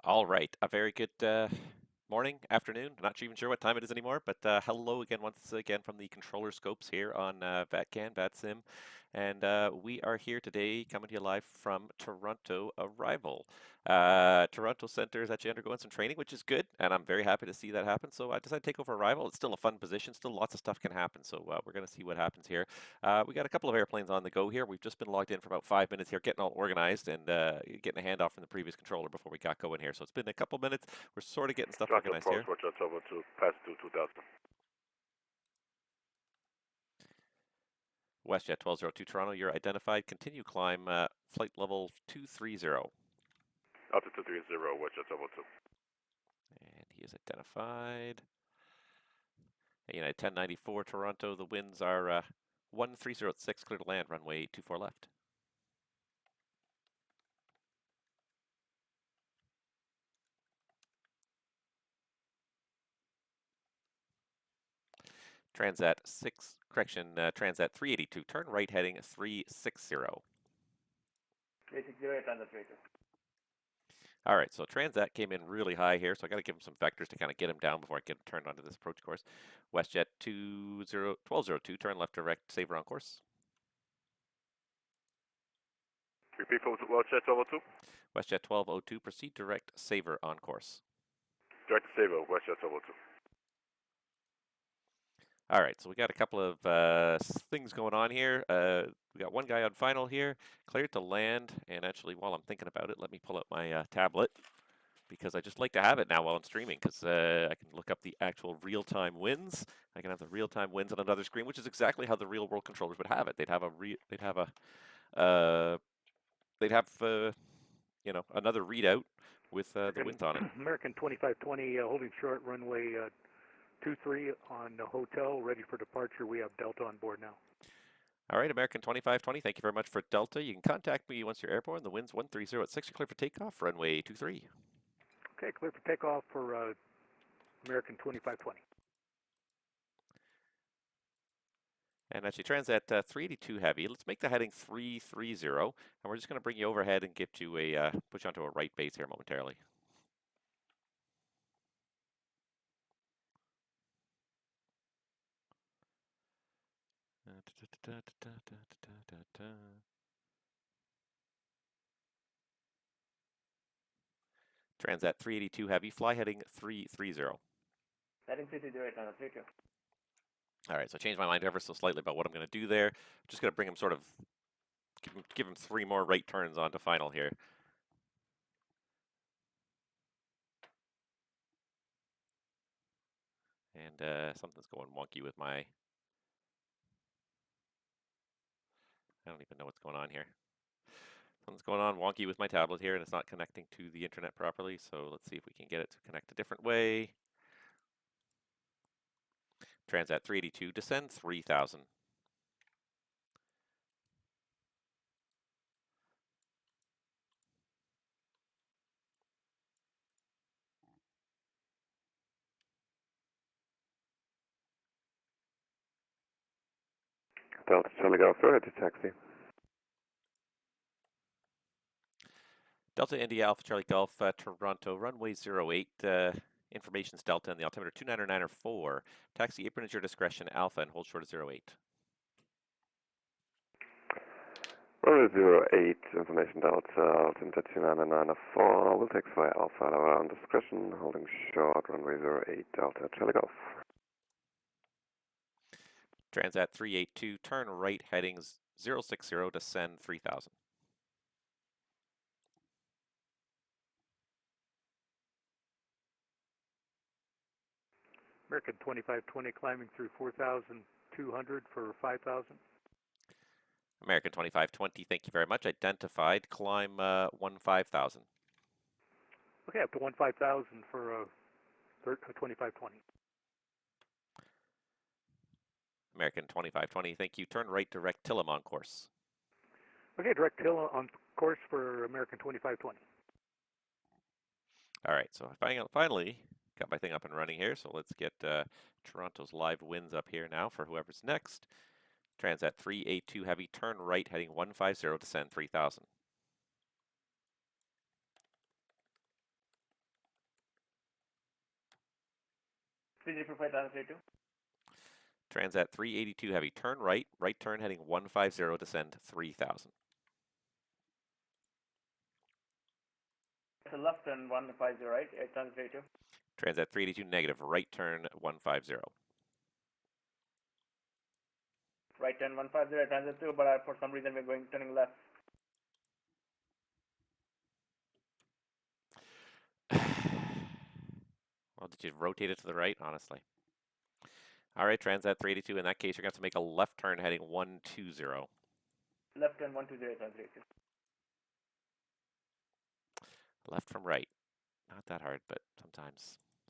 All right, a very good morning, afternoon. Not even sure what time it is anymore, but hello again, once again from the controller scopes here on VATSIM, and we are here today coming to you live from Toronto Arrival. Toronto Centre is actually undergoing some training, which is good, and I'm very happy to see that happen. So I decided to take over Arrival. It's still a fun position, still lots of stuff can happen. So we're going to see what happens here. We got a couple of airplanes on the go here. We've just been logged in for about 5 minutes here, getting all organized and getting a handoff from the previous controller before we got going here. So it's been a couple minutes. We're sort of getting stuff Toronto organized approach, here. Roger, over to pass to 2000. WestJet 1202 Toronto, you're identified. Continue climb flight level 230. Altitude 30, Roger, over 2. And he is identified. United 1094 Toronto, the winds are 1306, clear to land, runway 24 left. Transat 382, turn right heading 360. 360 on the 32. All right, so Transat came in really high here, so I got to give him some vectors to kind of get him down before I get him turned onto this approach course. WestJet 1202, turn left direct, saver on course. Repeat for WestJet 1202. WestJet 1202, proceed direct, saver on course. Direct to Saver, WestJet 1202. All right, so we got a couple of things going on here. We got one guy on final here, cleared to land, and actually, while I'm thinking about it, let me pull out my tablet, because I just like to have it now while I'm streaming, because I can look up the actual real-time wins. I can have the real-time wins on another screen, which is exactly how the real-world controllers would have it. They'd have another readout with the wins on it. American 2520 holding short, runway 23 on the hotel, ready for departure. We have Delta on board now. All right, American 2520, thank you very much for Delta. You can contact me once you're airborne. The wind's 130 at 6. You're clear for takeoff, runway 23. Okay, clear for takeoff for American 2520. And actually, Transat 382 heavy. Let's make the heading 330, and we're just going to bring you overhead and get you push onto a right base here momentarily. Transat 382 heavy, fly heading 330. Heading 330 on the 32. All right, so I changed my mind ever so slightly about what I'm going to do there. Just going to bring him sort of, give him 3 more right turns onto final here. And something's going wonky with my, I don't even know what's going on here. Something's going on wonky with my tablet here, and it's not connecting to the internet properly, so let's see if we can get it to connect a different way. Transat 382, descend 3000. Delta Charlie Golf, go ahead to taxi. Delta India Alpha Charlie Golf, Toronto, runway 08. Information's Delta and the altimeter 29904. Taxi apron is your discretion, Alpha, and hold short of 08. Runway 08, information Delta, altimeter 29904. We'll take flight Alpha on discretion, holding short, runway 08, Delta Charlie Golf. Transat 382, turn right heading 060, descend 3000. American 2520 climbing through 4,200 for 5,000. American 2520, thank you very much. Identified, climb 15,000. Okay, up to 15,000 for 2520. American 2520, thank you. Turn right direct Tillam on course. Okay, direct hill on course for American 2520. All right, so I finally got my thing up and running here, so let's get Toronto's live winds up here now for whoever's next. Transat 382 heavy, turn right heading 150, descend 3000. 3045 Translator 2. Transat 382 heavy, turn right, right turn heading 150, descend 3000. So left turn 150 right, Translator 2. Transat 382 negative, right turn 150. Right turn 150 Transit 2, but for some reason we're turning left. Well, did you rotate it to the right? Honestly. All right, Transat 382. In that case, you're going to have to make a left turn heading 120. Left turn 120 Translator 2. Left from right. Not that hard, but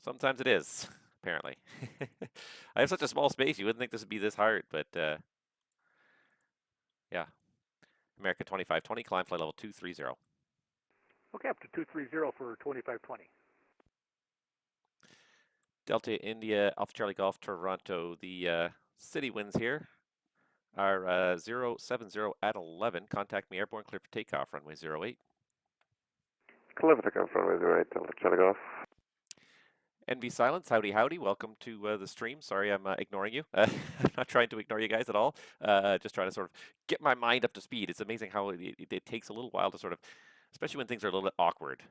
sometimes it is, apparently. I have such a small space, you wouldn't think this would be this hard, but yeah. American 2520, climb flight level 230. Okay, up to 230 for 2520. Delta India, Alpha Charlie Golf, Toronto. The city winds here are 070 at 11. Contact me airborne, clear for takeoff, runway 08. Clear for takeoff, runway 08, Delta Charlie Golf. NV Silence, howdy howdy, welcome to the stream. Sorry I'm ignoring you. I'm not trying to ignore you guys at all. Just trying to sort of get my mind up to speed. It's amazing how it takes a little while to sort of, especially when things are a little bit awkward.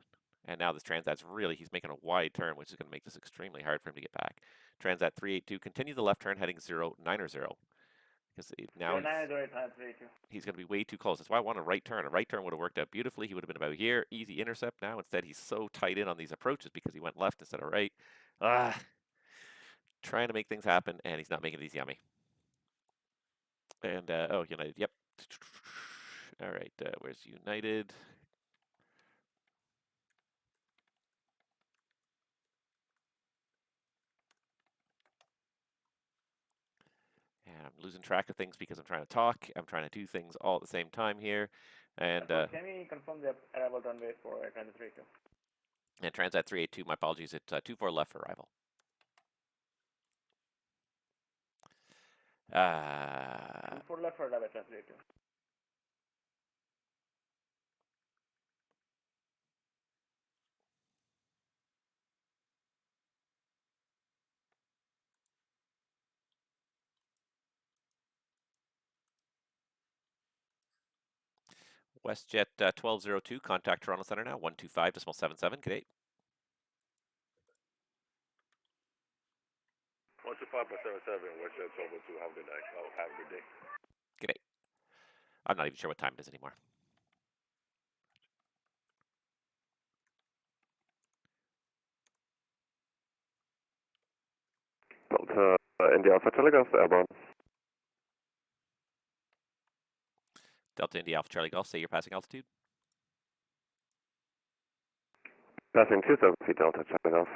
And now this Transat's really, he's making a wide turn, which is going to make this extremely hard for him to get back. Transat 382, continue the left turn heading 090. Because now he's going to be way too close. That's why I want a right turn. A right turn would have worked out beautifully. He would have been about here. Easy intercept now. Instead, he's so tight in on these approaches because he went left instead of right. Trying to make things happen, and he's not making these yummy. And, oh, United, yep. All right, where's United? And I'm losing track of things because I'm trying to talk. I'm trying to do things all at the same time here. And can we confirm the arrival runway for Transit 382? And Transat 382, my apologies, at 24 left for arrival. 24 left for arrival, Transit 382. WestJet 1202, contact Toronto Center now, 125.77, good day. 125.77, WestJet 1202, have a good night. Oh, have a good day. Good day. I'm not even sure what time it is anymore. Delta India Alpha Charlie Golf, airborne. Delta India Alpha Charlie Golf, say your passing altitude. Passing 2,000 feet, Delta Charlie Golf.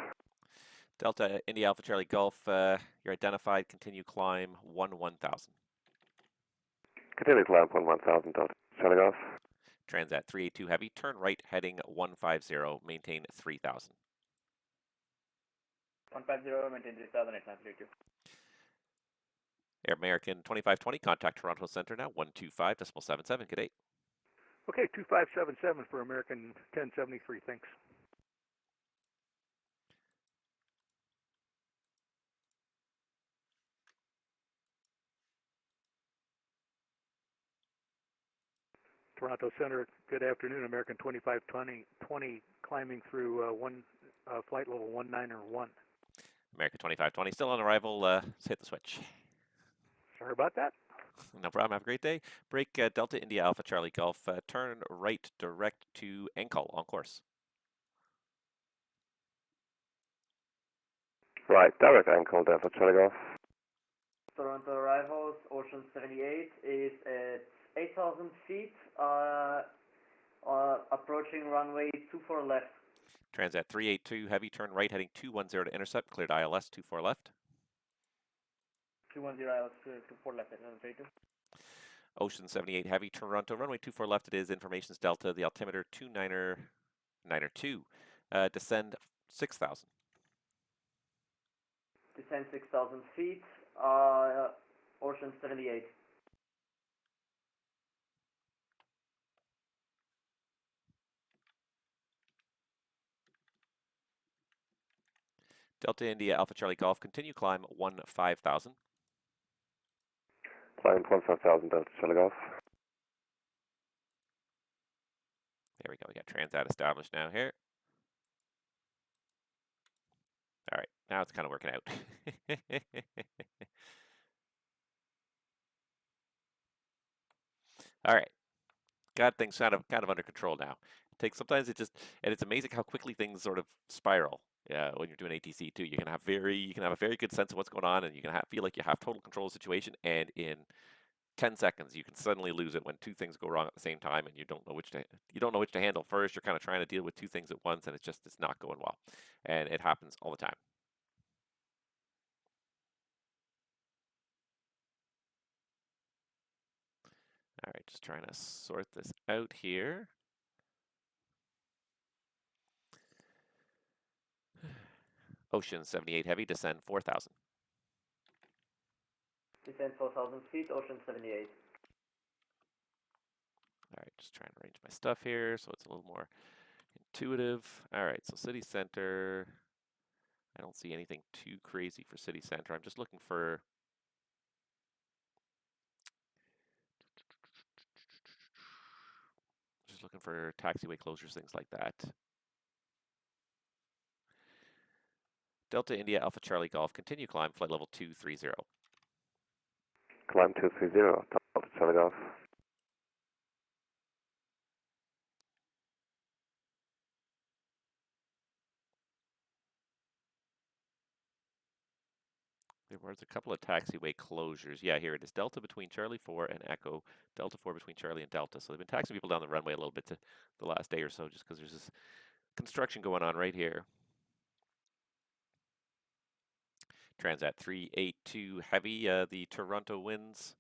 Delta India Alpha Charlie Golf, you're identified, continue climb 1000. Continue climb 1000, Delta Charlie Golf. Transat 382 heavy, turn right heading 150, maintain 3000. 150, maintain 3000 at Transit 382. Air American 2520, contact Toronto Center now, 125.77, good day. Okay, 2577 for American 1073, thanks. Toronto Center, good afternoon. American 2520, climbing through flight level 191. American 2520, still on arrival, just hit the switch. Sorry about that. No problem, have a great day. Break Delta India Alpha Charlie Golf, turn right direct to Ankle on course. Right, direct Ankle, Delta Charlie Golf. Toronto arrivals, Ocean 78 is at 8,000 feet, approaching runway 24 left. Transat 382 heavy, turn right heading 210 to intercept, cleared ILS 24 left. 210 ILS 24 left at Transit 382. Ocean 78 heavy, Toronto runway 24 left, it is, information's Delta, the altimeter 292, descend 6000. Descend 6,000 feet, Ocean 78. Delta India Alpha Charlie Golf, continue climb 15,000. Climb 15,000 Delta Charlie Golf. There we go, we got Transat established now here. All right, now it's kind of working out. All right, got things kind of under control now. Sometimes it just, and it's amazing how quickly things sort of spiral. Yeah, when you're doing ATC too, you can have a very good sense of what's going on, and you can feel like you have total control of the situation. And in 10 seconds, you can suddenly lose it when two things go wrong at the same time, and you don't know which to handle first. You're kind of trying to deal with two things at once, and it's not going well, and it happens all the time. All right, just trying to sort this out here. Ocean 78 heavy, descend 4,000. Descend 4,000 feet, Ocean 78. All right, just trying to arrange my stuff here so it's a little more intuitive. All right, so city center. I don't see anything too crazy for city center. I'm just looking for taxiway closures, things like that. Delta India Alpha Charlie Golf, continue climb, flight level 230. Climb 230 Delta Charlie Golf. There was a couple of taxiway closures. Yeah, here it is. Delta between Charlie 4 and Echo. Delta 4 between Charlie and Delta. So they've been taxiing people down the runway a little bit the last day or so, just because there's this construction going on right here. Transat 382 heavy. The Toronto winds.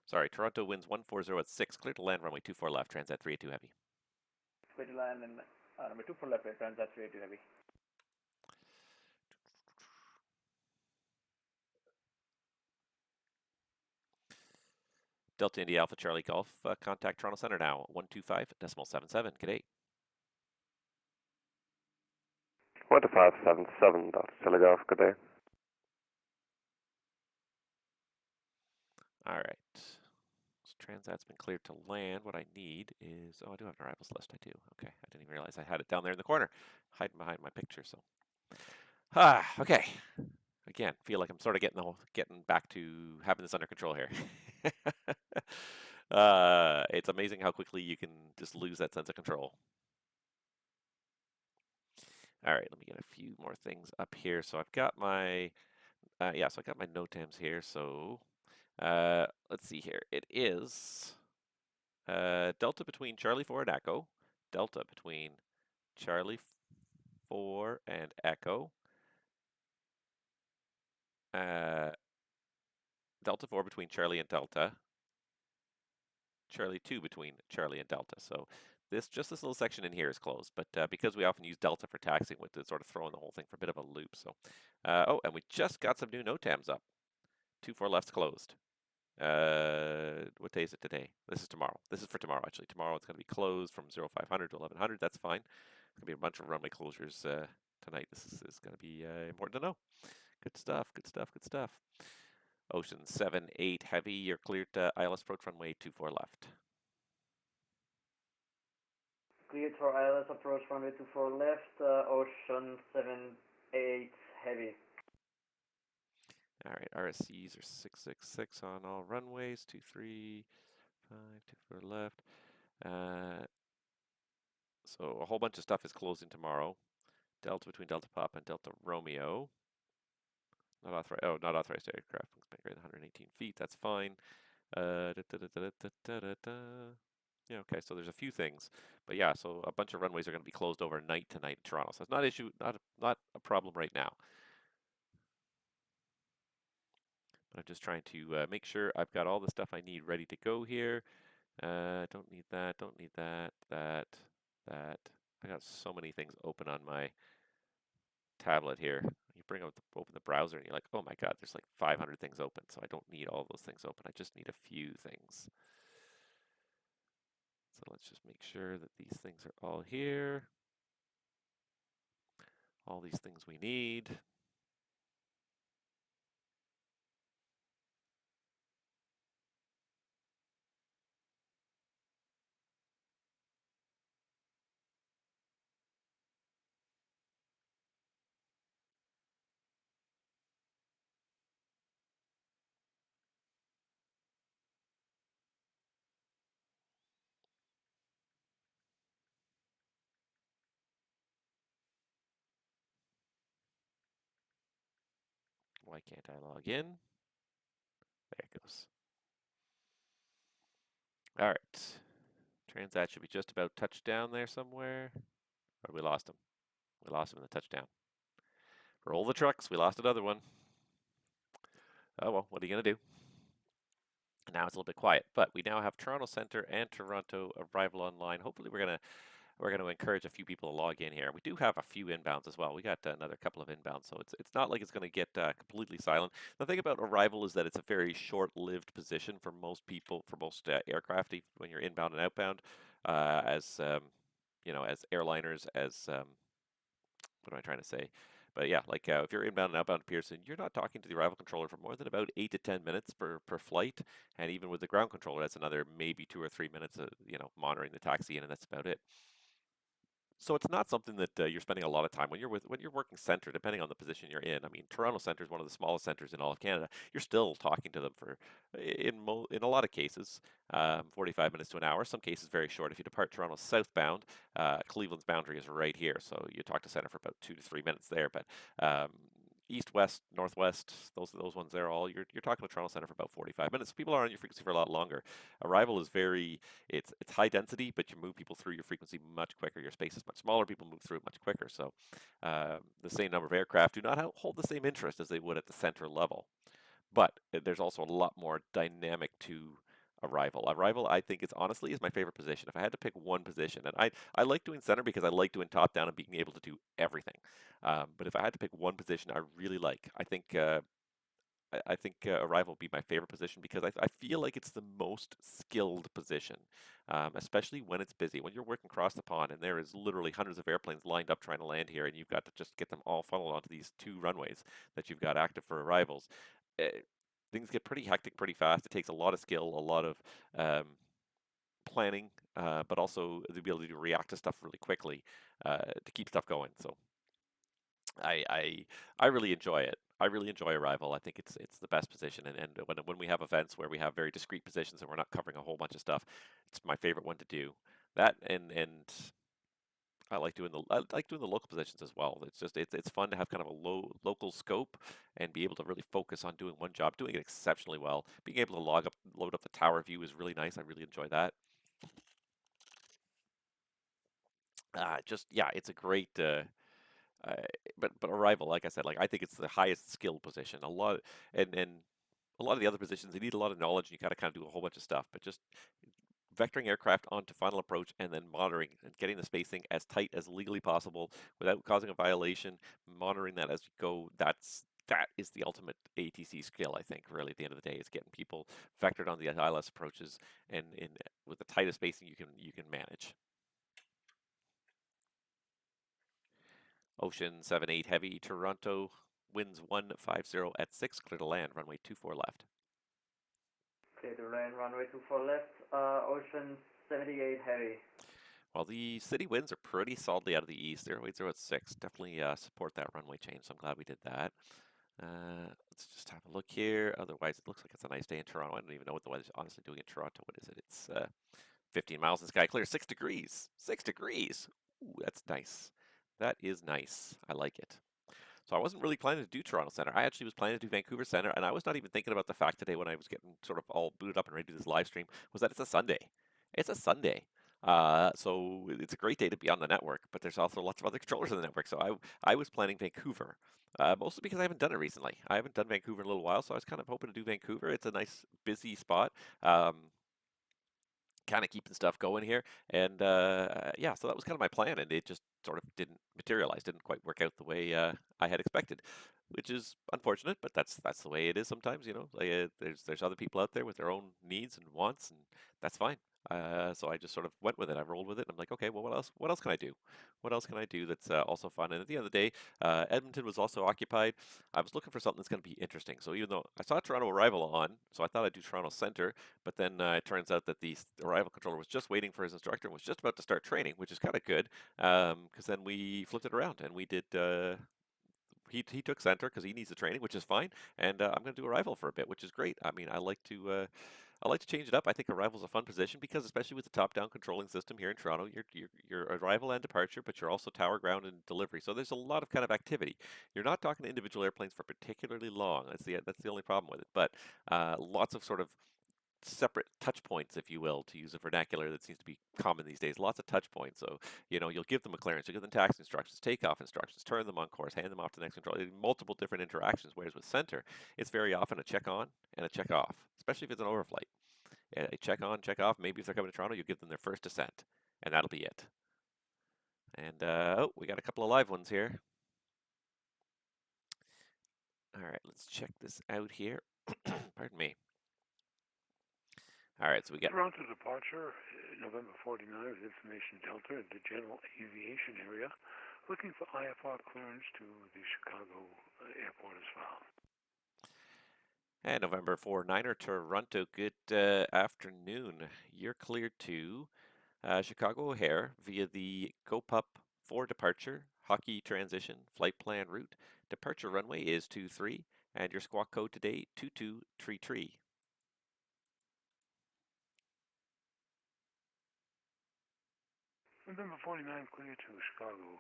Sorry, Toronto winds 140 at 6. Clear to land runway 24 left. Transat 382 heavy. Clear to land and runway 24 left, Transat 382 heavy. Delta India Alpha Charlie Golf, contact Toronto Center now, 125.77. G'day. 125.77 Delta Charlie Golf, good day. All right. So Transat's been cleared to land. What I need is, oh, I do have an arrivals list. I do. Okay, I didn't even realize I had it down there in the corner, hiding behind my picture. So, okay. Again, feel like I'm sort of getting back to having this under control here. It's amazing how quickly you can just lose that sense of control. All right, let me get a few more things up here. So I've got my, so I got my NOTAMs here. So let's see here. It is Delta between Charlie 4 and Echo. Delta between Charlie 4 and Echo. Delta 4 between Charlie and Delta. Charlie 2 between Charlie and Delta. So this little section in here is closed, but because we often use Delta for taxiing with it, sort of throwing the whole thing for a bit of a loop. So, oh, and we just got some new NOTAMs up. 24 left's closed. What day is it today? This is tomorrow. This is for tomorrow, actually. Tomorrow it's going to be closed from 0500 to 1100. That's fine. It's going to be a bunch of runway closures tonight. This is going to be important to know. Good stuff, good stuff, good stuff. Ocean 78 heavy. You're cleared to ILS approach runway 24 left. Cleared for ILS approach runway 24 left, Ocean 78 heavy. All right, RSCs are 666 on all runways, 235, 24 left. So a whole bunch of stuff is closing tomorrow. Delta between Delta Papa and Delta Romeo. Not authorized aircraft. Greater than 118 feet. That's fine. Yeah, okay, so there's a few things. But yeah, so a bunch of runways are going to be closed overnight tonight in Toronto. So it's not a problem right now. But I'm just trying to make sure I've got all the stuff I need ready to go here. Don't need that, don't need that. I got so many things open on my tablet here. You open the browser and you're like, oh my god, there's like 500 things open. So I don't need all those things open. I just need a few things. So let's just make sure that these things are all here. all these things we need. Why can't I log in? There it goes. All right. Transat should be just about touchdown there somewhere. Or we lost him. We lost him in the touchdown. Roll the trucks. We lost another one. Oh well, what are you going to do? Now it's a little bit quiet, but we now have Toronto Centre and Toronto arrival online. Hopefully we're going to encourage a few people to log in here. We do have a few inbounds as well. We got another couple of inbounds, so it's not like it's going to get completely silent. The thing about arrival is that it's a very short-lived position for most people, for most aircraft, when you're inbound and outbound, as as airliners, as what am I trying to say? But yeah, like if you're inbound and outbound to Pearson, you're not talking to the arrival controller for more than about 8 to 10 minutes per flight, and even with the ground controller, that's another maybe 2 or 3 minutes, monitoring the taxi in, and that's about it. So it's not something that you're spending a lot of time when you're working center, depending on the position you're in. I mean, Toronto Centre is one of the smallest centers in all of Canada. You're still talking to them for, in a lot of cases, 45 minutes to an hour. Some cases very short. If you depart Toronto southbound, Cleveland's boundary is right here, so you talk to center for about 2 to 3 minutes there. But east, west, northwest, those ones there, all you're talking to Toronto Centre for about 45 minutes. People are on your frequency for a lot longer. Arrival is it's high density, but you move people through your frequency much quicker. Your space is much smaller. People move through it much quicker. So the same number of aircraft do not hold the same interest as they would at the center level. But there's also a lot more dynamic to arrival. Arrival, I think, is my favorite position. If I had to pick one position, and I like doing center because I like doing top down and being able to do everything. But if I had to pick one position I really like, I think Arrival would be my favorite position because I feel like it's the most skilled position, especially when it's busy. When you're working across the pond and there is literally hundreds of airplanes lined up trying to land here, and you've got to just get them all funneled onto these two runways that you've got active for arrivals. eh, Things get pretty hectic pretty fast. It takes a lot of skill, a lot of um, planning, but also the ability to react to stuff really quickly to keep stuff going. So I I I really enjoy it. I really enjoy Arrival. I think it's the best position, and when we have events where we have very discrete positions and we're not covering a whole bunch of stuff, it's my favorite one to do. That and I like doing the local positions as well. It's fun to have kind of a local scope and be able to really focus on doing one job, doing it exceptionally well. Being able to load up the tower view is really nice. I really enjoy that. Just yeah, it's a great. Uh, but Arrival, like I said, like I think it's the highest skill position. And a lot of the other positions, they need a lot of knowledge, and you gotta kind of do a whole bunch of stuff. But just vectoring aircraft onto final approach and then monitoring and getting the spacing as tight as legally possible without causing a violation, monitoring that as you go, that is the ultimate ATC skill, I think, really at the end of the day, is getting people vectored on the ILS approaches and in with the tightest spacing you can manage. Ocean 78 Heavy, Toronto, winds 150 at 6, clear to land, runway 24 left. Clear to land, runway 24 left, Ocean 78 Heavy. Well, the city winds are pretty solidly out of the east. 080 at 6, definitely support that runway change, so I'm glad we did that. Let's just have a look here. Otherwise, it looks like it's a nice day in Toronto. I don't even know what the weather's honestly doing in Toronto. What is it? It's 15 miles in sky clear, 6 degrees. 6 degrees. Ooh, that's nice. That is nice. I like it. So I wasn't really planning to do Toronto Centre. I actually was planning to do Vancouver Centre, and I was not even thinking about the fact today when I was getting sort of all booted up and ready to do this live stream was that it's a Sunday. It's a Sunday. So it's a great day to be on the network, but there's also lots of other controllers in the network. So I was planning Vancouver, mostly because I haven't done it recently. I haven't done Vancouver in a little while, so I was kind of hoping to do Vancouver. It's a nice busy spot. Kind of keeping stuff going here. And yeah, so that was kind of my plan, and it just sort of didn't materialize, didn't quite work out the way I had expected. which is unfortunate, but that's the way it is sometimes. Like, there's other people out there with their own needs and wants, and that's fine. So I just sort of went with it. I rolled with it. And I'm like, okay, well, what else? What else can I do? What else can I do that's also fun? And at the end of the day, Edmonton was also occupied. I was looking for something that's going to be interesting. So even though I saw Toronto Arrival on, so I thought I'd do Toronto Center, but then it turns out that the Arrival controller was just waiting for his instructor and was just about to start training, which is kind of good, because then we flipped it around and we did. He took center because he needs the training, which is fine, and I'm going to do Arrival for a bit, which is great. I mean, I like to change it up. I think Arrival's a fun position because, especially with the top-down controlling system here in Toronto, you're arrival and departure, but you're also tower, ground, and delivery. So there's a lot of kind of activity. You're not talking to individual airplanes for particularly long. That's the only problem with it. But lots of sort of separate touch points, if you will, to use a vernacular that seems to be common these days. Lots of touch points. So, you'll give them a clearance, you'll give them taxi instructions, takeoff instructions, turn them on course, hand them off to the next control. Multiple different interactions. Whereas with center, it's very often a check on and a check off, especially if it's an overflight. A check on, check off. Maybe if they're coming to Toronto, you give them their first descent, and that'll be it. And oh, we got a couple of live ones here. All right, let's check this out here. Pardon me. All right, so we got Toronto departure, November 49 with information Delta in the general aviation area, looking for IFR clearance to the Chicago airport as well. And November 4-9er Toronto, good afternoon. You're cleared to Chicago O'Hare via the GoPup 4 departure, hockey transition, flight plan route. Departure runway is 23, and your squawk code today 2233. November 49 clear to Chicago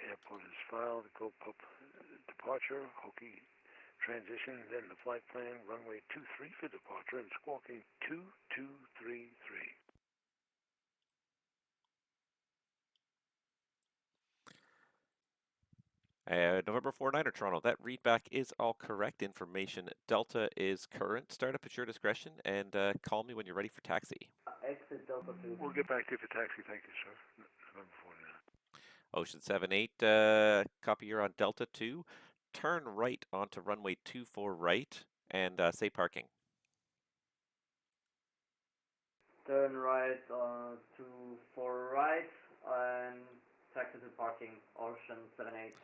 airport is filed, GoPup departure, hockey transition, then the flight plan, runway 23 for departure, and squawking 2233. November 4-9er Toronto, that readback is all correct. Information Delta is current. Start up at your discretion and call me when you're ready for taxi. Exit Delta 2. We'll get back to you for taxi, thank you, sir. November 49. Ocean 78, copy you're on Delta 2. Turn right onto runway 24 right and say parking. Turn right to 4 right and taxi to parking, Ocean 78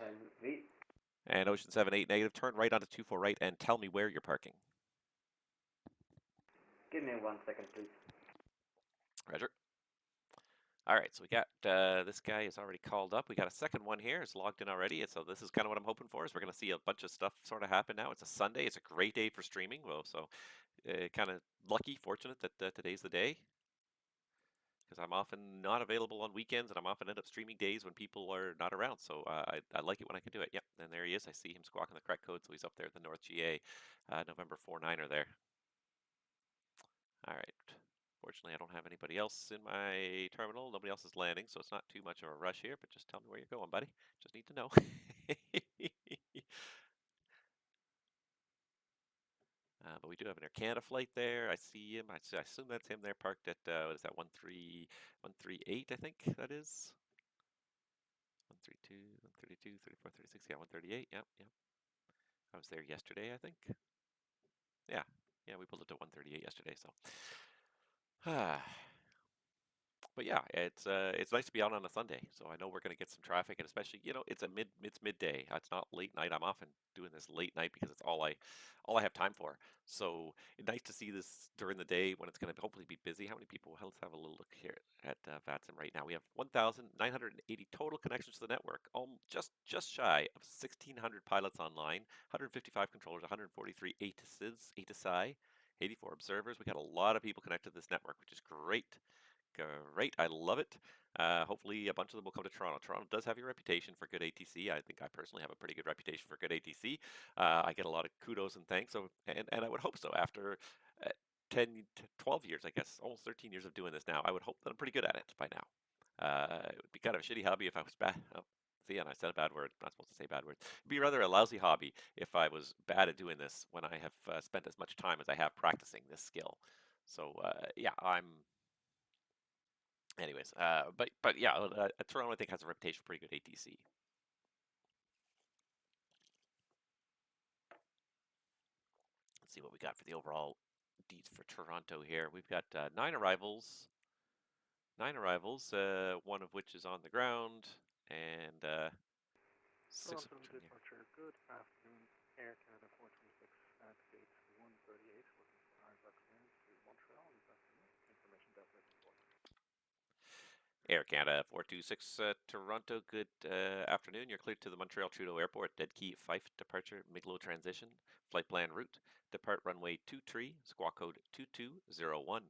V. And Ocean 78 negative, turn right onto 24 right and tell me where you're parking. Give me 1 second, please. Roger. All right, so we got this guy is already called up. We got a second one here. It's logged in already. So this is kind of what I'm hoping for. Is we're going to see a bunch of stuff sort of happen now. It's a Sunday. It's a great day for streaming. Well, so kind of lucky, fortunate that today's the day. Because I'm often not available on weekends, and I'm often end up streaming days when people are not around. So I like it when I can do it. Yep, and there he is. I see him squawking the correct code, so he's up there at the North GA, November 4-9er there. All right. Fortunately, I don't have anybody else in my terminal. Nobody else is landing, so it's not too much of a rush here, but just tell me where you're going, buddy. Just need to know. But we do have an Air Canada flight there. I see him. I assume that's him there parked at, what is that, 138, I think that is. 132, 132, 34, 36, yeah, 138, yep, yep. I was there yesterday, I think. Yeah, we pulled it to 138 yesterday, so. But yeah, it's nice to be out on a Sunday, so I know we're going to get some traffic, and especially it's midday. It's not late night. I'm often doing this late night because it's all I have time for. So it's nice to see this during the day when it's going to hopefully be busy. How many people? Let's have a little look here at VATSIM right now. We have 1,980 total connections to the network, just shy of 1,600 pilots online, 155 controllers, 143 ATIS, 84 observers. We got a lot of people connected to this network, which is great. Great, I love it. Hopefully a bunch of them will come to Toronto. Toronto does have a reputation for good ATC. I think I personally have a pretty good reputation for good ATC. I get a lot of kudos and thanks, and I would hope so. After 10 to 12 years, I guess, almost 13 years of doing this now, I would hope that I'm pretty good at it by now. It would be kind of a shitty hobby if I was bad. Oh, see, and I said a bad word. I'm not supposed to say bad words. It'd be rather a lousy hobby if I was bad at doing this when I have spent as much time as I have practicing this skill. So yeah, anyways, but yeah, Toronto I think has a reputation for pretty good ATC. see what we got for the overall deets for Toronto here. We've got 9 arrivals. 9 arrivals, one of which is on the ground, and 6 of Toronto them here. departure, good afternoon. Air Canada 426 at gate 138, looking for IVAC clearance to Montreal this afternoon. Information Delta report. Air Canada 426 Toronto, good afternoon. You're cleared to the Montreal Trudeau Airport, Dead Key Fife departure, Miglo transition, flight plan route, depart runway 23, squawk code 2201.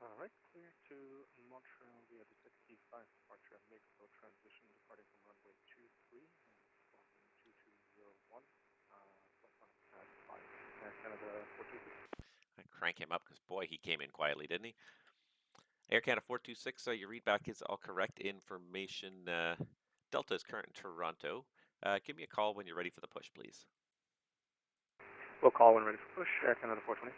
All right, clear to Montreal via the Dead Key 5 departure, Miglo transition, departing from runway 23 and squawking 2201. Flight plan at 5. Air Canada 426. I crank him up because boy, he came in quietly, didn't he? Air Canada 426, your readback is all correct. Information Delta is current in Toronto. Give me a call when you're ready for the push, please. We'll call when ready for push. Air Canada 420.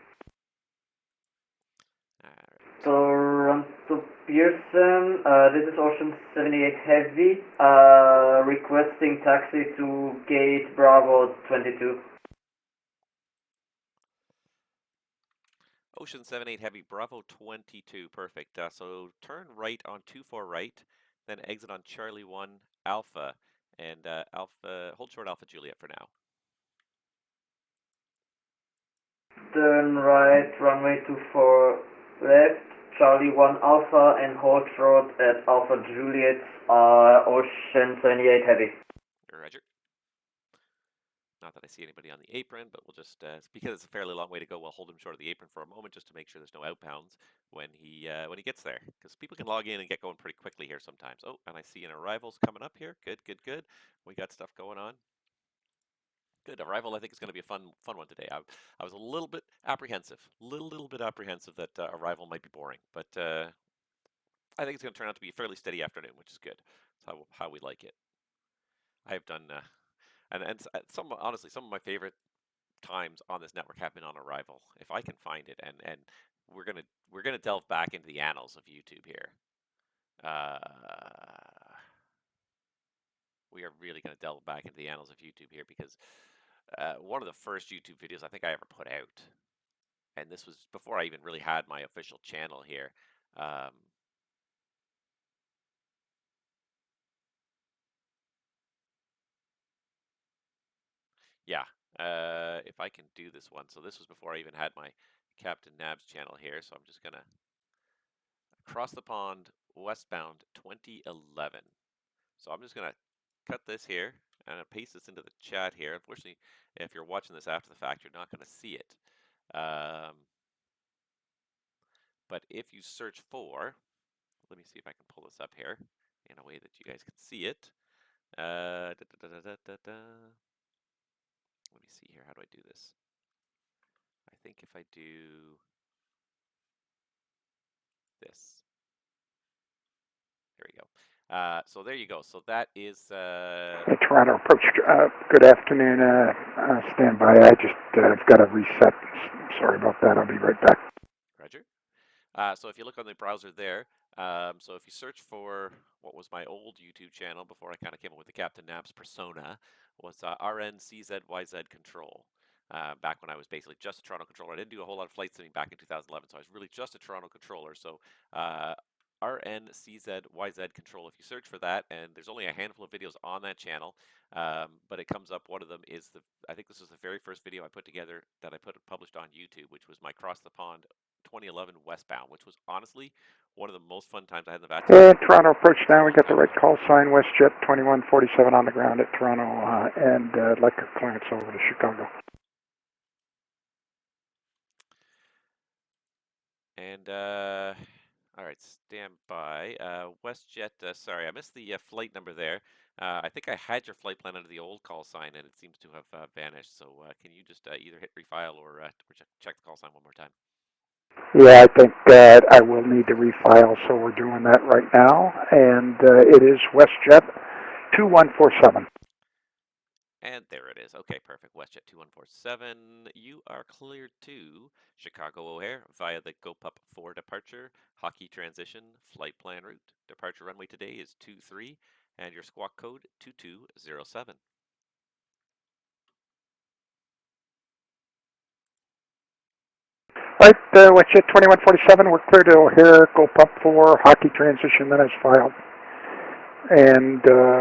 All right. Toronto Pearson, this is Ocean 78 Heavy, requesting taxi to gate Bravo 22. Ocean 78 Heavy, Bravo 22, perfect. So turn right on 24 right, then exit on Charlie 1 Alpha, and Alpha, hold short Alpha Juliet for now. Turn right, runway 24 left, Charlie 1 Alpha, and hold short at Alpha Juliet, Ocean 78 Heavy. Roger. Not that I see anybody on the apron, but we'll just, because it's a fairly long way to go, we'll hold him short of the apron for a moment just to make sure there's no outbounds when he gets there. Because people can log in and get going pretty quickly here sometimes. Oh, and I see an arrival's coming up here. Good, good, good. We got stuff going on. Good. Arrival, I think, is going to be a fun one today. I was a little bit apprehensive, little bit apprehensive that Arrival might be boring, but I think it's going to turn out to be a fairly steady afternoon, which is good. That's how we like it. I've done, and some honestly, some of my favorite times on this network have been on Arrival. If I can find it, and we're gonna delve back into the annals of YouTube here. We are really going to delve back into the annals of YouTube here because one of the first YouTube videos I think I ever put out, and this was before I even really had my official channel here. Yeah, if I can do this one. So this was before I even had my Captain Nabs channel here. So I'm just going to Across the Pond Westbound 2011. So I'm just going to cut this here and paste this into the chat here. Unfortunately, if you're watching this after the fact, you're not going to see it. But if you search for, let me see if I can pull this up here in a way that you guys can see it. Let me see here. How do I do this? I think if I do this. There we go. So there you go. So that is... Toronto approach. Good afternoon. Stand by. I just I've got to reset. Sorry about that. I'll be right back. Roger. So if you look on the browser there, so if you search for what was my old YouTube channel before I kind of came up with the Captain Nabs persona, was RNCZYZ Control. Back when I was basically just a Toronto controller. I didn't do a whole lot of flight simming back in 2011, so I was really just a Toronto controller. So RNCZYZ Control, if you search for that, and there's only a handful of videos on that channel, but it comes up. One of them is I think this was the very first video I put together that I published on YouTube, which was my Cross the Pond 2011 westbound, which was honestly one of the most fun times I had in the VATSIM. Toronto approach now. We got the right call sign. WestJet 2147 on the ground at Toronto, and like a clearance over to Chicago. And all right, stand by. WestJet. Sorry, I missed the flight number there. I think I had your flight plan under the old call sign, and it seems to have vanished. So can you just either hit refile or check the call sign one more time? Yeah, I think I will need to refile, so we're doing that right now. And it is WestJet 2147. And there it is. Okay, perfect. WestJet 2147. You are cleared to Chicago O'Hare via the GoPup 4 departure, hockey transition, flight plan route. Departure runway today is 23, and your squawk code 2207. Right, WestJet 2147, we're clear to O'Hare, go pump 4, hockey transition, then as filed. And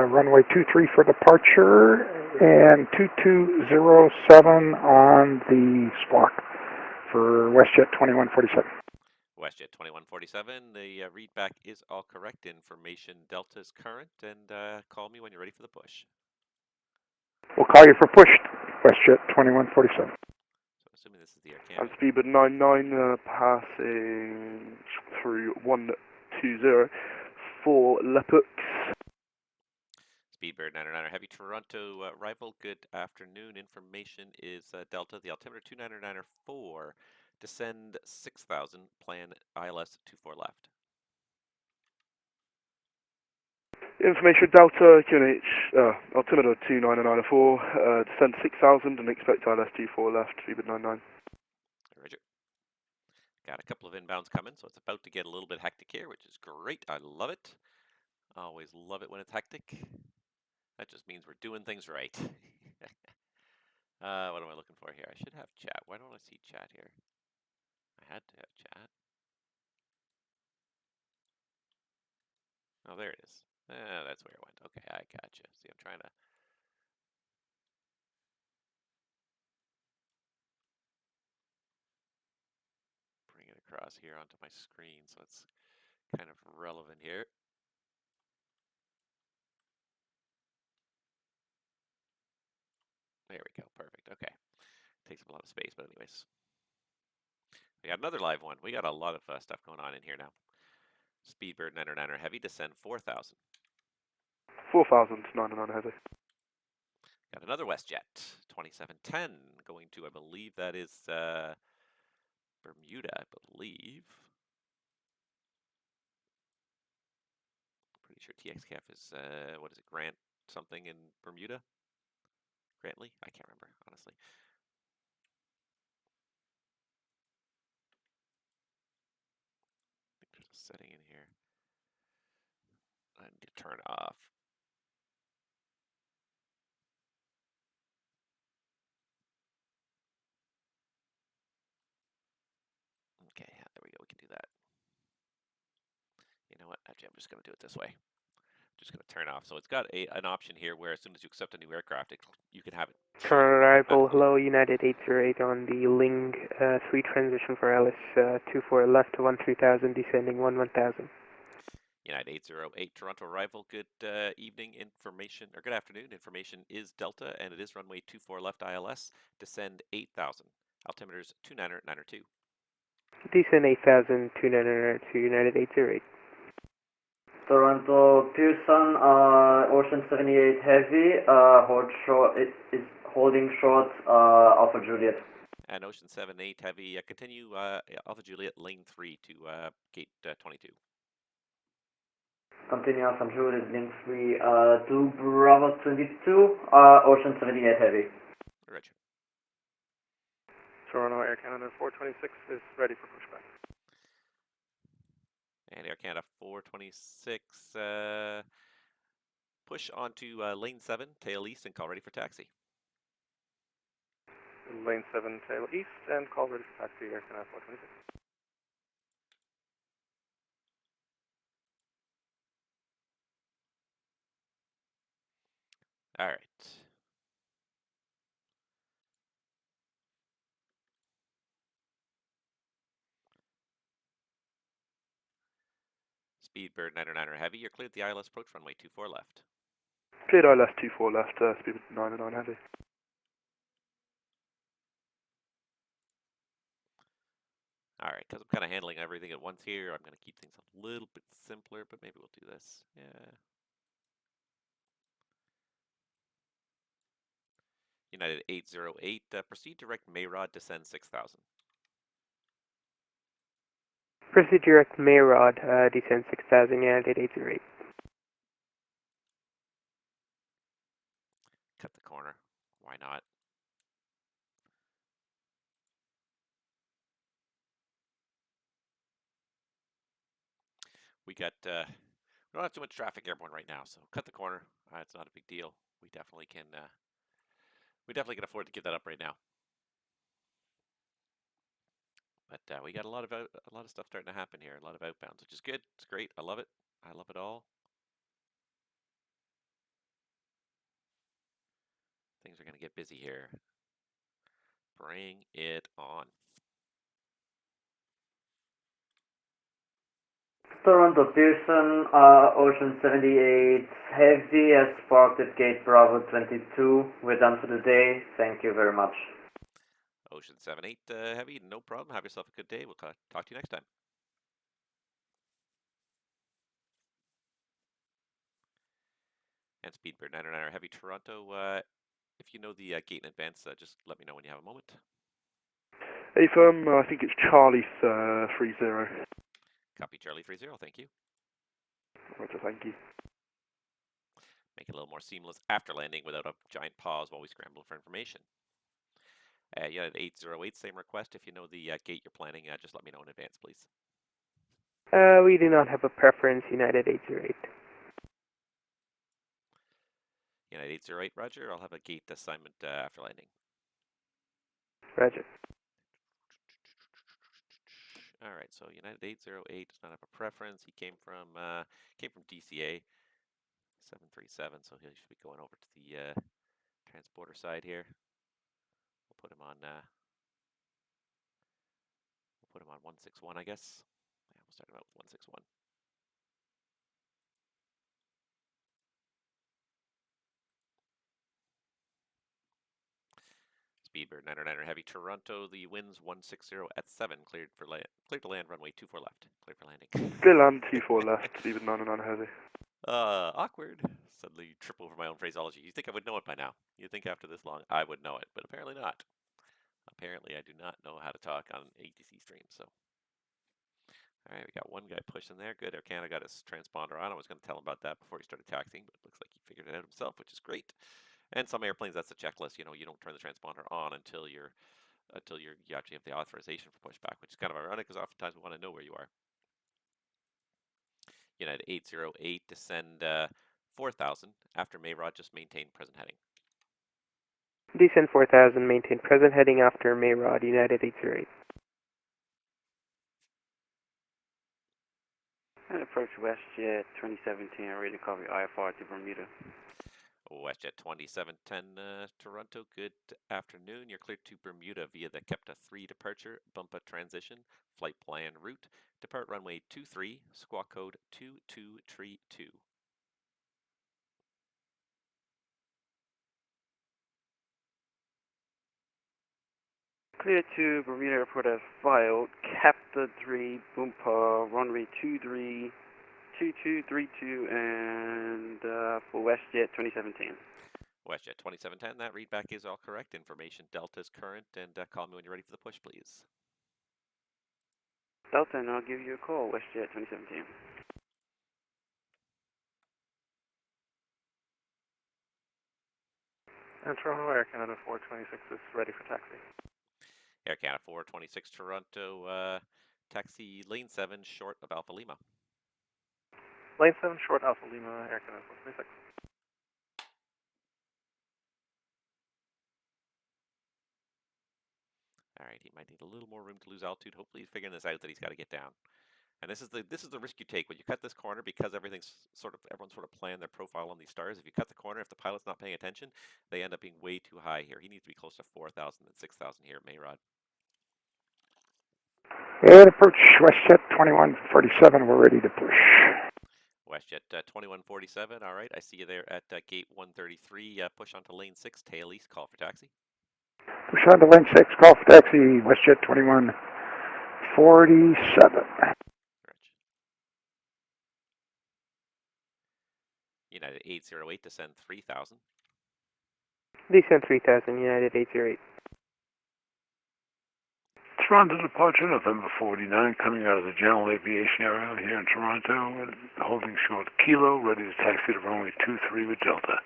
runway 23 for departure, and 2207 on the squawk for WestJet 2147. WestJet 2147, the readback is all correct. Information Delta is current, and call me when you're ready for the push. We'll call you for push, WestJet 2147. So assuming this is the Air Canada. And speedbird 99 passing through 120 for Lepuix. Speedbird 909er Heavy Toronto arrival. Good afternoon. Information is Delta. The altimeter 29er 4. Descend 6,000. Plan ILS 24 left. Information Delta, QNH, altimeter 2994, descend 6,000 and expect ILS 24 left, speedbird 99. Roger. Got a couple of inbounds coming, so it's about to get a little bit hectic here, which is great. I love it. Always love it when it's hectic. That just means we're doing things right. What am I looking for here? I should have chat. Why don't I see chat here? I had to have chat. Oh, there it is. That's where it went. Okay, I gotcha. See, I'm trying to... bring it across here onto my screen so it's kind of relevant here. There we go. Perfect. Okay. Takes up a lot of space, but anyways. We got another live one. We got a lot of stuff going on in here now. Speedbird 909er Heavy, descend 4,000. 4,000, 99 heavy. Got another WestJet, 2710, going to, I believe that is Bermuda, I believe. Pretty sure TXCAF is, what is it, Grant something in Bermuda? Grantley? I can't remember, honestly. I think there's a setting in here I need to turn off. Okay, yeah, there we go. We can do that. You know what? Actually, I'm just going to do it this way. Just going to turn off. So it's got an option here where as soon as you accept a new aircraft, you can have it. Current arrival, hello, United 808 on the Ling 3 transition for Alice 24 left to 13,000, descending 1000. United 808 Toronto arrival. Good evening information, or good afternoon. Information is Delta, and it is runway 24 left ILS. Descend 8,000. Altimeters 2992. Descend 8,000, 2992, United 808. Toronto Pearson, Ocean 78 Heavy, hold short, it is holding short, Alpha Juliet. And Ocean 78 Heavy, continue Alpha Juliet lane 3 to gate 22. Continue Alpha Juliet, lane 3 to Bravo 22, Ocean 78 Heavy. Roger. Toronto Air Canada 426 is ready for pushback. And Air Canada 426, push onto lane 7, tail east, and call ready for taxi. Lane 7, tail east, and call ready for taxi, Air Canada 426. All right. Speedbird 909er Heavy, you're cleared the ILS approach runway 24 left. Cleared ILS 24 left, speedbird 99 heavy. All right, because I'm kind of handling everything at once here, I'm going to keep things a little bit simpler, but maybe we'll do this. Yeah. United 808, proceed direct Mayrod, descend 6,000. Proceed direct Mayrod, descend 6,000, United 808. Cut the corner. Why not? We got, we don't have too much traffic airborne right now, so cut the corner. It's not a big deal. We definitely can afford to give that up right now. But we got a lot of stuff starting to happen here. A lot of outbounds, which is good. It's great. I love it. I love it all. Things are going to get busy here. Bring it on. Toronto Pearson, Ocean 78 Heavy has parked at Gate Bravo 22. We're done for the day. Thank you very much. Ocean 78 Heavy, no problem. Have yourself a good day. We'll talk to you next time. And Speedbird 909 Heavy Toronto. If you know the gate in advance, just let me know when you have a moment. Hey firm, I think it's Charlie 30. Copy Charlie 30, thank you. Roger, thank you. Make it a little more seamless after landing without a giant pause while we scramble for information. United 808, same request. If you know the gate you're planning, just let me know in advance, please. We do not have a preference, United 808. United 808, roger. I'll have a gate assignment after landing. Roger. All right, so United 808 does not have a preference. He came from DCA 737, so he should be going over to the transporter side here. We'll put him on 161, I guess. Yeah, we'll start him out with 161. Speedbird 909 Heavy Toronto. The winds 160 at 7. Cleared to land runway 24 left. Cleared for landing. Clear land 24 left, Speedbird 909 Heavy. Awkward. Suddenly trip over my own phraseology. You'd think I would know it by now. You'd think after this long I would know it, but apparently not. Apparently I do not know how to talk on ATC streams, so. Alright, we got one guy pushing there. Good, Air Canada got his transponder on. I was going to tell him about that before he started taxiing, but it looks like he figured it out himself, which is great. And some airplanes, that's the checklist. You know, you don't turn the transponder on until you actually have the authorization for pushback, which is kind of ironic because oftentimes we want to know where you are. United 808, descend 4,000 after Mayrod, just maintain present heading. Descend 4000, maintain present heading after Mayrod, United 808. And approach WestJet 2017, ready to copy IFR to Bermuda. WestJet 2710 Toronto, good afternoon. You're cleared to Bermuda via the KEPTA 3 departure, Bumpa transition, flight plan route. Depart runway 23, squawk code 2232. Clear to Bermuda Airport as filed, KEPTA 3, Bumpa, runway 23, 2232, and for WestJet 2017. WestJet 2710, that readback is all correct. Information Delta is current, and call me when you're ready for the push, please. Delta, and I'll give you a call, WestJet 2017. And Toronto Air Canada 426 is ready for taxi. Air Canada 426 Toronto, taxi lane 7 short of Alpha Lima. Lane 7 short Alpha Lima, Air Canada 426. All right, he might need a little more room to lose altitude. Hopefully he's figuring this out that he's got to get down. And this is the risk you take when you cut this corner, because everyone's sort of planned their profile on these stars. If you cut the corner, if the pilot's not paying attention, they end up being way too high here. He needs to be close to 4,000 and 6,000 here at Mayrod. And approach WestJet 2147, we're ready to push. WestJet 2147, all right. I see you there at gate 133. Push onto lane 6, tail east, call for taxi. Push on to lane 6, call for taxi, WestJet 2147. United 808, descend 3,000. Descend 3000, United 808. Toronto departure, November 49, coming out of the general aviation area here in Toronto, holding short Kilo, ready to taxi to runway 23 with Delta.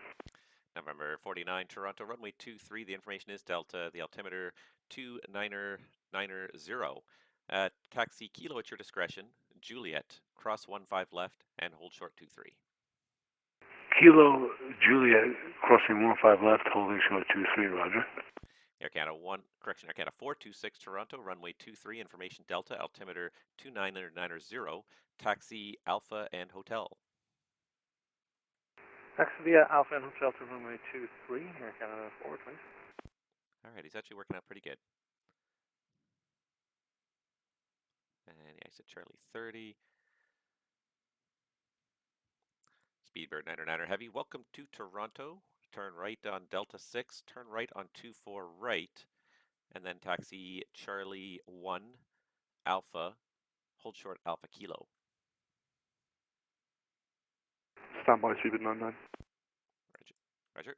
November 49, Toronto, runway 23. The information is Delta, the altimeter 2990. Taxi Kilo at your discretion, Juliet, cross 15 left, and hold short 23. Kilo, Juliet, crossing 15 left, holding short 23, roger. Air Canada 426 Toronto, runway 23, information Delta, altimeter 29990, taxi Alpha and Hotel. Taxi via Alpha and Hotel to runway 23, Air Canada 420. All right, he's actually working out pretty good. And yeah, I said Charlie 30. Speedbird 909er Heavy, welcome to Toronto. Turn right on Delta 6, turn right on 24 right, and then taxi Charlie 1 Alpha, hold short Alpha Kilo. Standby, Speedbird 99. Roger. Roger.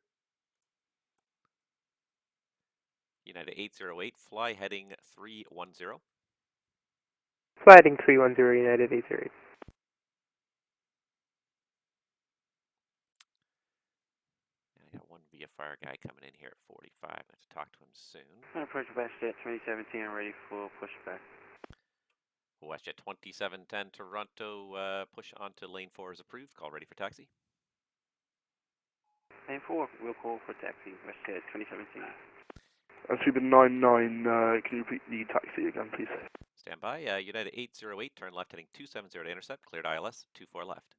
United 808, fly heading 310. Fly heading 310, United 808. And I got one VFR guy coming in here at 45. I have to talk to him soon. Approach WestJet 2017, I'm ready for pushback. WestJet 2710 Toronto, push onto lane 4 is approved. Call ready for taxi. Lane 4, we'll call for taxi, WestJet 2017. Speedbird 99, can you repeat the taxi again, please? Stand by. United 808, turn left heading 270 to intercept. Cleared ILS, 24 left.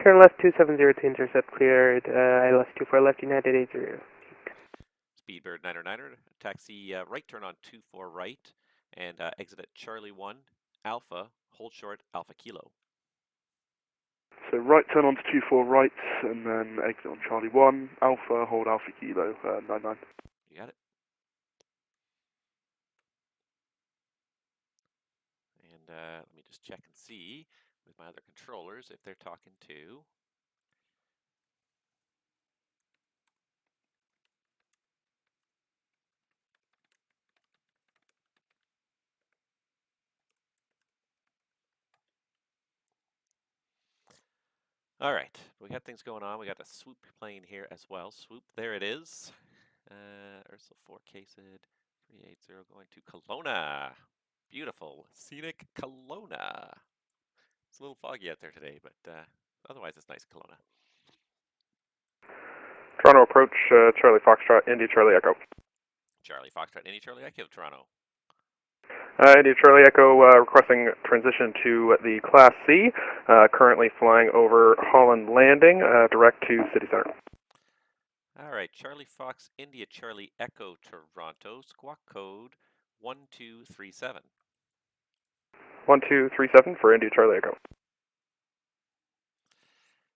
Turn left 270 to intercept, cleared ILS 24 left, United 80. Speedbird 909er, taxi right, turn on 24 right, and exit at Charlie 1 Alpha, hold short Alpha Kilo. So right turn on to 24 right, and then exit on Charlie 1, Alpha, hold Alpha Kilo, 99. You got it. And let me just check and see with my other controllers if they're talking to. All right, we got things going on. We got a swoop plane here as well. Swoop, there it is. Ursula 4 Casid 380 going to Kelowna. Beautiful, scenic Kelowna. It's a little foggy out there today, but otherwise it's nice Kelowna. Toronto approach, Charlie Foxtrot, Indy Charlie Echo. Charlie Foxtrot, Indy Charlie Echo, Toronto. Indy Charlie Echo requesting transition to the Class C, currently flying over Holland Landing, direct to City Center. All right, Charlie Fox, India Charlie Echo, Toronto, squawk code 1237. 1237 for Indy Charlie Echo.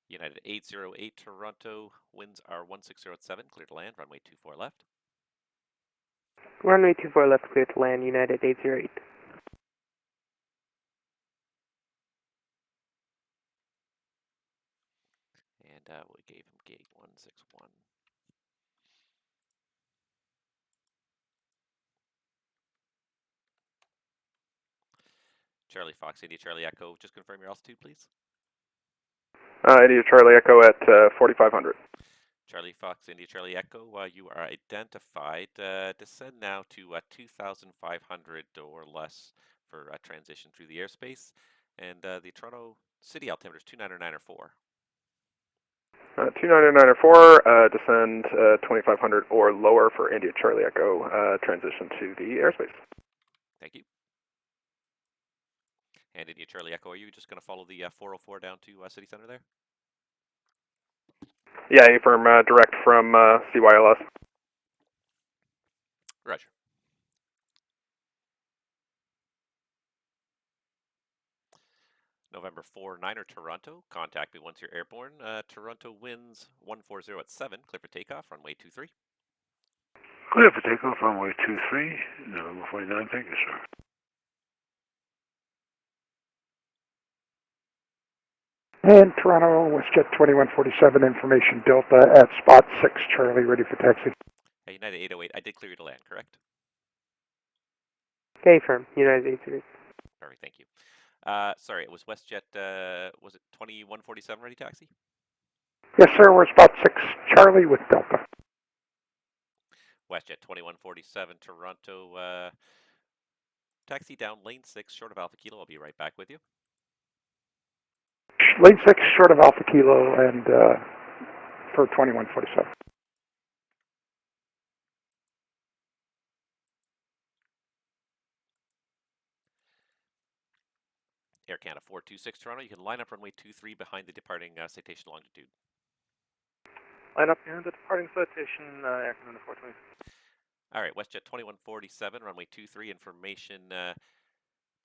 United 808 Toronto, winds are 1607, clear to land, runway 24 left. Runway 24 left, clear to land, United 808. And we gave him gate 161. Charlie Fox, India Charlie Echo, just confirm your altitude, please. Indy Charlie Echo at 4500. Charlie Fox, India Charlie Echo, you are identified. Descend now to 2,500 or less for transition through the airspace. And the Toronto City altimeter is 29904. 29904, descend 2500 or lower for India Charlie Echo, transition to the airspace. Thank you. And India Charlie Echo, are you just going to follow the 404 down to City Center there? Yeah, affirm, direct from CYLS. Roger. November 4-9er Toronto, contact me once you're airborne. Toronto winds 140 at 7, clear for takeoff, runway 23. Clear for takeoff, runway 23, November 49, thank you, sir. And Toronto, WestJet 2147, information Delta at spot 6, Charlie, ready for taxi. Hey, United 808, I did clear you to land, correct? Okay, firm, United 808. Perfect, thank you. Sorry, it was WestJet, was it 2147 ready taxi? Yes, sir, we're spot 6, Charlie with Delta. WestJet 2147 Toronto, taxi down lane 6, short of Alpha Kilo. I'll be right back with you. Lane 6, short of Alpha Kilo, and for 2147. Canada 426 Toronto, you can line up runway 23 behind the departing citation longitude. Line up behind the departing citation, Air Canada 426. All right, WestJet 2147, runway 23, information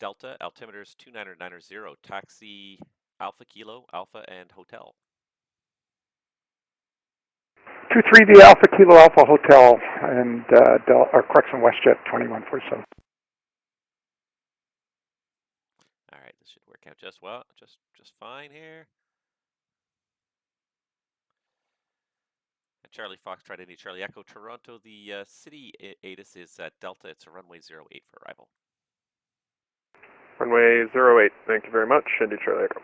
Delta, altimeters 29990, taxi Alpha Kilo, Alpha and Hotel. 23 the Alpha Kilo Alpha Hotel and correction, WestJet 2147. All right, this should work out just well, just fine here. And Charlie Foxtrot, India Charlie Echo, Toronto. The city ATIS is Delta. It's a runway 08 for arrival. Runway 08, thank you very much. India Charlie Echo.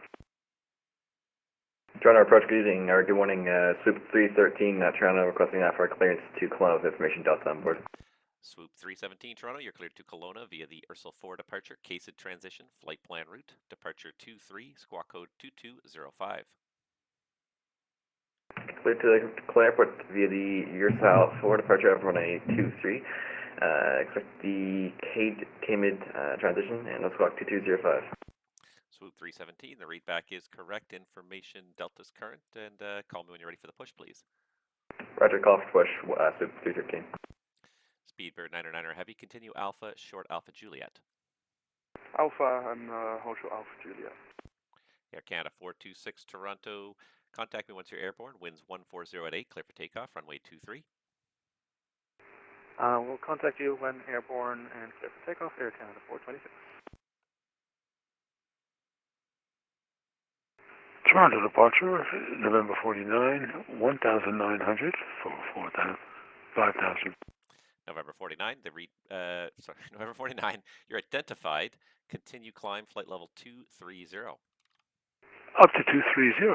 Toronto approach, good evening, or good morning, Swoop 313, Toronto requesting that for clearance to Kelowna with information Delta on board. Swoop 317 Toronto, you're cleared to Kelowna via the Ursel 4 departure, CASID transition, flight plan route, departure 23, squawk code 2205. Cleared to Kelowna Airport via the Ursel 4 departure of runway 23. Expect the CAMID transition and no squawk 2205. Swoop 317, the readback is correct. Information Delta's current, and call me when you're ready for the push, please. Roger, call for push, Swoop 313. Speedbird 909er Heavy, continue Alpha, short Alpha Juliet. Alpha and hold short Alpha Juliet. Air Canada 426 Toronto, contact me once you're airborne, winds 140 at 8, clear for takeoff, runway 23. We'll contact you when airborne and clear for takeoff, Air Canada 426. Toronto departure, November 49, 1,900 for 5,000. November 49, November 49, you're identified, continue climb, flight level 230. Up to 230,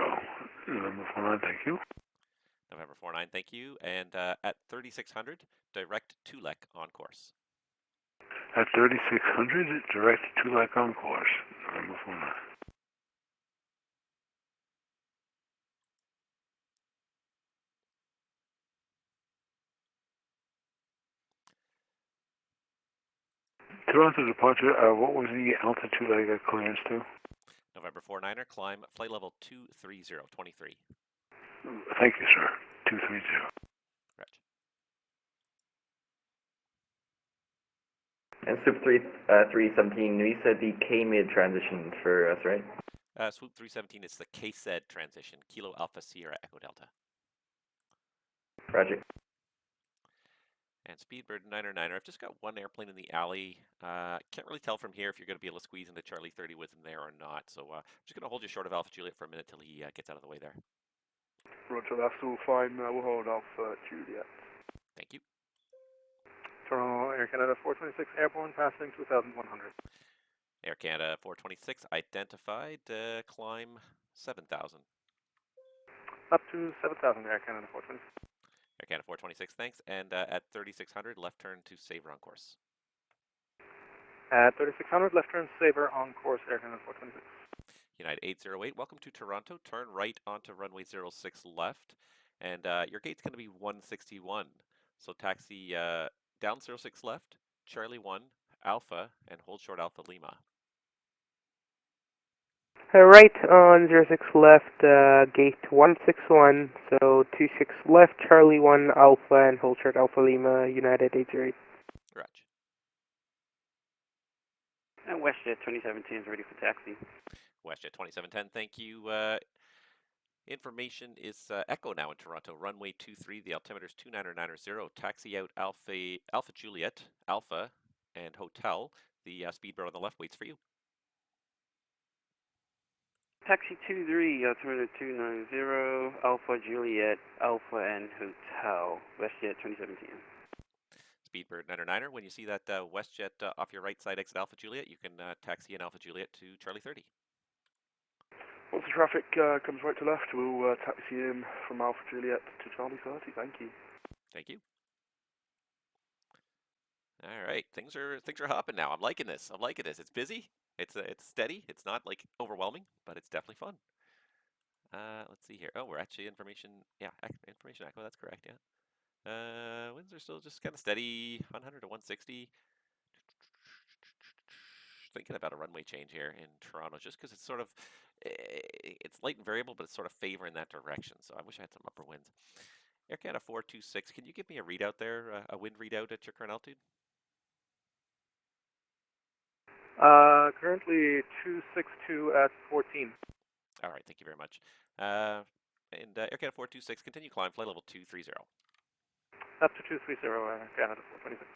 November 49, thank you. November 49, thank you, and at 3600, direct Tulek on course. At 3600, direct Tulek on course, November 49. Toronto departure, what was the altitude I got clearance to? November 49er, climb, flight level 230, 23. Thank you, sir. 230. Reg. And Swoop 317, you said the K-mid transition for us, right? Swoop 317 is the KSED transition, Kilo Alpha Sierra Echo Delta. Roger. And Speedbird 909er, I've just got one airplane in the alley. Can't really tell from here if you're going to be able to squeeze into Charlie 30 with him there or not. So I'm just going to hold you short of Alpha Juliet for a minute till he gets out of the way there. Roger, that's all fine. We'll hold Alpha Juliet. Thank you. Toronto Air Canada 426 airborne, passing 2,100. Air Canada 426 identified, climb 7,000. Up to 7,000, Air Canada 426. Air Canada 426, thanks. And at 3600, left turn to Sabre on course. At 3600, left turn Sabre on course, Air Canada 426. United 808, welcome to Toronto. Turn right onto runway 06 left, and your gate's going to be 161. So taxi down 06 left, Charlie 1, Alpha, and hold short Alpha Lima. Right on 06 left, gate 161, so 26 left, Charlie 1, Alpha, and hold short Alpha Lima, United 808. Reg. And WestJet 2017 is ready for taxi. WestJet 2710, thank you. Information is Echo now in Toronto, runway 23, the altimeter's 29990, taxi out Alpha Juliet, Alpha, and Hotel. The speedbird on the left waits for you. Taxi 23, altimeter 290, Alpha Juliet, Alpha and Hotel, WestJet 2017. Speedbird 909er, when you see that WestJet off your right side exit Alpha Juliet, you can taxi in Alpha Juliet to Charlie 30. Once the traffic comes right to left, we'll taxi in from Alpha Juliet to Charlie 30. Thank you. Thank you. All right, things are hopping now. I'm liking this. It's busy. It's steady. It's not like overwhelming, but it's definitely fun. Let's see here. Oh, we're actually information. Yeah, information echo. That's correct. Yeah. Winds are still just kind of steady, 100 to 160. thinking about a runway change here in Toronto, just because it's sort of, it's light and variable, but it's sort of favoring that direction. So I wish I had some upper winds. Air Canada 426, can you give me a readout there, a wind readout at your current altitude? Currently 262 at 14. All right, thank you very much. And Air Canada 426, continue climb, flight level 230. Up to 230, Canada 426.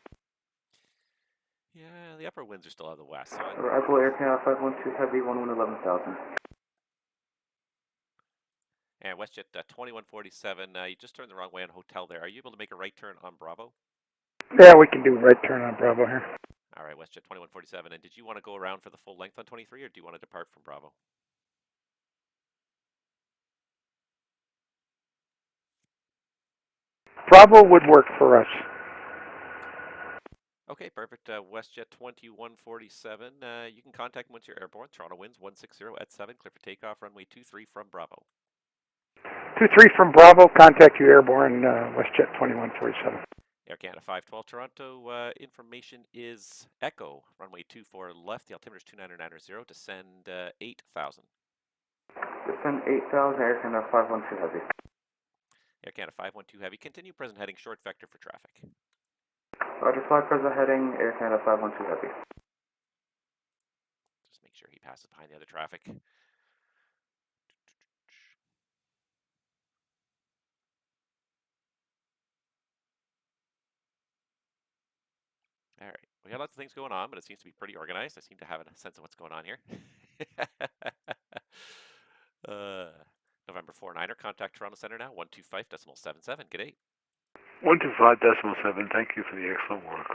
Yeah, the upper winds are still out of the west. So Arrival Air Canada 512 Heavy, 11,000. And WestJet 2147, you just turned the wrong way on hotel there. Are you able to make a right turn on Bravo? Yeah, we can do right turn on Bravo here. All right, WestJet 2147. And did you want to go around for the full length on 23, or do you want to depart from Bravo? Bravo would work for us. Okay, perfect. WestJet 2147. You can contact me once you're airborne. Toronto winds 160 at 7. Clear for takeoff, runway 23 from Bravo. 23 from Bravo, contact you airborne, WestJet 2147. Air Canada 512 Toronto, information is Echo, runway 24 left, the altimeter is 29990, descend 8,000. Descend 8,000, Air Canada 512 Heavy. Air Canada 512 Heavy, continue present heading, short vector for traffic. Roger, fly present heading, Air Canada 512 Heavy. Just make sure he passes behind the other traffic. All right, we got lots of things going on, but it seems to be pretty organized. I seem to have a sense of what's going on here. November 49er, contact Toronto Center now, 125.77. Good day. 125.7. Thank you for the excellent work.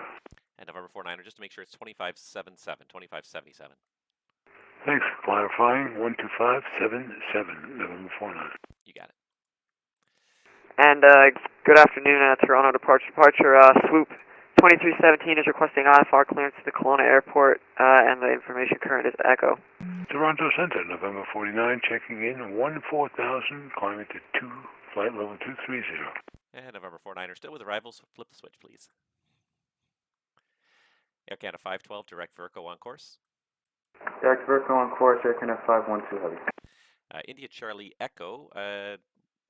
And November 49er, just to make sure it's 2577, 2577. Thanks for clarifying. 125.77, November 49. You got it. And good afternoon, Toronto departure. Swoop 2317 is requesting IFR clearance to the Kelowna Airport, and the information current is Echo. Toronto Center, November 49, checking in 14,000, climbing to 2, flight level 230. And November 49er, still with arrivals. Flip the switch, please. Air Canada 512, direct Verco on course. Direct Verco on course, Air Canada 512 Heavy. India Charlie Echo,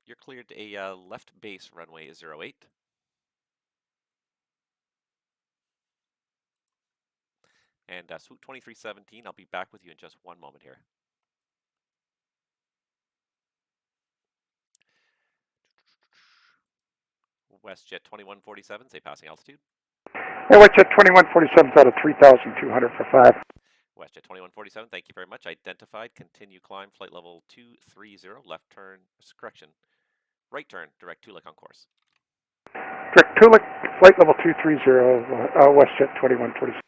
you're cleared a left base runway 08. And Swoop 2317, I'll be back with you in just one moment here. WestJet 2147, say passing altitude. Yeah, WestJet 2147 is out of 3,200 for 5. WestJet 2147, thank you very much. Identified, continue climb, flight level 230, left turn, correction, right turn, direct Tulik on course. Direct Tulik, flight level 230, WestJet 2147.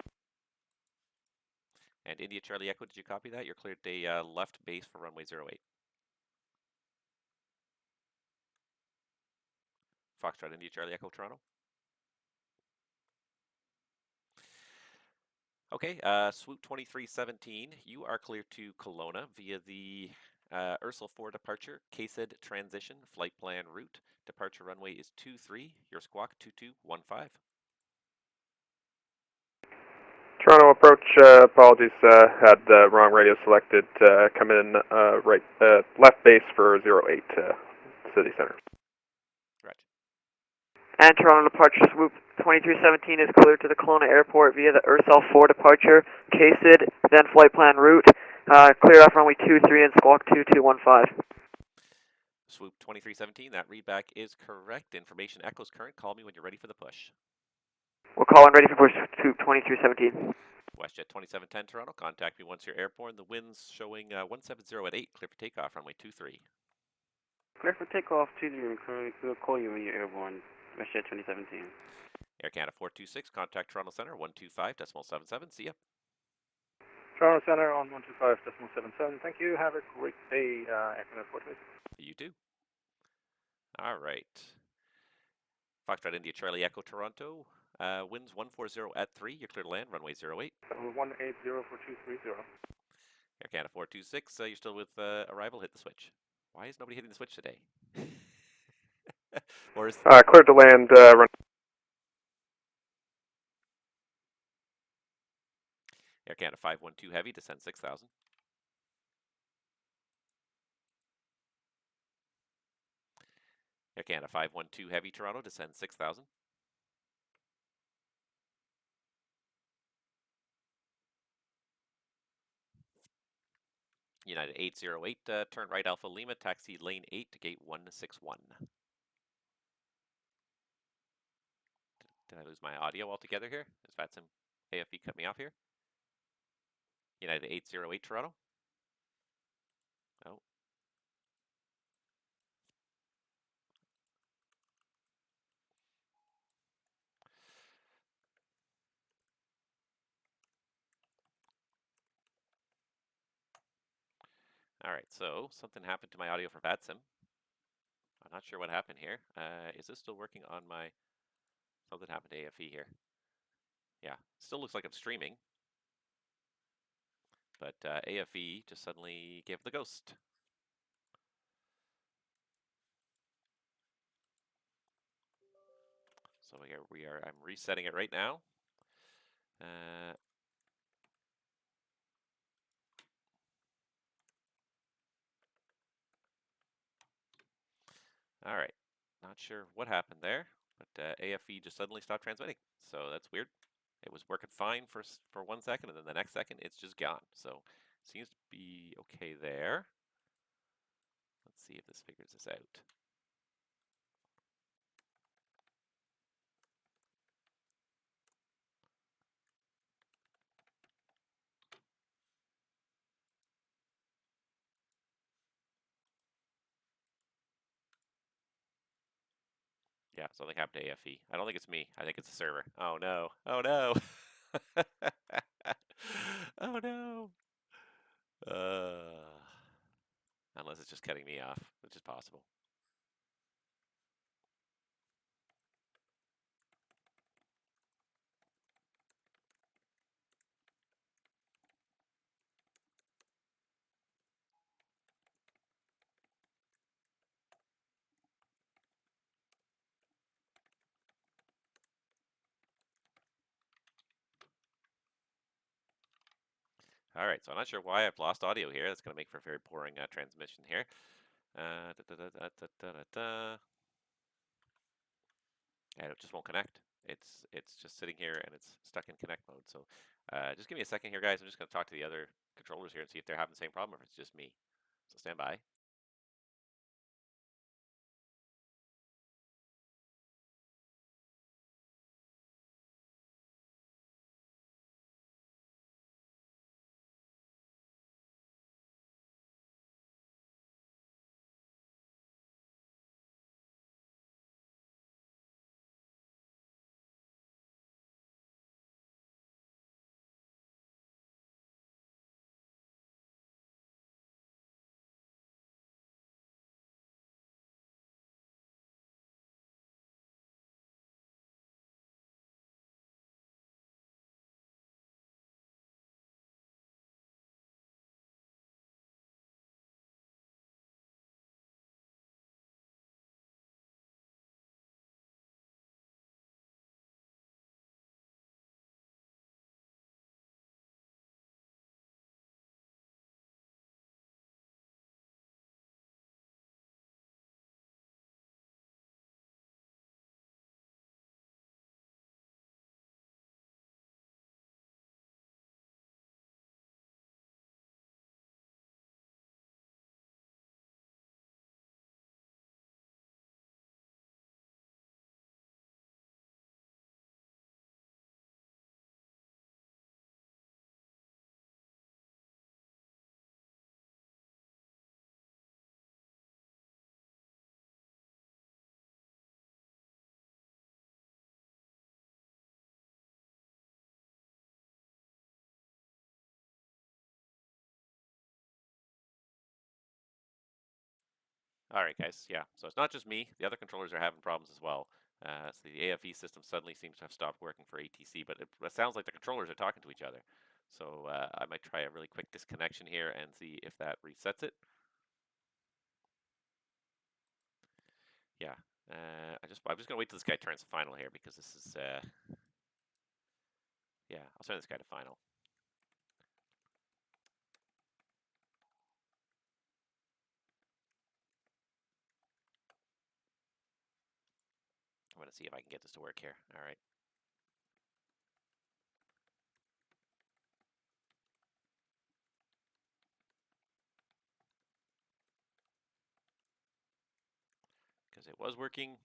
And India Charlie Echo, did you copy that? You're cleared a left base for runway 08. Foxtrot India Charlie Echo Toronto. Okay, Swoop 2317, you are cleared to Kelowna via the Ursel 4 departure, KSID transition, flight plan route. Departure runway is 23, your squawk 2215. Toronto approach, apologies, had the wrong radio selected. Come in right, left base for 08, City Center. Right. And Toronto departure Swoop 2317 is cleared to the Kelowna Airport via the Ursel 4 departure, KSID, then flight plan route. Clear off runway 23 and squawk 2215. Swoop 2317, that readback is correct. Information echoes current. Call me when you're ready for the push. We'll call in ready for push Swoop 2317. WestJet 2710 Toronto, contact me once you're airborne. The wind's showing 170 at 8. Clear for takeoff, runway 23. Clear for takeoff 23. We'll call you when you're airborne. WestJet 2017. Air Canada 426, contact Toronto Center 125.77. See ya. Toronto Center on 125.77. Thank you. Have a great day, Air Canada 426. You too. All right. Foxtrot India Charlie Echo Toronto. Winds 140 at 3. You're clear to land. Runway 08. 180 for 230. Air Canada 426. You're still with arrival. Hit the switch. Why is nobody hitting the switch today? Or is cleared to land. Run. Air Air Canada 512 Heavy, descend 6,000. Air Canada 512 Heavy, Toronto, descend 6,000. United 808, turn right Alpha Lima, taxi lane 8 to gate 161. Did I lose my audio altogether here? Is VATSIM AFE cut me off here? United 808, Toronto. Oh. All right, so something happened to my audio for VATSIM. I'm not sure what happened here. Is this still working on my... Something happened to AFE here. Yeah, still looks like I'm streaming. But AFE just suddenly gave the ghost. So I'm resetting it right now. All right, not sure what happened there, but AFE just suddenly stopped transmitting. So that's weird. It was working fine for 1 second, and then the next second it's just gone. So it seems to be okay there. Let's see if this figures this out. Yeah, something happened to AFE. I don't think it's me. I think it's the server. Oh no. Oh no. Oh no. Unless it's just cutting me off, which is possible. All right, so I'm not sure why I've lost audio here. That's going to make for a very boring transmission here. And it just won't connect. It's just sitting here and it's stuck in connect mode. So just give me a second here, guys. I'm just going to talk to the other controllers here and see if they're having the same problem or if it's just me. So stand by. All right, guys. Yeah, so it's not just me. The other controllers are having problems as well. So the AFE system suddenly seems to have stopped working for ATC, but it sounds like the controllers are talking to each other. So I might try a really quick disconnection here and see if that resets it. Yeah, I'm just gonna wait till this guy turns to final here because this is yeah, I'll turn this guy to final. I'm going to see if I can get this to work here. All right. Because it was working.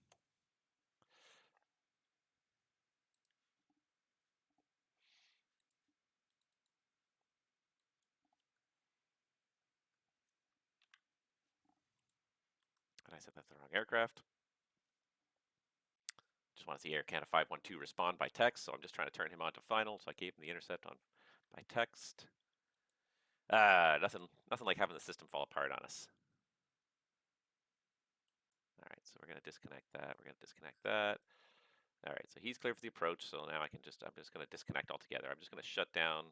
And I said that's the wrong aircraft. Just want to see Air Canada 512 respond by text, so I'm just trying to turn him on to final. So I gave him the intercept on by text. Nothing like having the system fall apart on us. All right, so we're going to disconnect that. We're going to disconnect that. All right, so he's clear for the approach. So now I'm just going to disconnect altogether. I'm just going to shut down.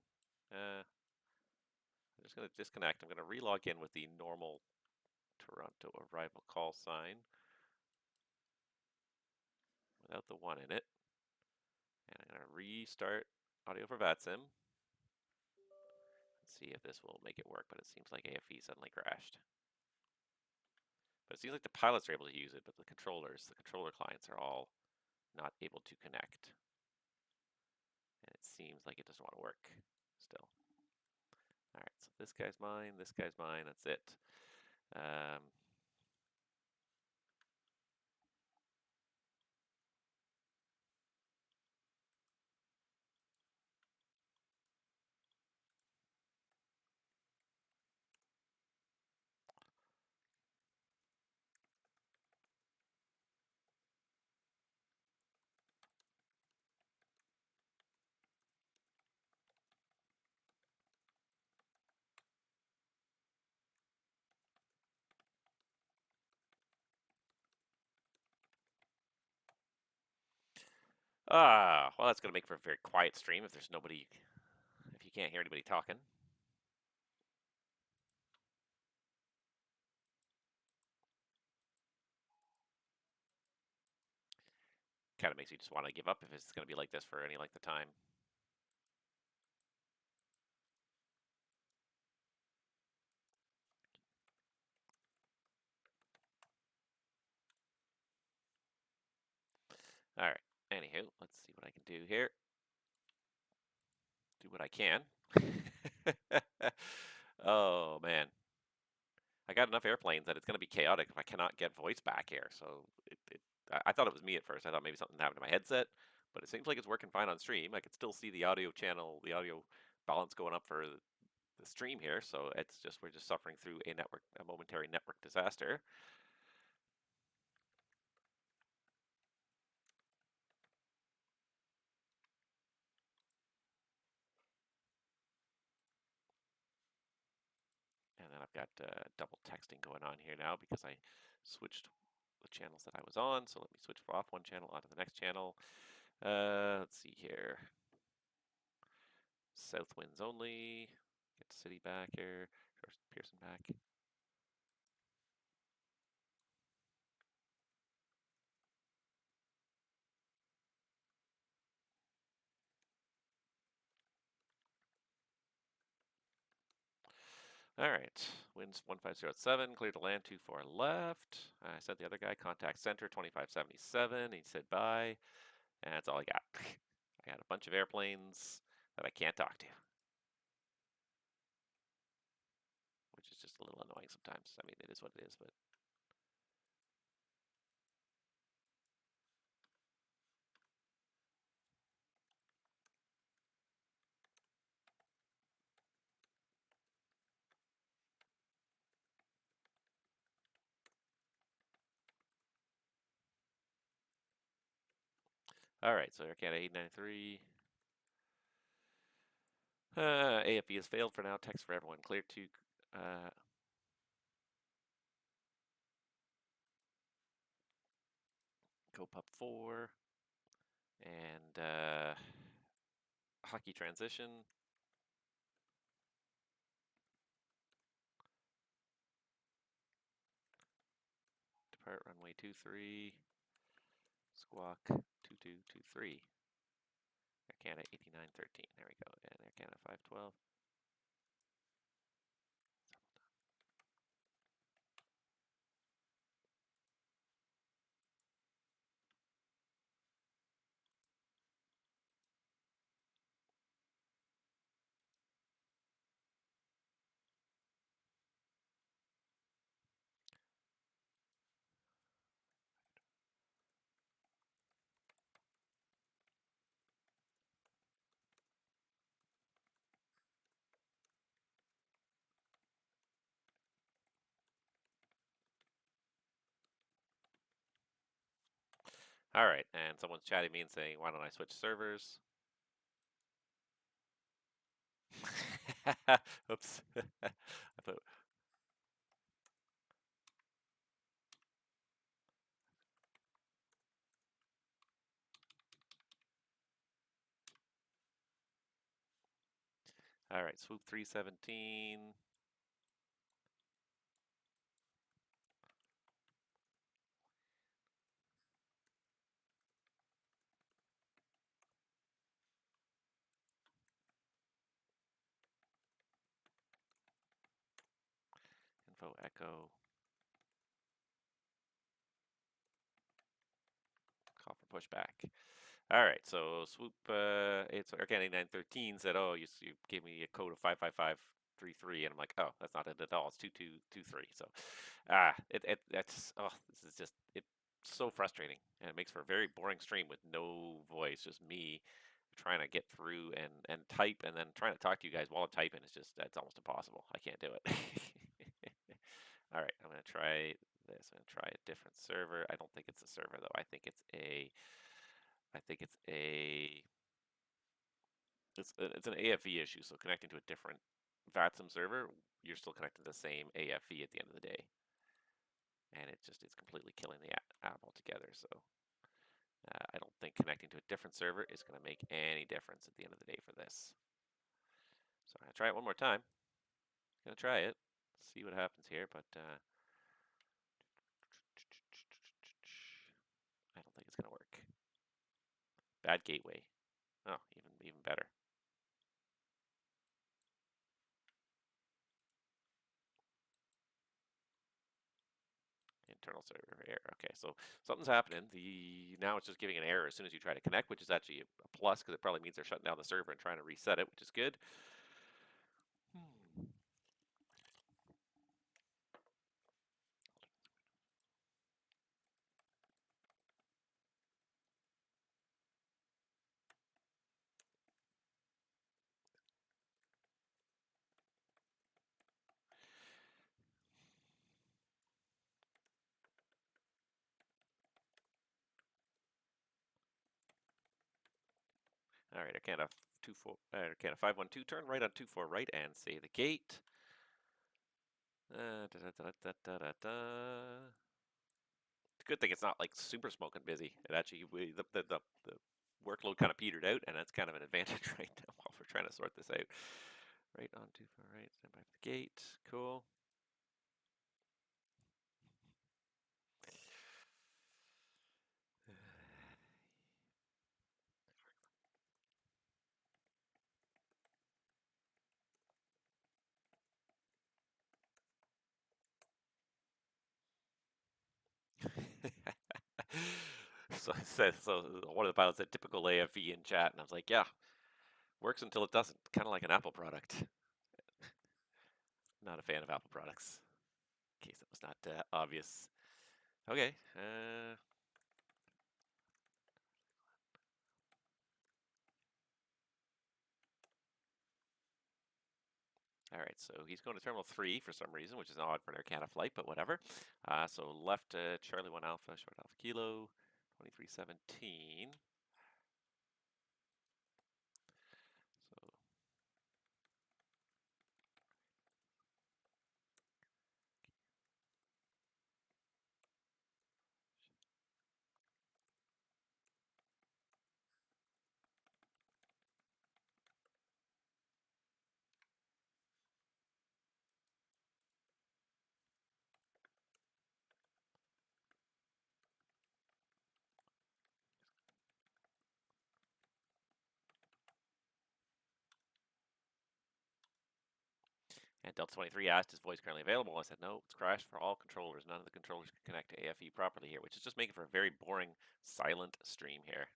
I'm just going to disconnect. I'm going to relog in with the normal Toronto arrival call sign without the 1 in it. And I'm going to restart audio for VATSIM. Let's see if this will make it work, but it seems like AFE suddenly crashed. But it seems like the pilots are able to use it, but the controller clients are all not able to connect. And it seems like it doesn't want to work still. All right, so this guy's mine, that's it. Well, that's going to make for a very quiet stream if there's nobody, if you can't hear anybody talking. Kind of makes you just want to give up if it's going to be like this for any length of time. All right, anywho, let's see what I can do here. Do what I can. Oh, man. I got enough airplanes that it's going to be chaotic if I cannot get voice back here. So I thought it was me at first. I thought maybe something happened to my headset, but it seems like it's working fine on stream. I could still see the audio channel, the audio balance going up for the stream here. So it's just, we're just suffering through a momentary network disaster. And then I've got double texting going on here now because I switched the channels that I was on. So let me switch off one channel onto the next channel. Let's see here. South winds only. Get City back here. Pearson back. All right, winds 1507, clear to land 24 left. I said the other guy, contact center 2577. He said bye, and that's all I got. I got a bunch of airplanes that I can't talk to, which is just a little annoying sometimes. I mean, it is what it is, but. All right, so Air Canada 893. AFE has failed for now. Text for everyone. Clear to go pup 4 and hockey transition. Depart runway 23. Squawk 2223. Air Canada 8913. There we go. And Air Canada 512. All right, and someone's chatting me and saying, why don't I switch servers? Oops. I thought... All right, swoop 317. Info echo. Call for pushback. All right, so swoop 913 said, "Oh, you gave me a code of 55533," and I'm like, "Oh, that's not it at all. It's 2223." So, this is just it's so frustrating, and it makes for a very boring stream with no voice, just me trying to get through and type, and then trying to talk to you guys while I'm typing. That's almost impossible. I can't do it. All right, I'm gonna try this. I'm gonna try a different server. I don't think it's a server though. I think it's it's an AFE issue. So connecting to a different VATSIM server, you're still connected to the same AFE at the end of the day, and it's completely killing the app altogether. So I don't think connecting to a different server is going to make any difference at the end of the day for this. So I'm gonna try it one more time. Gonna try it, see what happens here, but I don't think it's gonna work. Bad gateway. Oh, even better. Internal server error. Okay, so something's happening. Now it's just giving an error as soon as you try to connect, which is actually a plus because it probably means they're shutting down the server and trying to reset it, which is good. All right, Arcana 512, turn right on 24 right and say the gate. It's a good thing it's not like super smoking busy. It actually the workload kind of petered out, and that's kind of an advantage right now while we're trying to sort this out. Right on 24 right, stand by for the gate. Cool. So it says, so one of the pilots said typical AFE in chat, and I was like, yeah, works until it doesn't. Kind of like an Apple product. Not a fan of Apple products. In case that was not obvious. Okay. All right, so he's going to Terminal 3 for some reason, which is odd for an Air Canada flight, but whatever. So left Charlie 1 Alpha, short Alpha Kilo, 2317. So and Delta 23 asked, is voice currently available? I said, no, it's crashed for all controllers. None of the controllers can connect to AFE properly here, which is just making for a very boring, silent stream here.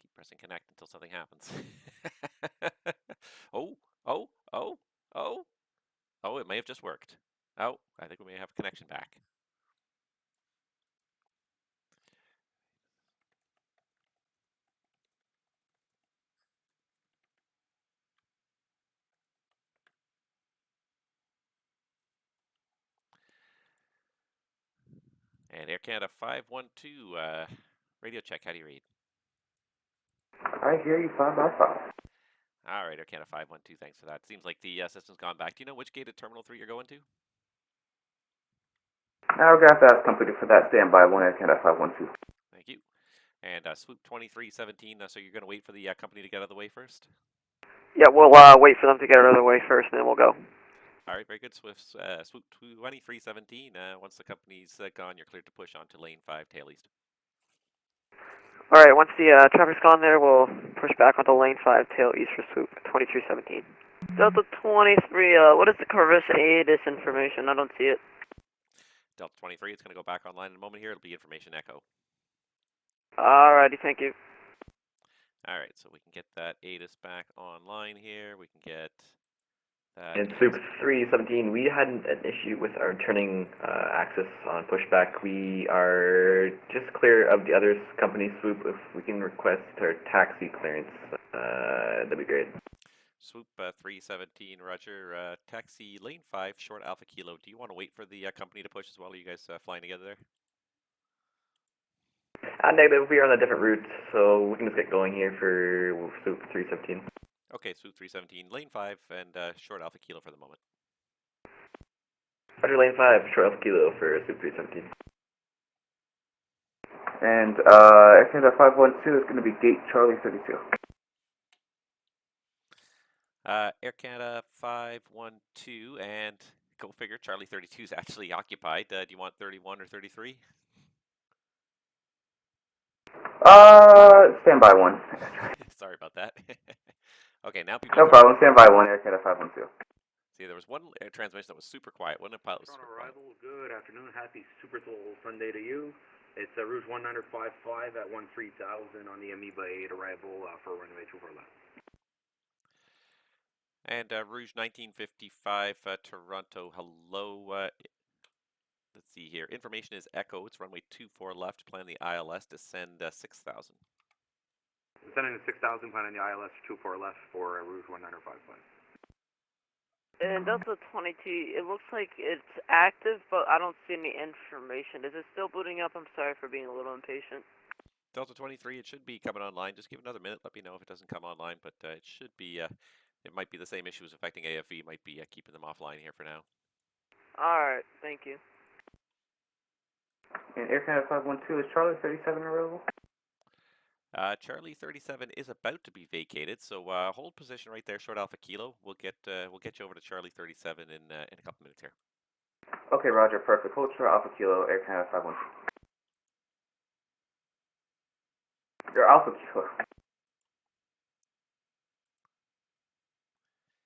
Keep pressing connect until something happens. Oh, oh, oh, oh, oh, it may have just worked. Oh, I think we may have a connection back. And Air Canada 512, radio check, how do you read? I hear you 5 by 5. All right, Air Canada 512, thanks for that. Seems like the system's gone back. Do you know which gate at Terminal 3 you're going to? Aircraft that's completed for that standby 1 Air Canada 512. Thank you. And swoop 2317, so you're going to wait for the company to get out of the way first? Yeah, we'll wait for them to get out of the way first, and then we'll go. All right, very good. Swoop 2317, once the company's gone, you're cleared to push on to lane 5, tail east. All right, once the traffic's gone there, we'll push back onto lane 5, tail east for swoop 2317. Delta 23, what is the Corvus ATIS information? I don't see it. Delta 23, it's going to go back online in a moment here. It'll be information echo. Alrighty, thank you. All right, so we can get that ATIS back online here. We can get that. And Swoop 317, we had an issue with our turning axis on pushback. We are just clear of the other company Swoop. If we can request our taxi clearance, that'd be great. Swoop 317, roger. Taxi lane 5, short Alpha Kilo. Do you want to wait for the company to push as well? Are you guys flying together there? Negative, we are on a different route, so we can just get going here for Swoop 317. Okay, Swoop 317, lane 5, and short Alpha Kilo for the moment. Roger, lane 5, short Alpha Kilo for Swoop 317. And Air Canada 512 is going to be gate Charlie 32. Air Canada 512, and go figure, Charlie 32 is actually occupied. Do you want 31 or 33? Standby 1. Sorry about that. Okay, now people. No problem, standby 1, Air Canada 512. See, there was one transmission that was super quiet. One pilot was super quiet. Arrival, good afternoon. Happy Super Bowl Sunday to you. It's Rouge 1955 at 13,000 on the Amoeba 8 arrival for runway 24 left. And Rouge 1955, Toronto, hello. Let's see here. Information is Echo. It's runway 24 left. Plan the ILS. Descend 6,000. Descending to 6,000, planning the ILS 24 left for Rouge 1955. And Delta 22, it looks like it's active, but I don't see any information. Is it still booting up? I'm sorry for being a little impatient. Delta 23, it should be coming online. Just give it another minute. Let me know if it doesn't come online, but it should be, it might be the same issues affecting AFV. Might be keeping them offline here for now. Alright, thank you. And Air Canada 512, is Charlie 37 available? Charlie 37 is about to be vacated, so hold position right there, short Alpha Kilo. We'll get you over to Charlie 37 in a couple minutes here. Okay, roger, perfect. Hold short Alpha Kilo, Air Canada 512. Your Alpha Kilo.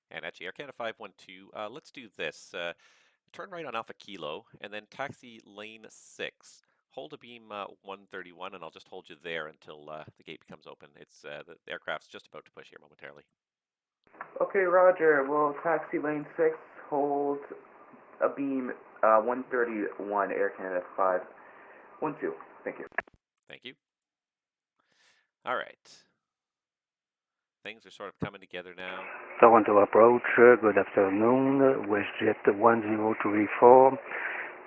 And actually, Air Canada 512, let's do this. Turn right on Alpha Kilo, and then taxi lane 6. Hold a beam 131, and I'll just hold you there until the gate becomes open. It's the aircraft's just about to push here momentarily. Okay, roger. Well, taxi lane 6, hold a beam 131, Air Canada 512. Thank you. Thank you. All right. Things are sort of coming together now. Toronto approach, good afternoon. WestJet 1034,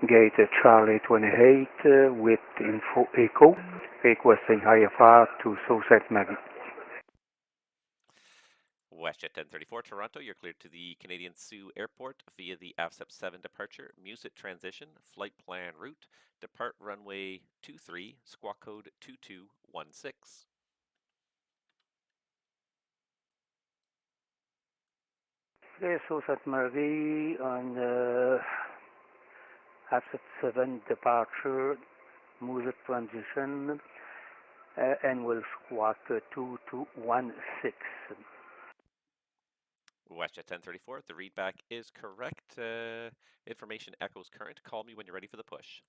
gate Charlie 28 with info echo, requesting IFR to Sault Ste. Marie. WestJet 1034, Toronto, you're cleared to the Canadian Sioux Airport via the AFSEP 7 departure, Musit transition, flight plan route, depart runway 23, squawk code 2216. Okay, Sault Ste. Marie on AFSEP 7 departure, Musit transition, and will squawk 2216. WestJet 1034, the readback is correct. Information echoes current. Call me when you're ready for the push.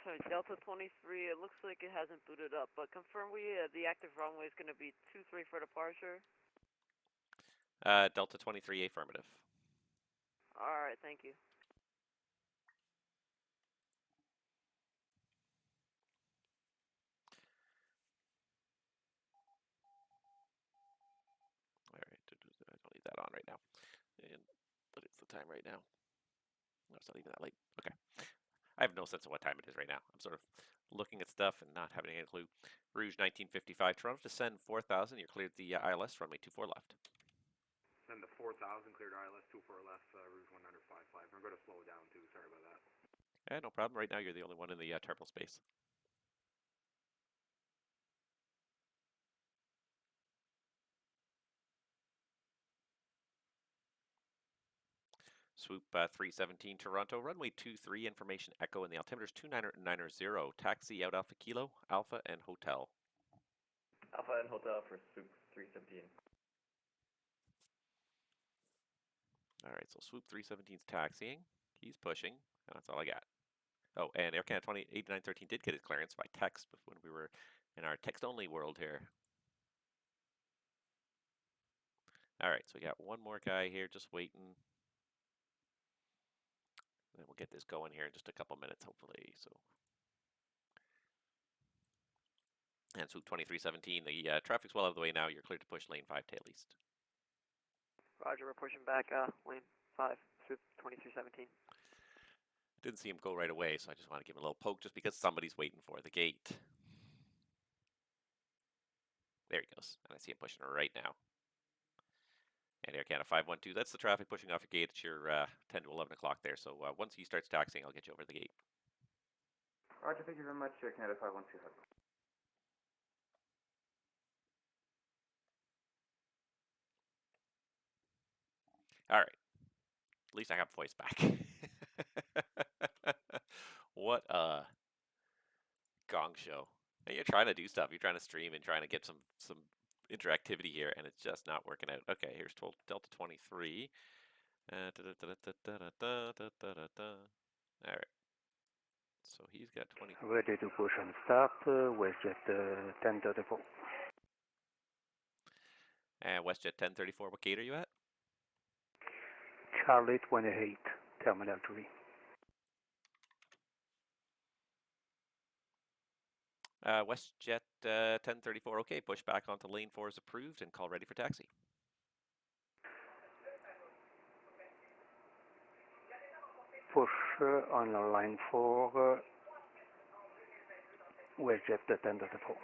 Sorry, Delta 23, it looks like it hasn't booted up, but confirm the active runway is going to be 23 for departure? Delta 23, affirmative. Alright, thank you. All right, I don't need that on right now. And What is the time right now? No, it's not even that late. Okay. I have no sense of what time it is right now. I'm sort of looking at stuff and not having any clue. Rouge 1955, Toronto, descend 4,000. You're cleared the ILS, runway 24 left. Send the 4,000, cleared ILS 24 left, Rouge 1955. I'm going to slow it down too, sorry about that. Yeah, no problem. Right now you're the only one in the terminal space. Swoop 317 Toronto, runway 23, information echo, and the altimeter is 290. Taxi out Alpha Kilo, Alpha and Hotel. Alpha and Hotel for Swoop 317. All right, so Swoop 317's taxiing. He's pushing, and that's all I got. Oh, and Air Canada 8913 did get his clearance by text when we were in our text-only world here. All right, so we got one more guy here just waiting. Then we'll get this going here in just a couple minutes, hopefully. So, and Swoop 2317, the traffic's well out of the way now. You're cleared to push lane 5 tail east. Roger, we're pushing back lane 5, Swoop 2317. Didn't see him go right away, so I just want to give him a little poke just because somebody's waiting for the gate. There he goes, and I see him pushing right now. And Air Canada 512, that's the traffic pushing off your gate. It's your 10 to 11 o'clock there. So once he starts taxiing, I'll get you over the gate. Roger, thank you very much, Air Canada 512. All right. At least I got voice back. What a gong show. And you're trying to do stuff. You're trying to stream and trying to get some interactivity here, and it's just not working out. Okay, here's Delta 23. All right. So he's got 20. Ready to push and start, WestJet 1034. And WestJet 1034, what gate are you at? Charlie 28, Terminal 3. WestJet 1034, okay, push back onto lane 4 is approved and call ready for taxi. Push on line 4, WestJet 1034.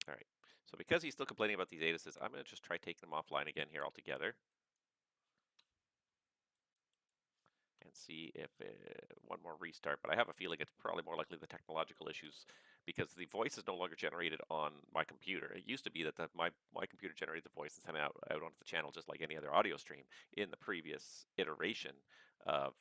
All right, so because he's still complaining about these ATISes, I'm going to just try taking them offline again here altogether. And see if one more restart, but I have a feeling it's probably more likely the technological issues because the voice is no longer generated on my computer. It used to be that my computer generated the voice and sent it out onto the channel just like any other audio stream in the previous iteration of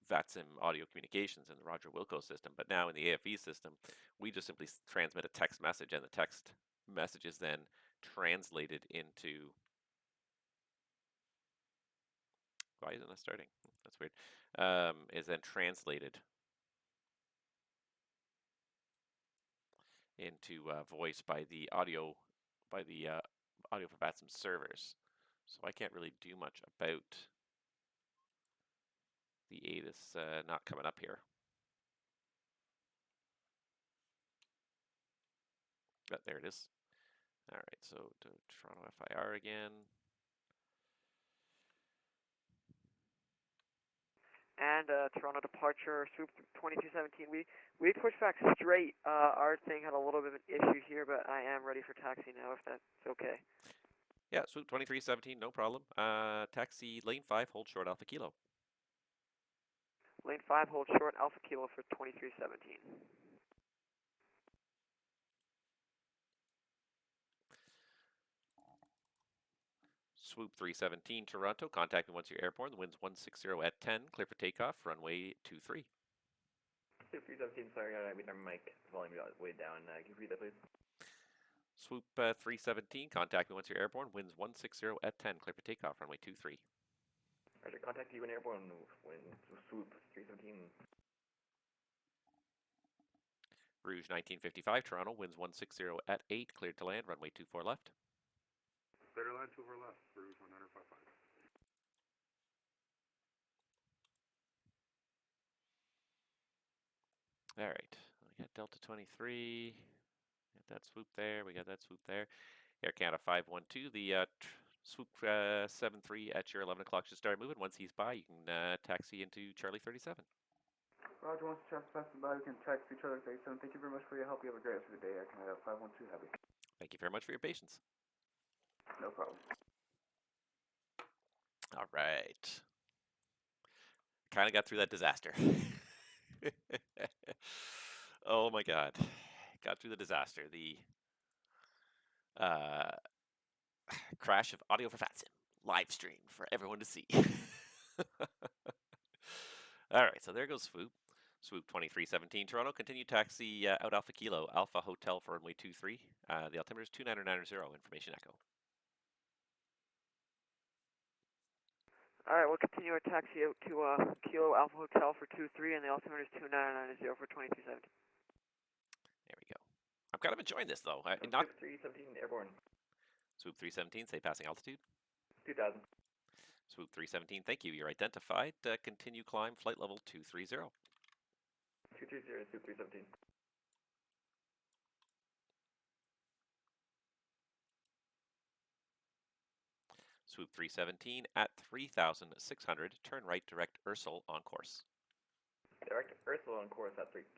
VATSIM audio communications in the Roger Wilco system. But now in the AFE system, we just simply transmit a text message, and the text message is then translated into. Why isn't that starting? That's weird. Is then translated into voice by the audio for VATSIM servers. So I can't really do much about the ATIS not coming up here. But there it is. All right, so to Toronto FIR again. And Toronto departure, Swoop 2217. We pushed back straight. Our thing had a little bit of an issue here, but I am ready for taxi now, if that's okay. Yeah, Swoop 2317, no problem. Taxi lane 5, hold short Alpha Kilo. Lane 5, hold short Alpha Kilo for 2317. Swoop 317 Toronto, contact me once you're airborne. The wind's 160 at 10, clear for takeoff, runway 23. Swoop 317, sorry, our mic volume got way down. Can you read that, please? Swoop 317, contact me once you're airborne. Winds 160 at 10, clear for takeoff, runway 23. Roger, contact you when airborne when Swoop 317. Rouge 1955, Toronto, winds 160 at 8, cleared to land, runway 24 left. Clear to land 24 left, Rouge 1955. All right, we got Delta 23, got that swoop there, we got that swoop there. Air Canada 512, the swoop 73 at your 11 o'clock should start moving. Once he's by, you can taxi into Charlie 37. Roger, once the traffic passes by, we can taxi Charlie 37. Thank you very much for your help. You have a great rest of the day. Air Canada 512 Heavy. Thank you very much for your patience. No problem. All right. Kind of got through that disaster. Oh my God. Got through the disaster. The crash of audio for VATSIM live stream for everyone to see. All right, so there goes Swoop. Swoop 2317 Toronto. Continue taxi out Alpha Kilo, Alpha Hotel for runway 23. The altimeter is 2990. Information echo. Alright, we'll continue our taxi out to Kilo Alpha Hotel for 23, and the altimeter is 2990 for 2370. There we go. I'm kind of enjoying this though. Swoop 317 airborne. Swoop 317, say passing altitude. 2000. Swoop 317, thank you. You're identified. Continue climb, flight level 230. 230, Swoop 317. Swoop 317 at 3,600. Turn right, direct Ursel on course. Direct Ursula on course at 3,000,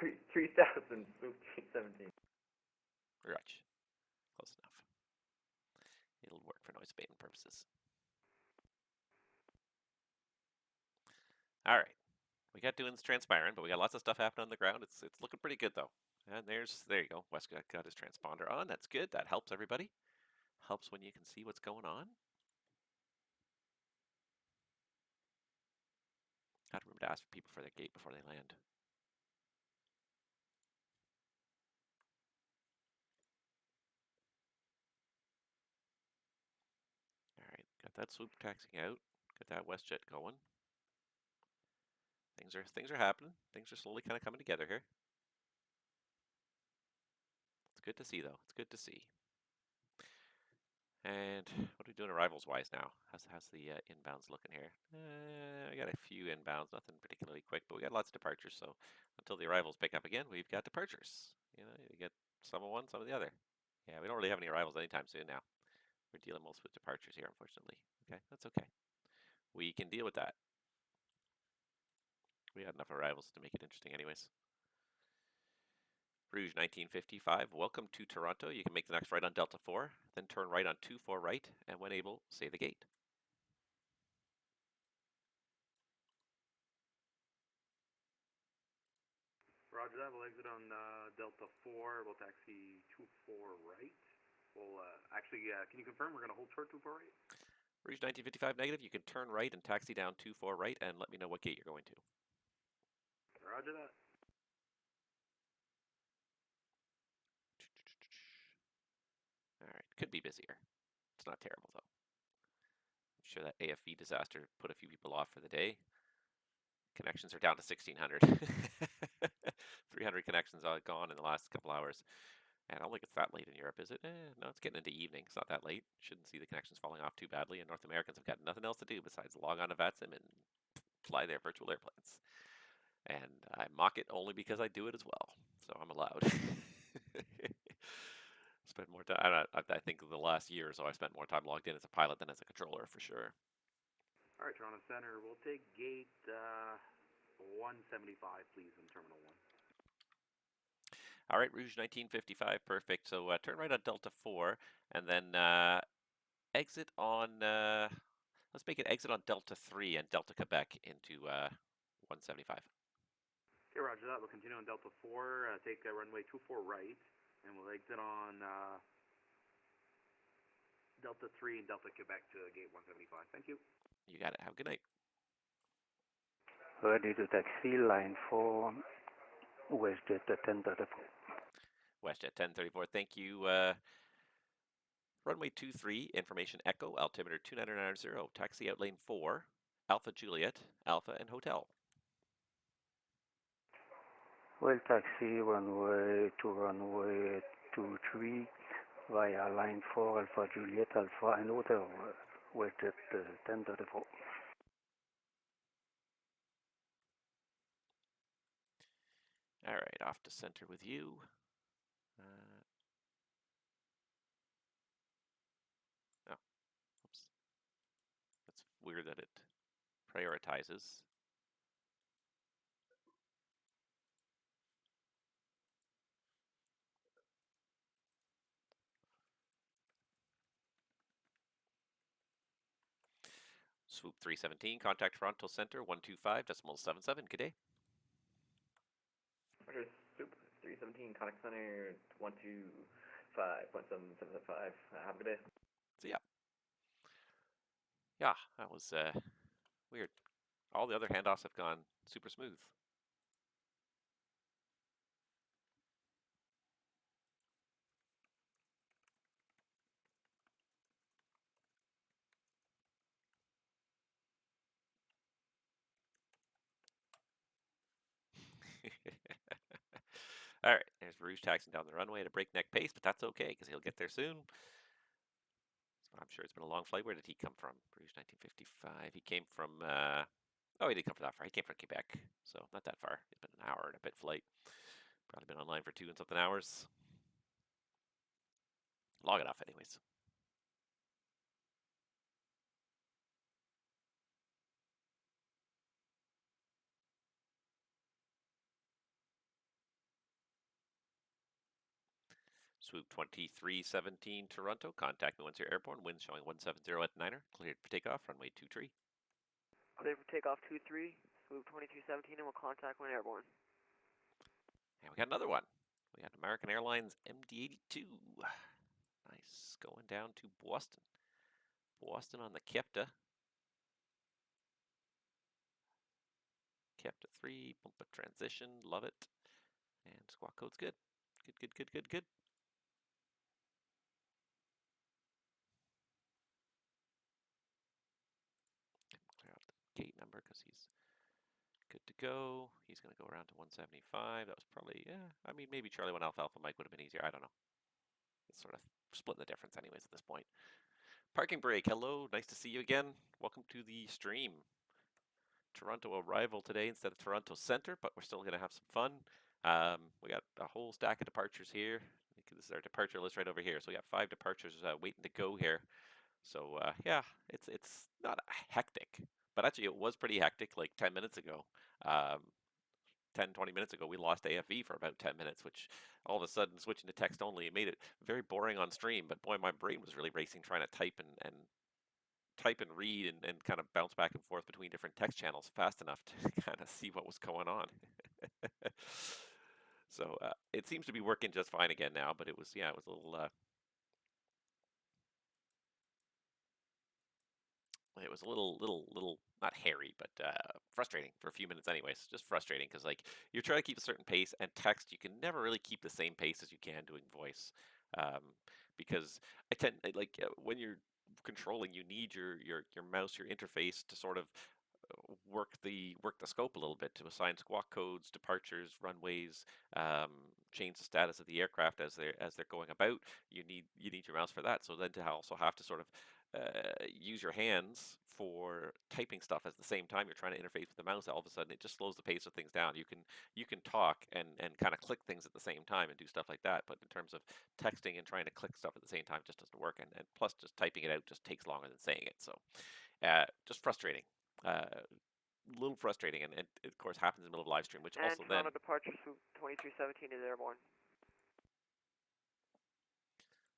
Swoop 317. Roger. Close enough. It'll work for noise abatement purposes. All right. We got doing this transparent, but we got lots of stuff happening on the ground. It's looking pretty good though. And there you go. Wes got his transponder on. That's good. That helps everybody. Helps when you can see what's going on. Got to remember to ask for people for their gate before they land. All right, got that swoop taxiing out. Got that WestJet going. Things are happening. Things are slowly kind of coming together here. It's good to see though. It's good to see. And what are we doing arrivals wise now? How's the inbounds looking here? I got a few inbounds, nothing particularly quick, but we got lots of departures. So until the arrivals pick up again, we've got departures. You know, you get some of one, some of the other. Yeah, we don't really have any arrivals anytime soon now. We're dealing most with departures here, unfortunately. Okay, that's okay. We can deal with that. We had enough arrivals to make it interesting anyways. Rouge 1955, welcome to Toronto. You can make the next right on Delta 4, then turn right on 24 right, and when able, say the gate. Roger that. We'll exit on Delta 4. We'll taxi 24 right. We'll actually, can you confirm we're going to hold short 24 right? Rouge 1955 negative, you can turn right and taxi down 24 right and let me know what gate you're going to. Roger that. All right, could be busier. It's not terrible though. I'm sure that AFV disaster put a few people off for the day. Connections are down to 1,600. 300 connections all gone in the last couple hours. And I don't think it's that late in Europe, is it? No, it's getting into evening. It's not that late. Shouldn't see the connections falling off too badly. And North Americans have got nothing else to do besides log on to VATSIM and fly their virtual airplanes. And I mock it only because I do it as well. So I'm allowed. Spend more time. I think the last year or so I spent more time logged in as a pilot than as a controller for sure. All right, Toronto Center. We'll take gate 175, please, in Terminal 1. All right, Rouge 1955, perfect. So turn right on Delta 4, and then exit on, let's make it exit on Delta 3 and Delta Quebec into 175. Okay, roger that. We'll continue on Delta 4, take runway 24 right, and we'll exit on Delta 3 and Delta Quebec to gate 175. Thank you. You got it. Have a good night. Ready to taxi, line 4, WestJet 1034. WestJet 1034, thank you. Runway 23, information echo, altimeter 2990, taxi out lane 4, Alpha Juliet, Alpha and Hotel. Well, taxi runway 23 via line 4, Alpha Juliet, Alpha and Hotel, WestJet 1034. All right, off to center with you. weird that it prioritizes. Swoop 317, contact Toronto Center 125.77. Good day. Roger, Swoop 317, contact center 125.7775. Have a good day. See ya. Yeah, that was weird. All the other handoffs have gone super smooth. All right, there's Rouge taxing down the runway at a breakneck pace, but that's okay because he'll get there soon. I'm sure it's been a long flight. Where did he come from? Rouge 1955. He came from, oh, he didn't come from that far. He came from Quebec, so not that far. It's been an hour and a bit flight. Probably been online for 2 and something hours. Long enough, anyways. Swoop 2317 Toronto, contact me once you're airborne. Winds showing 170 at Niner. Cleared for takeoff, runway 23. Clear for takeoff 23, Swoop 2317, and we'll contact when airborne. And we got another one. We got American Airlines MD-82. Nice, going down to Boston. Boston on the Kepta. Kepta 3, bump a transition, love it. And squawk code's good. Good, good, good, good, good. Clear out the gate number because he's good to go. He's going to go around to 175. That was probably, yeah, I mean, maybe Charlie 1 Alpha Alpha Mike would have been easier. I don't know. It's sort of splitting the difference anyways at this point. Parking brake, hello. Nice to see you again. Welcome to the stream. Toronto arrival today instead of Toronto Center, but we're still going to have some fun. We got a whole stack of departures here. This is our departure list right over here. So we got 5 departures waiting to go here. So yeah, it's not hectic, but actually it was pretty hectic like 10 minutes ago. 10, 20 minutes ago, we lost AFE for about 10 minutes, which all of a sudden switching to text only, it made it very boring on stream. But boy, my brain was really racing trying to type and read and kind of bounce back and forth between different text channels fast enough to kind of see what was going on. So it seems to be working just fine again now, but it was, yeah, it was a little, it was a little not hairy, but frustrating for a few minutes anyways. Just frustrating because like you're trying to keep a certain pace, and text you can never really keep the same pace as you can doing voice, because I tend like when you're controlling, you need your mouse, your interface to sort of work the scope a little bit to assign squawk codes, departures, runways, change the status of the aircraft as they're going about. You need your mouse for that. So then to also have to sort of use your hands for typing stuff at the same time you're trying to interface with the mouse, all of a sudden it just slows the pace of things down. You can talk and kind of click things at the same time and do stuff like that, but in terms of texting and trying to click stuff at the same time, it just doesn't work. And plus, just typing it out just takes longer than saying it. So just frustrating. A little frustrating, and it of course happens in the middle of live stream, which And also Toronto then departure Swoop 2317 is airborne.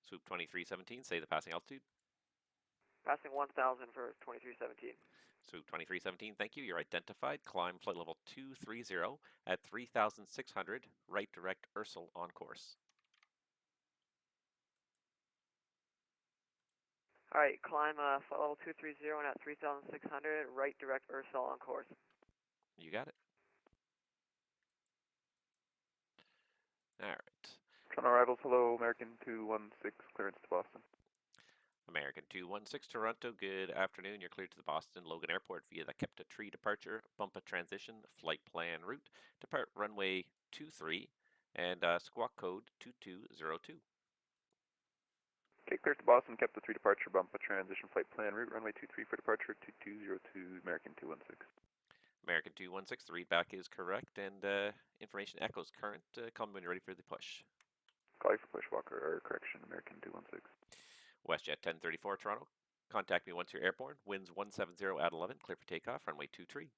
Swoop 2317, say the passing altitude. Passing 1000 for 2317. Swoop 2317, thank you. You're identified. Climb flight level 230 at 3,600, right direct Ursel on course. Alright, climb flight level 230 and at 3,600, right direct Ursel on course. You got it. All right. Toronto arrivals, hello, American 216, clearance to Boston. American 216 Toronto, good afternoon. You're cleared to the Boston Logan Airport via the Kepta Tree departure, Bumpa transition, flight plan route, depart runway 23, and squawk code 2202. Okay, clear to Boston, Kepta 3 departure, Bumpa transition, flight plan route, runway 23 for departure, 2202, American 216. American 216, the readback is correct, and information echoes current. Call me when you're ready for the push. Call you for push, Walker, or correction, American 216. WestJet 1034 Toronto. Contact me once you're airborne. Winds 170 at 11. Clear for takeoff. Runway 23.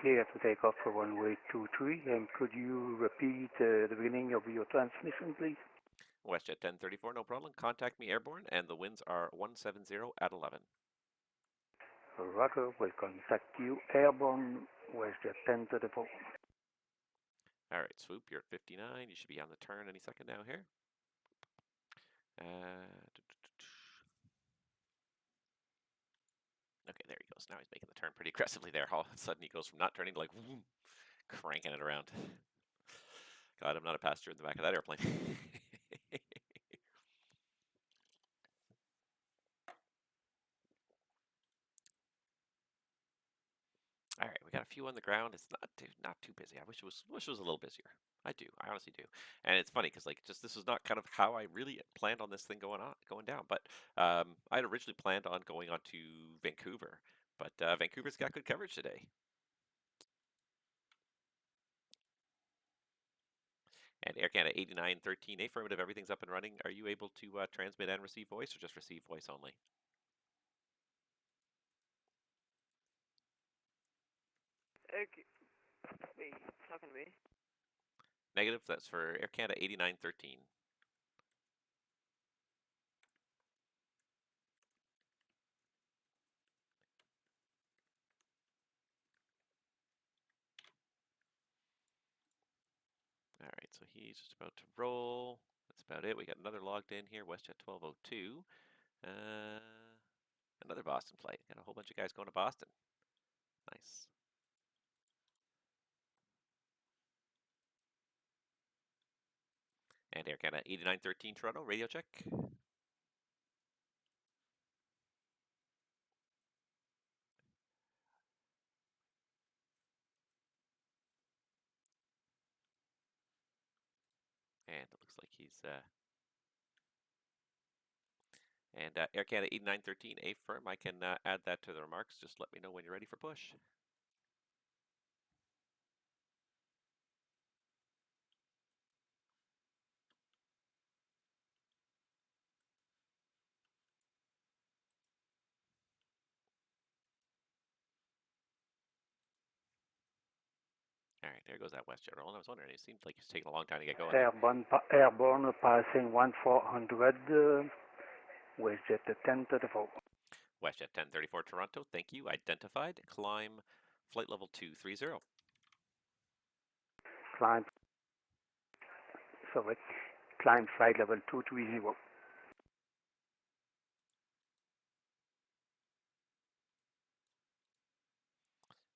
Clear to take off for runway 23, and could you repeat the beginning of your transmission, please? WestJet 1034, no problem. Contact me airborne, and the winds are 170 at 11. Roger, will contact you airborne, WestJet 1034. All right, swoop, you're at 59. You should be on the turn any second now here. Okay, there he goes. Now he's making the turn pretty aggressively there. All of a sudden, he goes from not turning to like whoom, cranking it around. God, I'm not a passenger in the back of that airplane. All right, we got a few on the ground. It's not too busy. I wish it was a little busier. I do. I honestly do. And it's funny because like just this is not kind of how I really planned on this thing going down. But I had originally planned on going on to Vancouver, but Vancouver's got good coverage today. And Air Canada 8913, affirmative, everything's up and running. Are you able to transmit and receive voice or just receive voice only? Okay. Wait, talking to me? Negative, that's for Air Canada 8913. All right, so he's just about to roll. That's about it. We got another logged in here, WestJet 1202. Another Boston flight. Got a whole bunch of guys going to Boston. Nice. And Air Canada 8913 Toronto, radio check. And it looks like he's and Air Canada 8913 affirm. I can add that to the remarks. Just let me know when you're ready for push. All right, there goes that WestJet roll. I was wondering, it seemed like it's taking a long time to get going there. Airborne passing 1400, WestJet 1034. WestJet 1034 Toronto, thank you. Identified. Climb flight level 230. Climb flight level 230.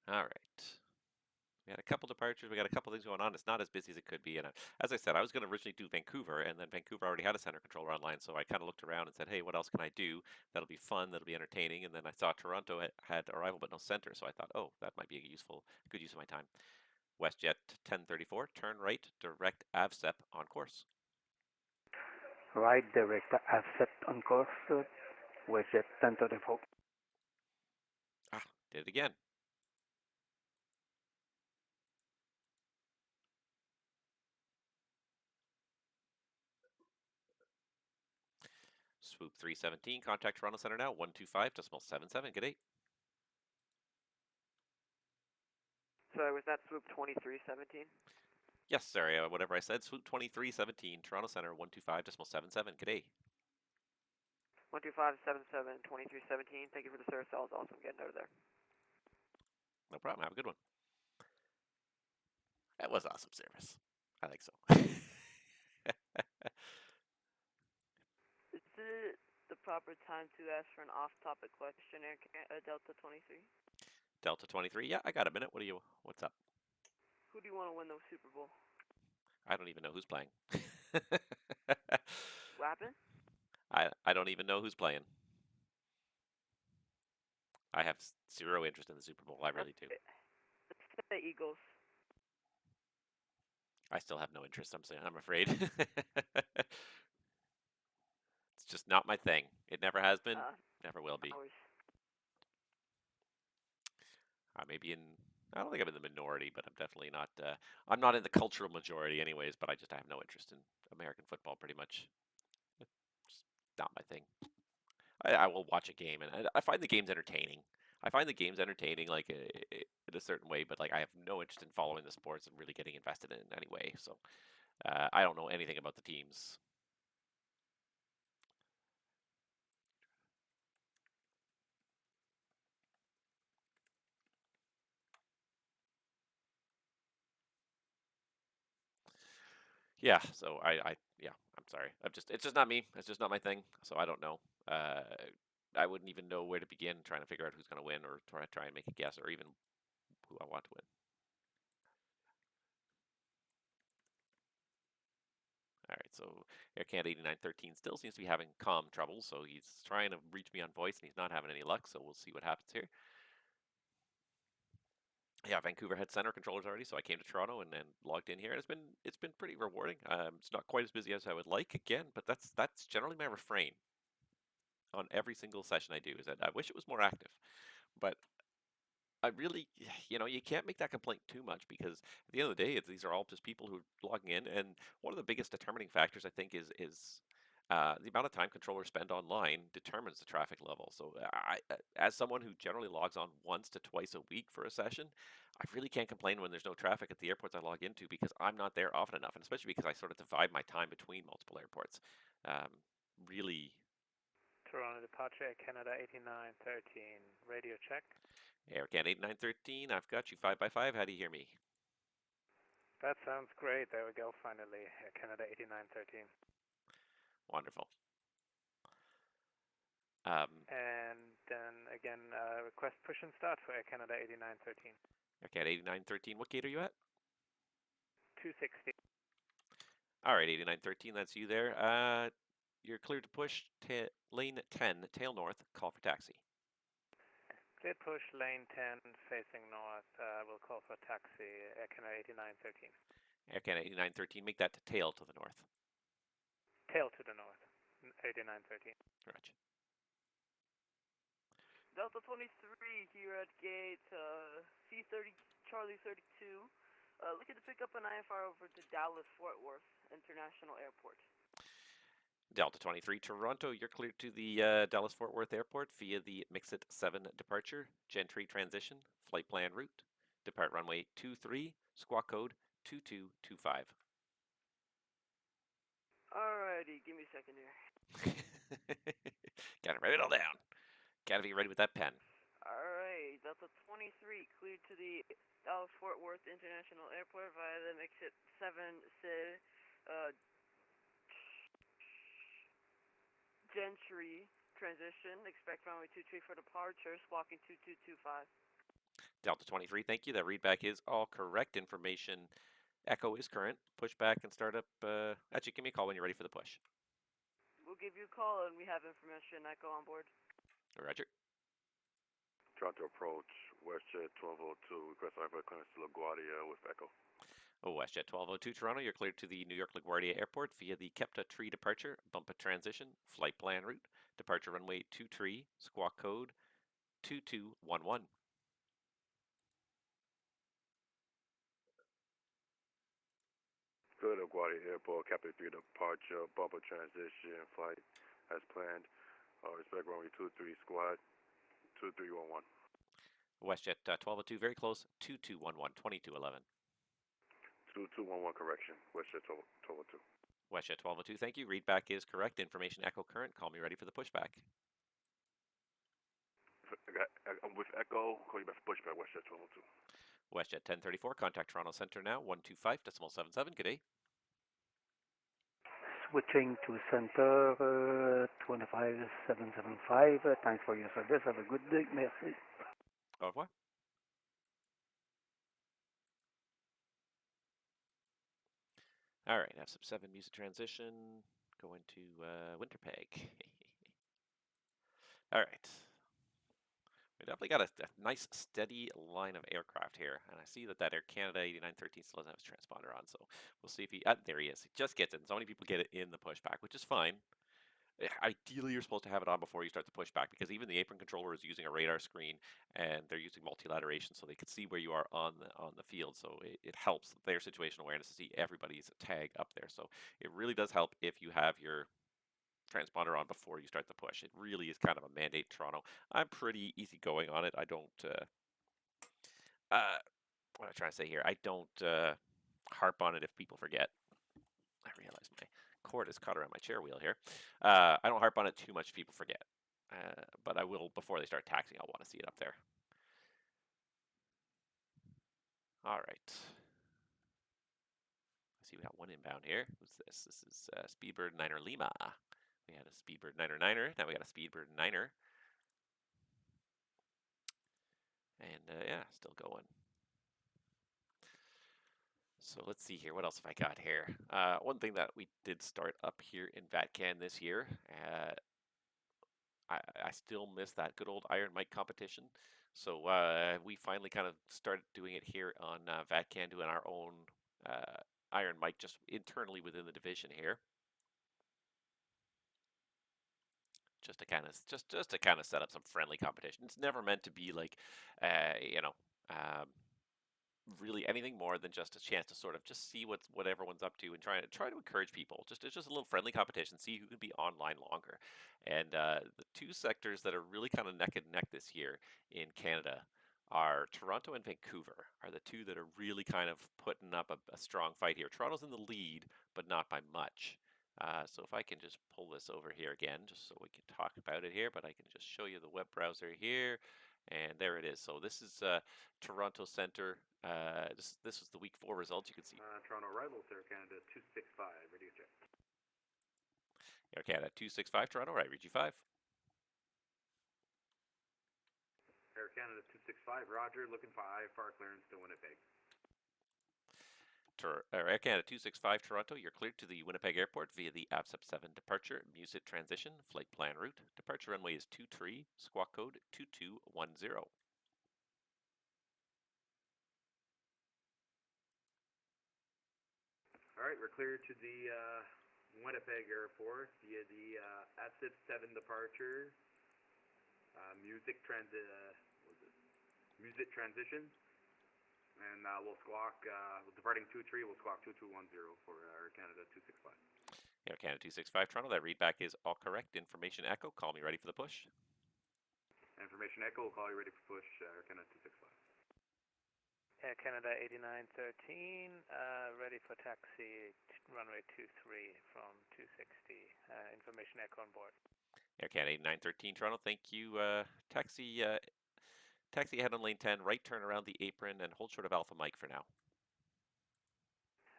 All right. We had a couple departures. We got a couple things going on. It's not as busy as it could be. And as I said, I was going to originally do Vancouver, and then Vancouver already had a center controller online. So I kind of looked around and said, hey, what else can I do? That'll be fun. That'll be entertaining. And then I saw Toronto had arrival but no center. So I thought, oh, that might be a good use of my time. WestJet 1034, turn right, direct AVSEP on course. Right, direct AVSEP on course, WestJet 1034. Ah, did it again. Swoop 317, contact Toronto Center now, 125.77. Good day. Sorry, was that swoop 2317? Yes, sorry, whatever I said. Swoop 2317, Toronto Center, 125.77. Good day. 12577, 2317. Thank you for the service. That was awesome getting out of there. No problem. Have a good one. That was awesome service. I think so. Is it the proper time to ask for an off-topic question, Delta 23? Delta 23. Yeah, I got a minute. What's up? Who do you want to win the Super Bowl? I don't even know who's playing. What happened? I don't even know who's playing. I have zero interest in the Super Bowl. I really do. Let's say Eagles. I still have no interest. I'm afraid. It's just not my thing. It never has been. Never will be. Maybe I don't think I'm in the minority, but I'm definitely not. I'm not in the cultural majority, anyways. But I have no interest in American football, pretty much. not my thing. I will watch a game, and I find the games entertaining. I find the games entertaining, like in a certain way, but like I have no interest in following the sports and really getting invested in it in any way. So I don't know anything about the teams. Yeah, so yeah, I'm sorry. It's just not me. It's just not my thing. So I don't know. Uh, I wouldn't even know where to begin trying to figure out who's going to win or try and make a guess or even who I want to win. All right, so AirCat 8913 still seems to be having comm trouble, so he's trying to reach me on voice and he's not having any luck, so we'll see what happens here. Yeah, Vancouver had center controllers already, so I came to Toronto and then logged in here, and it's been pretty rewarding. It's not quite as busy as I would like again, but that's generally my refrain on every single session I do is that I wish it was more active, but I really, you can't make that complaint too much because at the end of the day, these are all just people who are logging in, and one of the biggest determining factors I think is the amount of time controllers spend online determines the traffic level. So as someone who generally logs on once to twice a week for a session, I really can't complain when there's no traffic at the airports I log into because I'm not there often enough, and especially because I sort of divide my time between multiple airports. Really, Toronto departure, Canada 8913. Radio check. AirCan 8913, I've got you 5x5. How do you hear me? That sounds great. There we go, finally. Canada 8913. Wonderful. And then again, request push and start for Air Canada 8913. AirCat 8913, what gate are you at? 260. All right, 8913, that's you there. You're cleared to push lane 10, tail north, call for taxi. Clear push, lane 10, facing north. We'll call for taxi, Air Canada 8913. AirCan 8913, make that to tail to the north. Tail to the north, 8913. Roger. Delta 23 here at gate C30, Charlie 32. Looking to pick up an IFR over to Dallas Fort Worth International Airport. Delta 23, Toronto, you're cleared to the Dallas Fort Worth Airport via the Mixit 7 departure, Gentry transition, flight plan route, depart runway 23, squawk code 2225. Alrighty, give me a second here. Gotta write it all down. Gotta be ready with that pen. Alright, Delta 23 cleared to the Dallas Fort Worth International Airport via the Mixit 7 SID Gentry transition. Expect runway 23 for departure, squawking 2225. Delta 23, thank you. That readback is all correct. Information echo is current. Push back and start up. Actually, give me a call when you're ready for the push. We'll give you a call and we have information echo on board. Roger. Toronto approach, WestJet 1202, request IFR clearance to LaGuardia with echo. WestJet 1202 Toronto, you're cleared to the New York LaGuardia Airport via the Kepta Tree departure, Bumpa transition, flight plan route, departure runway 23, squawk code 2211. Good LaGuardia Airport, Captain 3 departure, Bumpa transition, flight as planned. Respect runway 23, squad 2311. WestJet 1202, very close, 2211, 2211. 2211 correction, WestJet 1202. WestJet 1202, thank you. Readback is correct. Information echo current. Call me ready for the pushback. I'm with echo, call you back for pushback, WestJet 1202. WestJet 1034, contact Toronto Center now, 125.77. Good day. Switching to center 25775. Thanks for your service. Have a good day. Merci. Au revoir. All right, have some 7 music transition. Go into Winterpeg. All right. We definitely got a nice steady line of aircraft here, and I see that Air Canada 8913 still doesn't have his transponder on, so we'll see if he, there he is. He just gets it. So many people get it in the pushback, which is fine. Ideally, you're supposed to have it on before you start the pushback because even the apron controller is using a radar screen and they're using multilateration so they can see where you are on the field. So it helps their situational awareness to see everybody's tag up there. So it really does help if you have your transponder on before you start the push. It really is kind of a mandate in Toronto. I'm pretty easygoing on it. I don't, what am I trying to say here? I don't harp on it if people forget. I realize my cord is caught around my chair wheel here. I don't harp on it too much if people forget. But I will, before they start taxing, I'll want to see it up there. All right. I see we got one inbound here. Who's this? This is Speedbird Niner Lima. We had a Speedbird Niner Niner. Now we got a Speedbird Niner. And yeah, still going. So let's see here. What else have I got here? One thing that we did start up here in VATCAN this year. I still miss that good old Iron Mike competition. So we finally kind of started doing it here on VATCAN, doing our own Iron Mike just internally within the division here. Just to kind of set up some friendly competition. It's never meant to be like, you know, really anything more than just a chance to sort of just see what everyone's up to and try to encourage people. It's just a little friendly competition, see who can be online longer. And the two sectors that are really kind of neck and neck this year in Canada are Toronto and Vancouver, are the two that are really kind of putting up a strong fight here. Toronto's in the lead, but not by much. So if I can just pull this over here again, just so we can talk about it here, but I can just show you the web browser here. And there it is. So this is Toronto Center. This was the week 4 results. You can see Toronto rivals, Air Canada 265, ready to check. Air Canada 265 Toronto, right, RG5. Air Canada 265, Roger, looking for IFR clearance to Winnipeg. Air Canada 265 Toronto, you're cleared to the Winnipeg Airport via the AVSIP 7 departure, MUSIT transition, flight plan route. Departure runway is 23, squawk code 2210. All right, we're clear to the Winnipeg Airport via the AVSIP 7 departure, MUSIT transition, and we'll squawk, departing 23, we'll squawk 2210 for Air Canada 265. Air Canada 265 Toronto, that readback is all correct. Information echo, call me ready for the push. Information echo, we'll call you ready for push, Air Canada 265. Air Canada 8913, ready for taxi, runway 23 from 260. Information echo on board. Air Canada 8913 Toronto, thank you. Taxi ahead on lane 10, right turn around the apron and hold short of Alpha Mike for now.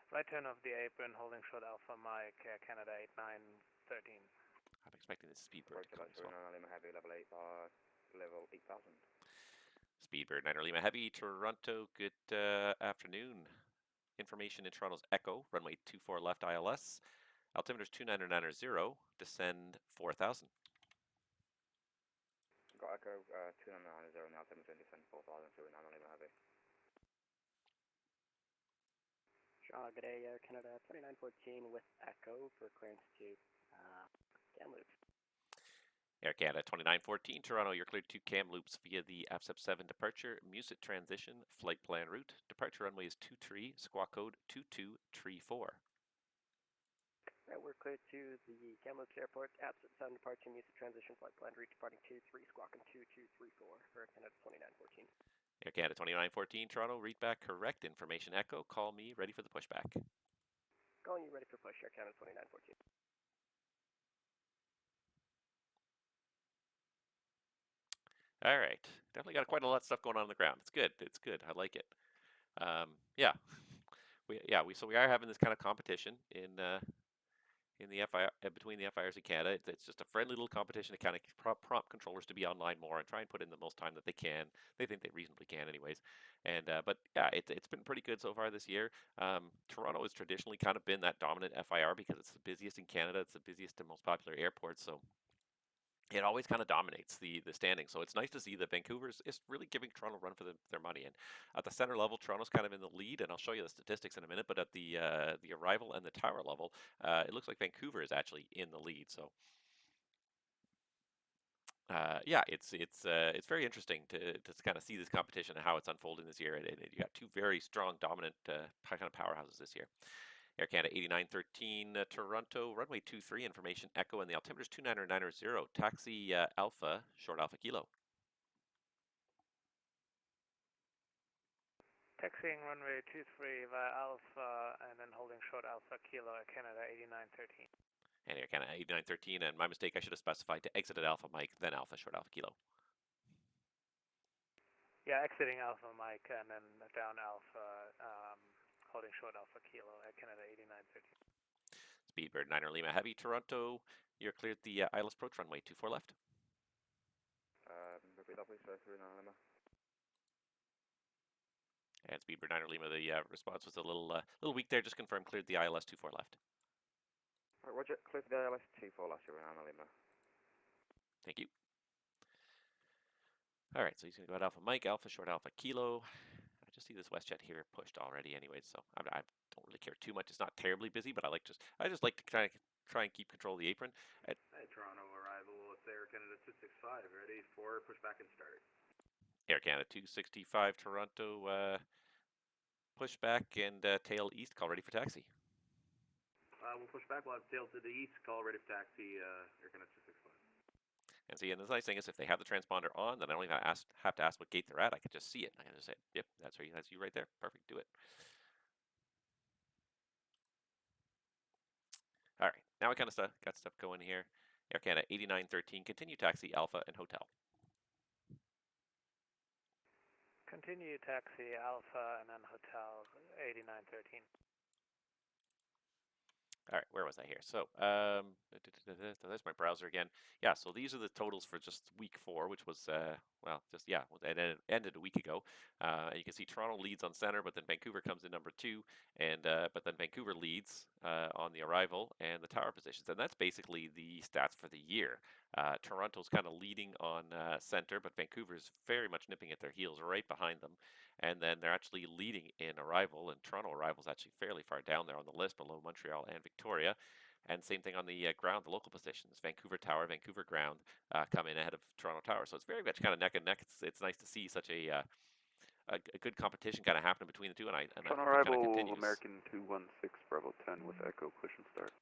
Right turn of the apron, holding short Alpha Mike, Air Canada 8913. I'm expecting this Speedbird to come as well. Heavy, level 8 bar, level 8000. Speedbird, Niner Lima Heavy, Toronto, good afternoon. Information in Toronto's Echo, runway 24 left ILS. Altimeter's 2990, descend 4000. Got Echo 2990 and altimeter descend 4000, so we're Niner Lima Heavy. Toronto, good day, Air Canada 2914 with Echo for clearance to Kamloops. Air Canada 2914 Toronto, you're cleared to Kamloops via the AVSIP 7 departure, MUSIT transition, flight plan route. Departure runway is 23, squawk code 2234. Right, we're cleared to the Kamloops Airport, AVSIP 7 departure, MUSIT transition, flight plan route, departing 23, squawking 2234 for Air Canada 2914. Air Canada 2914 Toronto, read back correct. Information echo, call me, ready for the pushback. Calling you ready for push, Air Canada 2914. All right, definitely got quite a lot of stuff going on the ground. It's good. It's good. I like it. Yeah, so we are having this kind of competition in the FIR between the FIRs in Canada. It's just a friendly little competition to kind of prompt controllers to be online more and try and put in the most time that they can. They think they reasonably can, anyways. And but yeah, it's been pretty good so far this year. Toronto has traditionally kind of been that dominant FIR because it's the busiest in Canada. It's the busiest and most popular airport. So it always kind of dominates the standing. So it's nice to see that Vancouver is really giving Toronto a run for their money. And at the center level, Toronto's kind of in the lead, and I'll show you the statistics in a minute. But at the arrival and the tower level, it looks like Vancouver is actually in the lead. So yeah, it's very interesting to kind of see this competition and how it's unfolding this year. And you got two very strong, dominant kind of powerhouses this year. Air Canada 8913 Toronto, runway 23, information Echo, and the altimeter is 29990. Taxi Alpha, short Alpha Kilo. Taxiing runway 23 via Alpha and then holding short Alpha Kilo at Canada 8913. And Air Canada 8913, and my mistake, I should have specified to exit at Alpha Mike, then Alpha short Alpha Kilo. Yeah, exiting Alpha Mike and then down Alpha, holding short Alpha Kilo at Canada 8913. Speedbird 9 Lima Heavy, Toronto, you're cleared the ILS approach runway 24 left. Repeat that please, 39 Lima. And Speedbird 9 Lima, the response was a little weak there, just confirmed cleared the ILS 24 left. Right, Roger, cleared the ILS 24 left, 39 Lima. Thank you. All right, so he's going to go at Alpha Mike, Alpha short Alpha Kilo. I just see this WestJet here pushed already anyways, so I don't really care too much. It's not terribly busy, but I just like to try and keep control of the apron. Hey, Toronto arrival, it's Air Canada 265, ready for pushback and start. Air Canada 265 Toronto, pushback and tail east, call ready for taxi. We'll push back, we'll have tail to the east, call ready for taxi, Air Canada 265. And see, and the nice thing is if they have the transponder on, then I don't even have to ask what gate they're at. I can just see it. I can just say, yep, that's you right there. Perfect, do it. All right, now we kind of got stuff going here. Air Canada 8913, continue taxi Alpha and hotel. Continue taxi Alpha and then hotel 8913. All right, where was I here? So, there's my browser again. Yeah, so these are the totals for just week 4, which was, it ended a week ago. You can see Toronto leads on center, but then Vancouver comes in number 2, and but then Vancouver leads on the arrival and the tower positions, and that's basically the stats for the year. Toronto's kind of leading on center, but Vancouver's very much nipping at their heels right behind them, and then they're actually leading in arrival, and Toronto arrival's actually fairly far down there on the list, below Montreal and Victoria. And same thing on the ground, the local positions. Vancouver Tower, Vancouver Ground come in ahead of Toronto Tower. So it's very much kind of neck and neck. It's nice to see such a good competition kind of happening between the two, and I Toronto hope it kind of arrival, continues. American 216, Bravo 10 with Echo, push and start.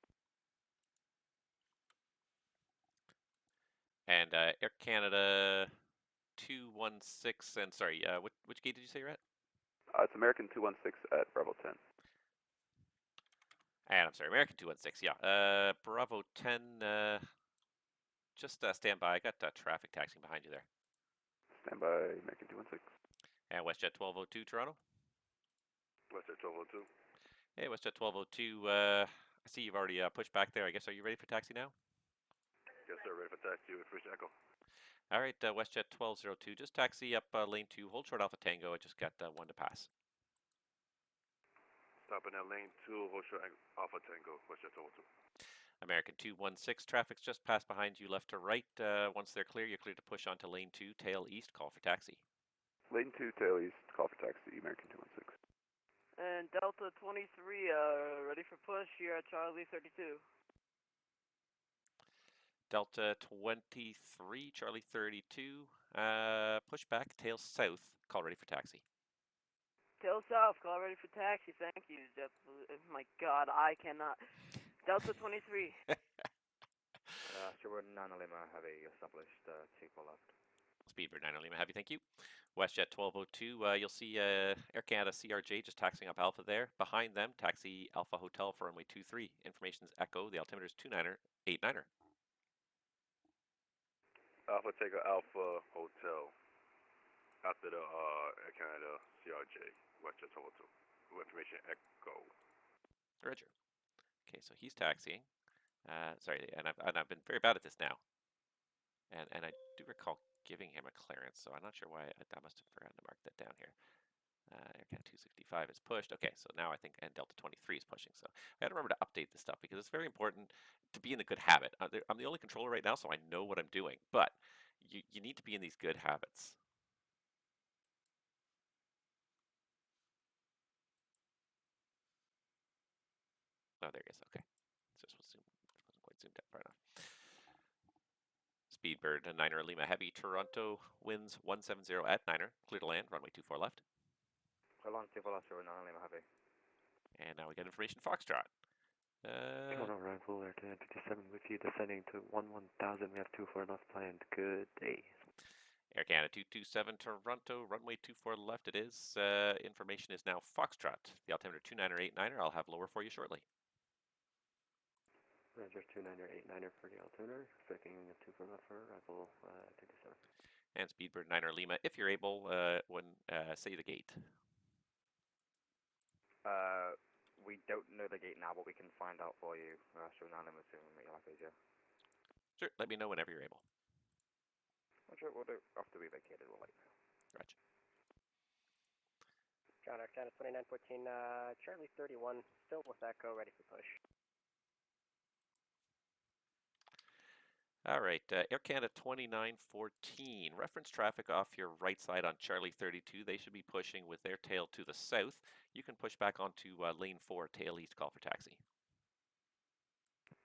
And Air Canada 216, and sorry, which gate did you say you're at? It's American 216 at Bravo 10. And I'm sorry, American 216, yeah. Bravo 10, just stand by. I got traffic taxiing behind you there. Stand by, American 216. And WestJet 1202, Toronto. WestJet 1202. Hey, WestJet 1202, I see you've already pushed back there. I guess, are you ready for taxi now? Yes, sir, ready for taxi with First Echo. All right, WestJet 1202, just taxi up lane 2, hold short Alpha Tango. I just got 1 to pass. Stopping at lane 2, hold short Alpha Tango, WestJet 1202. American 216, traffic's just passed behind you left to right. Once they're clear, you're clear to push onto lane 2, tail east, call for taxi. Lane 2, tail east, call for taxi, American 216. And Delta 23, ready for push, you're at Charlie 32. Delta 23, Charlie 32, push back, tail south, call ready for taxi. Tail south, call ready for taxi, thank you. Oh my god, I cannot. Delta 23. Steward 9 Lima Heavy, established, 24 left. Speedbird 9 Lima Heavy, thank you. WestJet 1202, you'll see Air Canada CRJ just taxiing up Alpha there. Behind them, taxi Alpha Hotel for runway 23. Information's Echo, the altimeter is 2989er. Alpha Tango Alpha Hotel. After the Air Canada CRJ, WestJet 1202. Information Echo. Roger. Okay, so he's taxiing. Sorry, and I've been very bad at this now. And I do recall giving him a clearance, so I'm not sure why I must have forgotten to mark that down here. Air Canada 265 is pushed. Okay, so now I think, and Delta 23 is pushing. So I gotta remember to update this stuff because it's very important to be in a good habit. I'm the only controller right now, so I know what I'm doing, but you need to be in these good habits. Oh, there he is. Okay, this wasn't quite zoomed out far enough. Speedbird 9er Lima Heavy, Toronto winds 170 at 9er, clear to land, runway 24 left. Clear land 24 left, 9 Lima Heavy. And now we get information Foxtrot. Toronto arrival, Air Canada 57 with you, descending to 1000. We have 24 left planned. Good day. Air Canada 227 Toronto, runway 24 left it is. Information is now Foxtrot. The altimeter 29089er. I'll have lower for you shortly. Roger, 29089er for the altimeter. Expecting a 24 left for arrival 57. And Speedbird 9er Lima, if you're able, say the gate. We don't know the gate now, but we can find out for you. So now I'm assuming make your life easier. Sure, let me know whenever you're able. Roger, we'll do after we vacated, we'll let you know. Roger. John Arcana 2914, Charlie 31, still with Echo, ready for push. All right, Air Canada 2914. Reference traffic off your right side on Charlie 32. They should be pushing with their tail to the south. You can push back onto lane 4, tail east, call for taxi.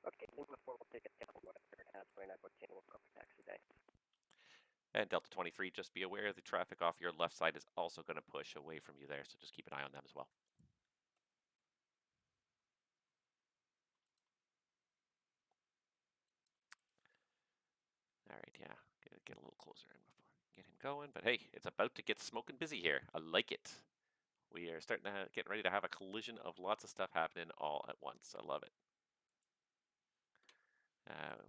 Okay, Lima 4 will take it down. Air Canada 2914 will call for taxi, thanks. And Delta 23, just be aware the traffic off your left side is also going to push away from you there, so just keep an eye on them as well. All right, yeah, get a little closer in before get him going. But hey, it's about to get smoking busy here. I like it. We are starting to get ready to have a collision of lots of stuff happening all at once. I love it.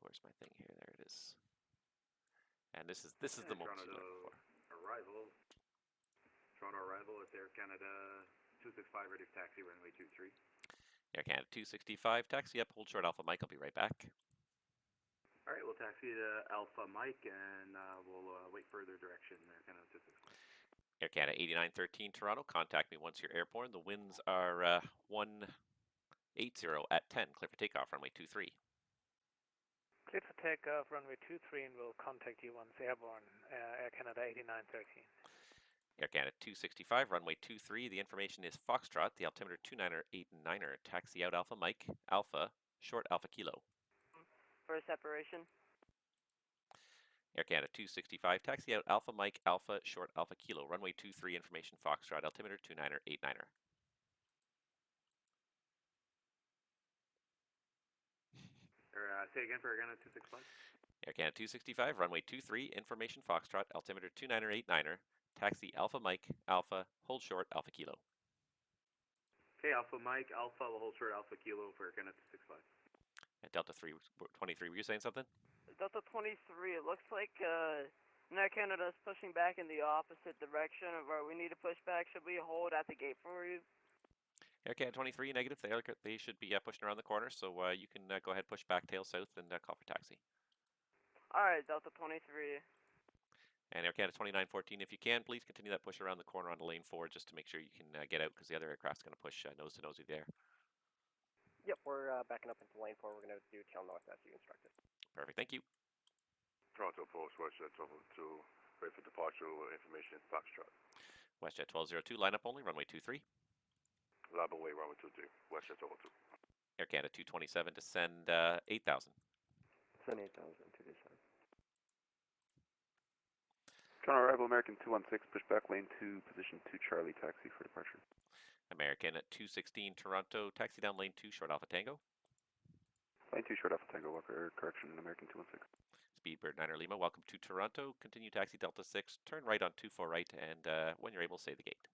Where's my thing here? There it is. And this is the moment you're looking for. Toronto arrival is Air Canada 265 ready for taxi runway 23. Air Canada 265, taxi up, hold short Alpha Mike. I'll be right back. All right, we'll taxi to Alpha Mike and we'll wait further direction. Air Canada 265. Air Canada 8913 Toronto, contact me once you're airborne. The winds are 180 at 10. Clear for takeoff, runway 23. Clear for takeoff, runway 23, and we'll contact you once airborne. Air Canada 8913. Air Canada 265, runway 23. The information is Foxtrot, the altimeter 29089er. Taxi out Alpha Mike, Alpha, short Alpha Kilo. For separation. Air Canada 265, taxi out Alpha Mike, Alpha, short Alpha Kilo. Runway 23, information Foxtrot, altimeter 29089er. Say again for Air Canada 265. Air Canada 265, runway 23, information Foxtrot, altimeter 29089er. Taxi Alpha Mike, Alpha, hold short Alpha Kilo. Okay, Alpha Mike, Alpha, will hold short Alpha Kilo for Air Canada 265. And Delta 23, were you saying something? Delta 23, it looks like Air Canada is pushing back in the opposite direction of where we need to push back. Should we hold at the gate for you? Air Canada 23, negative. They should be pushing around the corner, so you can go ahead, push back, tail south, and call for taxi. All right, Delta 23. And Air Canada 2914, if you can, please continue that push around the corner onto lane 4 just to make sure you can get out, because the other aircraft's going to push nose to nose with you there. Yep, we're backing up into lane 4. We're going to do tail north as you instructed. Perfect, thank you. Toronto Post, WestJet 1202, ready for departure, information Foxtrot. WestJet 1202, lineup only, runway 23. Lab away, runway 23, WestJet 1202. Air Canada 227, descend 8000. Descend 8000 to descend. Toronto arrival, American 216, push back lane 2, position 2 Charlie, taxi for departure. American at 216 Toronto, taxi down lane 2, short Alpha Tango. Lane 2, short Alpha Tango, Walker, correction, American 216. Speedbird 9er Lima, welcome to Toronto. Continue taxi Delta 6, turn right on 24 right, and when you're able, say the gate.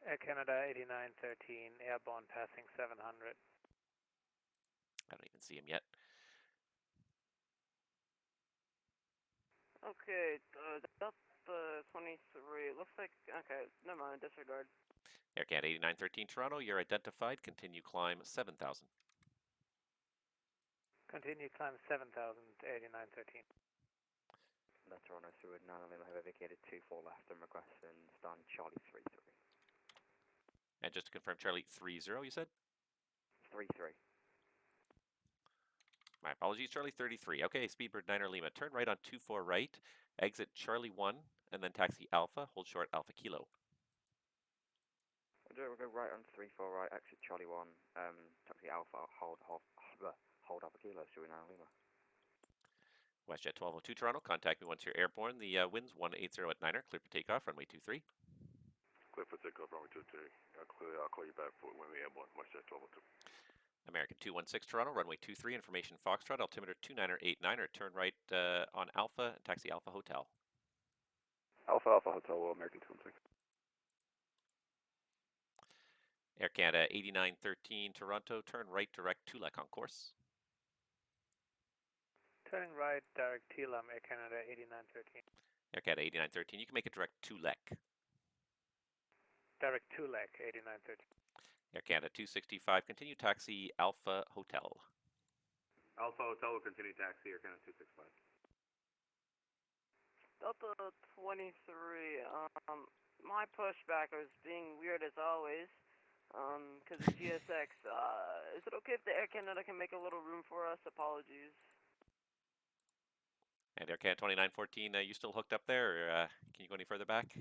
Air Canada 8913, airborne passing 700. I don't even see him yet. Okay, Delta 23, it looks like, okay, never mind, disregard. Air Canada 8913 Toronto, you're identified. Continue climb 7000. Continue climb 7000 to 8913. Letter on through 9 Lima have vacated 24 left and requesting stand Charlie 33. And just to confirm, Charlie 30, you said? 33. My apologies, Charlie 33. Okay, Speedbird 9er Lima, turn right on 24 right, exit Charlie 1, and then taxi Alpha, hold short Alpha Kilo. We'll go right on 34 right, exit Charlie 1, taxi Alpha, hold Alpha Kilo, through 9 Lima. WestJet 1202 Toronto, contact me once you're airborne. The wind's 180 at Niner, clear for takeoff, runway 23. Clear for takeoff, runway 23. I'll call you back for when we airborne, WestJet 1202. American 216 Toronto, runway 23, information Foxtrot, altimeter 2989, turn right on Alpha, taxi Alpha Hotel. Alpha Alpha Hotel, American 216. Air Canada 8913 Toronto, turn right direct Tulek on course. Turning right, direct TLM, Air Canada 8913. Air Canada 8913, you can make it direct Tulek. Direct Tulek 8913. Air Canada 265, continue taxi Alpha Hotel. Alpha Hotel will continue taxi, Air Canada 265. Delta 23, my pushback is being weird as always, because of GSX. Is it okay if the Air Canada can make a little room for us? Apologies. And Air Canada 2914, you still hooked up there, or can you go any further back?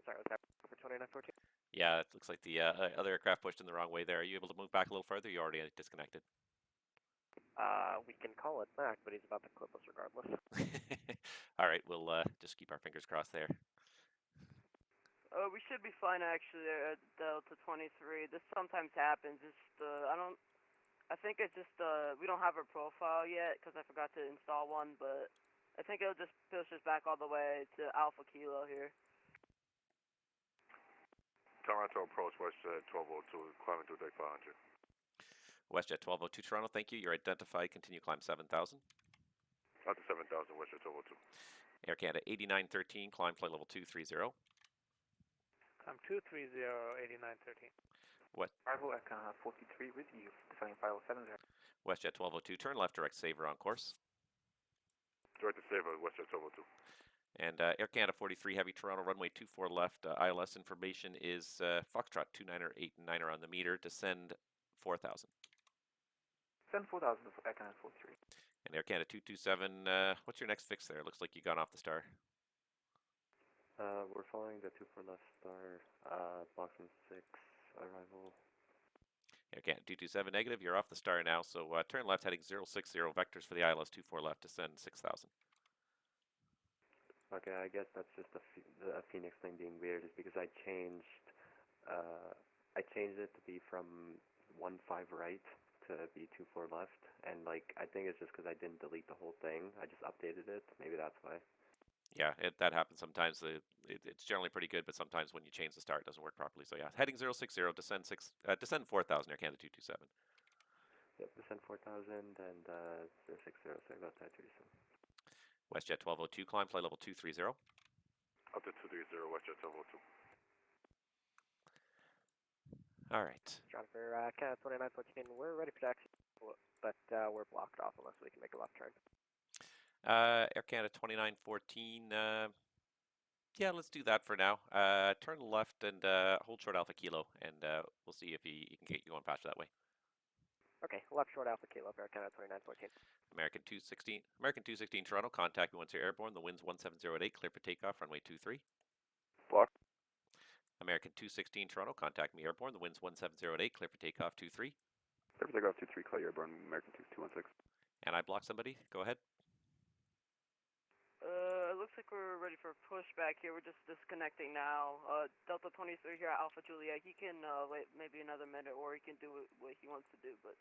Sorry, was that for 2914? Yeah, it looks like the other aircraft pushed in the wrong way there. Are you able to move back a little further? You already disconnected. We can call it back, but he's about to clip us regardless. All right, we'll just keep our fingers crossed there. We should be fine actually at Delta 23. This sometimes happens. It's I think it's just we don't have a profile yet because I forgot to install one, but I think it'll just push us back all the way to Alpha Kilo here. Toronto approach, WestJet 1202, climbing to deck 500. WestJet 1202 Toronto, thank you. You're identified. Continue climb 7000. Out to 7000, WestJet 1202. Air Canada 8913, climb flight level 230. Climb 230, 8913. What? Arrival at 43 with you, defining 570. WestJet 1202, turn left, direct Saver on course. Direct to Saver, WestJet 1202. And Air Canada 43 Heavy Toronto, runway 24 left. ILS information is Foxtrot 2989 on the meter, descend 4000. Send 4000 to Air Canada 43. And Air Canada 227, what's your next fix there? Looks like you got off the star. We're following the 24 left star, box 6, arrival. Air Canada 227 negative, you're off the star now, so turn left heading 060, vectors for the ILS 24 left, descend 6000. Okay, I guess that's just the Phoenix thing being weird, is because I changed it to be from 15 right to be 24 left, and like I think it's just because I didn't delete the whole thing. I just updated it. Maybe that's why. Yeah, that happens sometimes. It's generally pretty good, but sometimes when you change the star, it doesn't work properly. So yeah, heading 060, descend 4000, Air Canada 227. Yep, descend 4000 and 060, so I got that 37. WestJet 1202, climb flight level 230. Up to 230, WestJet 1202. All right. Jennifer, Canada 2914, we're ready for taxi, but we're blocked off unless we can make a left turn. Air Canada 2914, yeah, let's do that for now. Turn left and hold short Alpha Kilo, and we'll see if he can get you going faster that way. Okay, left short Alpha Kilo, Air Canada 2914. American 216 Toronto, contact me once you're airborne. The wind's 170 clear for takeoff, runway 23. Block. American 216 Toronto, contact me airborne. The wind's 170 clear for takeoff, 23. Clear for takeoff 23, clear airborne, American 216. And I blocked somebody. Go ahead. It looks like we're ready for a pushback here. We're just disconnecting now. Delta 23 here at Alpha Juliet. He can wait maybe another minute, or he can do what he wants to do, but...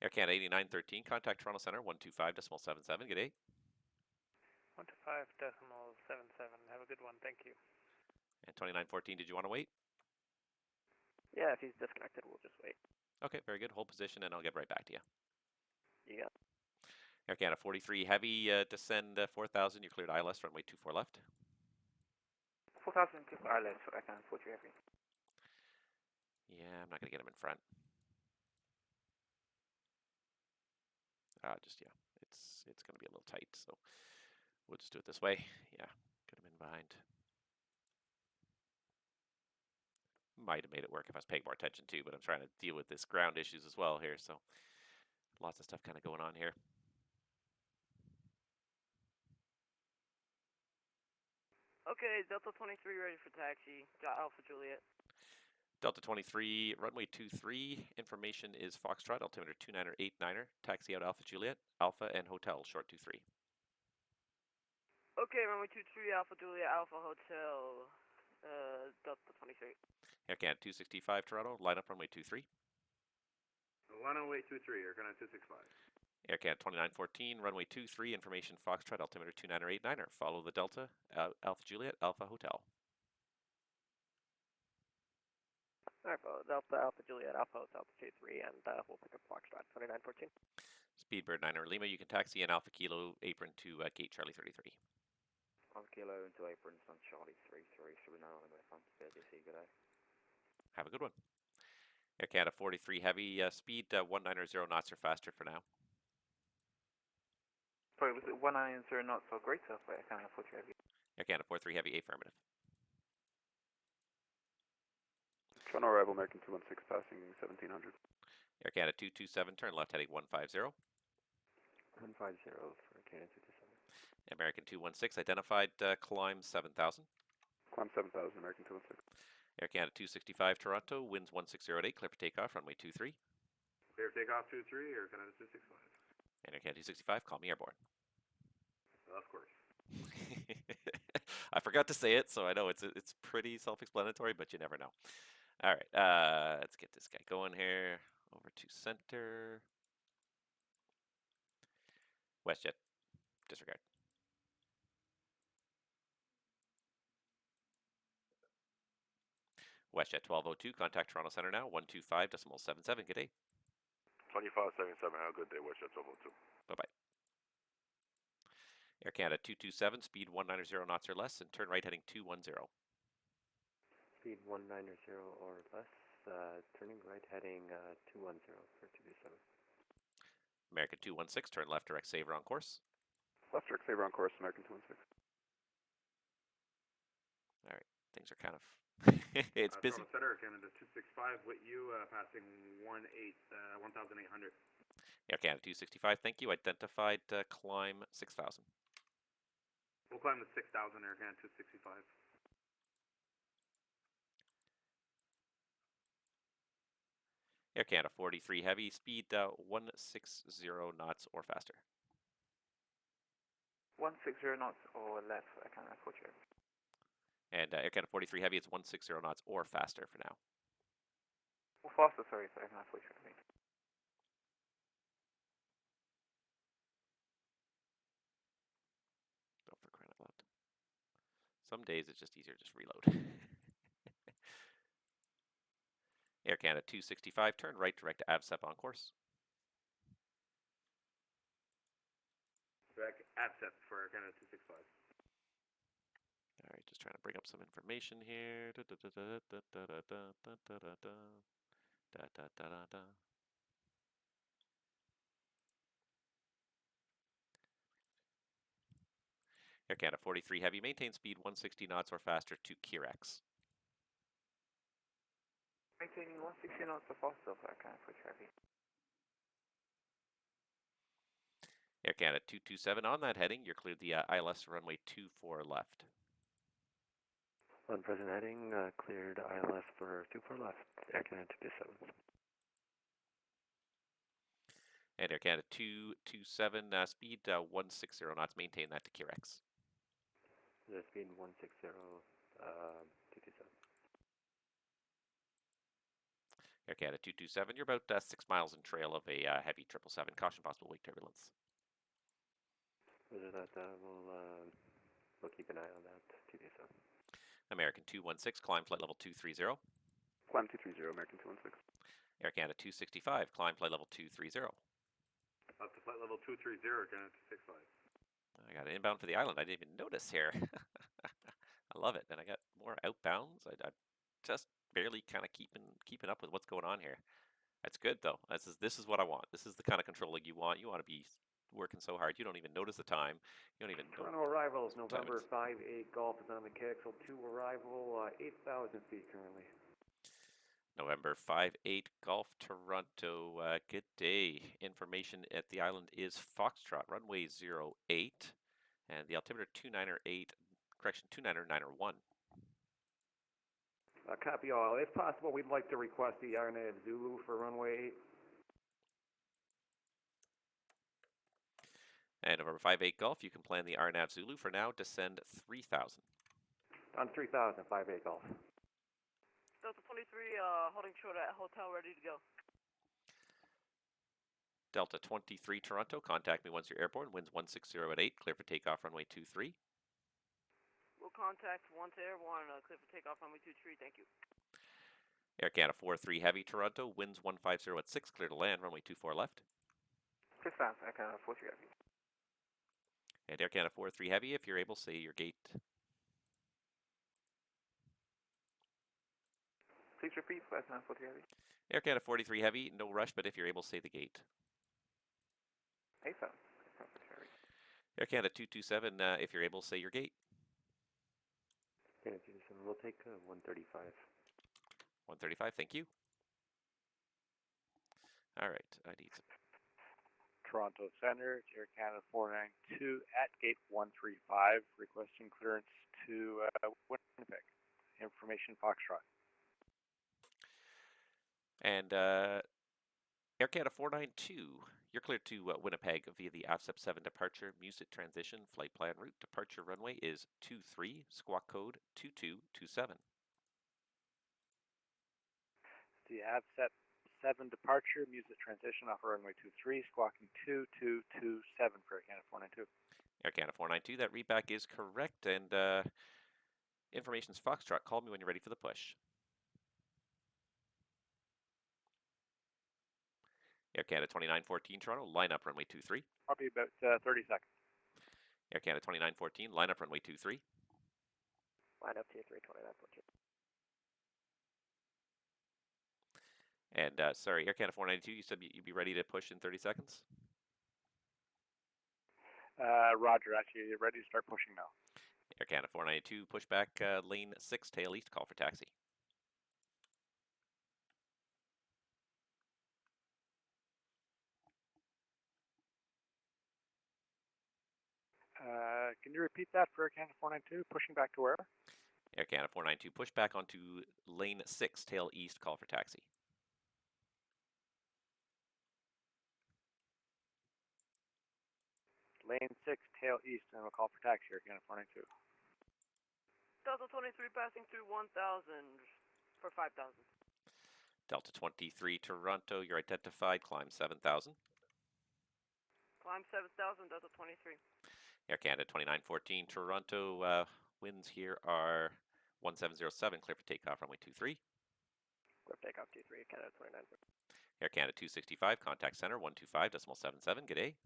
Air Canada 8913, contact Toronto Center 125.77. Good day. 125.77. Have a good one. Thank you. And 2914, did you want to wait? Yeah, if he's disconnected, we'll just wait. Okay, very good. Hold position, and I'll get right back to you. You got it. Air Canada 43 Heavy, descend 4000. You cleared ILS, runway 24 left. 4000 to ILS for Air Canada 43 Heavy. Yeah, I'm not going to get him in front. Yeah, it's going to be a little tight, so we'll just do it this way. Yeah, get him in behind. Might have made it work if I was paying more attention too, but I'm trying to deal with this ground issues as well here, so lots of stuff kind of going on here. Okay, Delta 23 ready for taxi. Alpha Juliet. Delta 23, runway 23, information is Foxtrot, altimeter 2989er, taxi out Alpha Juliet, Alpha and Hotel, short 23. Okay, runway 23, Alpha Juliet, Alpha Hotel, Delta 23. Air Canada 265 Toronto, line up runway 23. Runway 23, Air Canada 265. Air Canada 2914, runway 23, information Foxtrot, altimeter 2989er, follow the Delta, Alpha Juliet, Alpha Hotel. Alright, follow Delta, Alpha Juliet, Alpha Hotel, 23, and we'll pick up Foxtrot 2914. Speedbird 9er Lima, you can taxi in Alpha Kilo apron to gate Charlie 33. Alpha Kilo into aprons on Charlie 33, so we're now on the way from BDC, good day. Have a good one. Air Canada 43 Heavy, speed 190 knots or faster for now. Sorry, was it 190 knots or greater for Air Canada 43 Heavy? Air Canada 43 Heavy, affirmative. Toronto arrival, American 216 passing 1700. Air Canada 227, turn left heading 150. 150 for Canada 227. American 216, identified, climb 7000. Climb 7000, American 216. Air Canada 265 Toronto, winds 1608, clear for takeoff, runway 23. Clear takeoff 23, Air Canada 265. And Air Canada 265, call me airborne. Of course. I forgot to say it, so I know it's pretty self-explanatory, but you never know. All right, let's get this guy going here. Over to center. WestJet, disregard. WestJet 1202, contact Toronto Center now, 125.77, good day. 2577, have a good day, WestJet 1202. Bye-bye. Air Canada 227, speed 190 knots or less, and turn right heading 210. Speed 190 or less, turning right heading 210 for 227. American 216, turn left direct saver on course. Left direct saver on course, American 216. All right, things are kind of, it's busy. Toronto Center, Canada 265, with you, passing 1,800. Air Canada 265, thank you, identified, climb 6000. We'll climb the 6,000, Air Canada 265. Air Canada 43 Heavy, speed 160 knots or faster. 160 knots or less for Air Canada 43 Heavy. And Air Canada 43 Heavy, it's 160 knots or faster for now. Or faster, sorry, for Air Canada 43 Heavy. Oh, for crying out loud. Some days it's just easier to just reload. Air Canada 265, turn right direct to AVSEP on course. Direct AVSEP for Air Canada 265. All right, just trying to bring up some information here. Air Canada 43 Heavy, maintain speed 160 knots or faster to Kirex. Maintaining 160 knots or faster for Air Canada 43 Heavy. Air Canada 227, on that heading, you're cleared the ILS runway 24 left. On present heading, cleared ILS for 24 left, Air Canada 227. And Air Canada 227, speed 160 knots, maintain that to Kirex. The speed 160, 227. Air Canada 227, you're about 6 miles in trail of a heavy 777. Caution possible wake turbulence. Roger that, we'll keep an eye on that, 227. American 216, climb flight level 230. Climb 230, American 216. Air Canada 265, climb flight level 230. Up to flight level 230, Air Canada 265. I got an inbound for the island. I didn't even notice here. I love it. And I got more outbounds. I'm just barely kind of keeping up with what's going on here. That's good though. This is what I want. This is the kind of controlling you want. You want to be working so hard you don't even notice the time. You don't even know. Toronto arrivals, November 5-8 Golf is on the KXL2 arrival, 8,000 feet currently. November 5-8 Golf Toronto. Good day. Information at the island is Foxtrot, runway 08, and the altimeter 298, correction 29901. Copy all. If possible, we'd like to request the RNAV Zulu for runway 8. And November 5-8 Golf, you can plan the RNAV Zulu for now, descend 3,000. On 3,000, 5-8 Golf. Delta 23, holding short at hotel, ready to go. Delta 23 Toronto, contact me once you're airborne, winds 160 at 8, clear for takeoff runway 23. We'll contact once airborne, clear for takeoff runway 23, thank you. Air Canada 43 Heavy Toronto, winds 150 at 6, clear to land, runway 24 left. 6,000, Air Canada 43 Heavy. And Air Canada 43 Heavy, if you're able, say your gate. Please repeat, Air Canada 43 Heavy. Air Canada 43 Heavy, no rush, but if you're able, say the gate. 8,000. Air Canada 227, if you're able, say your gate. Okay, we'll take 135. 135, thank you. All right, I need some. Toronto Center, Air Canada 492 at gate 135, requesting clearance to Winnipeg. Information Foxtrot. And Air Canada 492, you're cleared to Winnipeg via the AFSEP 7 departure, music transition, flight plan route. Departure runway is 23, squawk code 2227. The AVSET 7 departure, music transition off runway 23, squawking 2227 for Air Canada 492. Air Canada 492, that readback is correct, and information's Foxtrot. Call me when you're ready for the push. Air Canada 2914 Toronto, line up runway 23. Probably about 30 seconds. Air Canada 2914, line up runway 23. Line up to 32914. And sorry, Air Canada 492, you said you'd be ready to push in 30 seconds? Roger, actually, you're ready to start pushing now. Air Canada 492, pushback lane 6, tail east, call for taxi. Can you repeat that for Air Canada 492? Pushing back to where? Air Canada 492, pushback onto lane 6, tail east, call for taxi. Lane 6, tail east, and we'll call for taxi, Air Canada 492. Delta 23 passing through 1,000 for 5,000. Delta 23 Toronto, you're identified, climb 7,000. Climb 7,000, Delta 23. Air Canada 2914 Toronto, winds here are 1707, clear for takeoff runway 23. Clear for takeoff 23, Canada 29. Air Canada 265, contact center 125.77, g'day.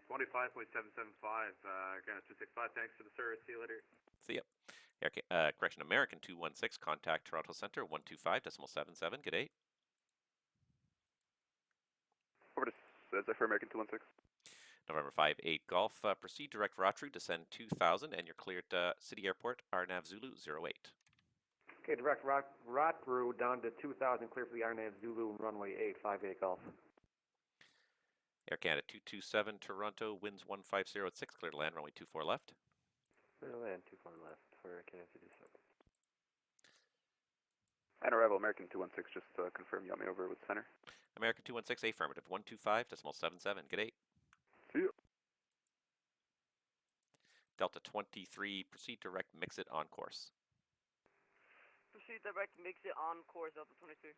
25.775, Air Canada 265, thanks for the service, see you later. See ya. Correction, American 216, contact Toronto Center 125.77, g'day. Over to Zephyr American 216. November 5-8 Golf, proceed direct route, descend 2,000, and you're cleared City Airport, RNAV Zulu 08. Okay, direct route route down to 2,000, clear for the RNAV Zulu runway 8, 5-8 Golf. Air Canada 227 Toronto, winds 150 at 6, clear to land, runway 24 left. Clear to land, 24 left for Air Canada 227. And arrival American 216, just confirm you got me over with center. American 216, affirmative, 125.77, g'day. See you. Delta 23, proceed direct, mix it on course. Proceed direct, makes it on course, Delta 23.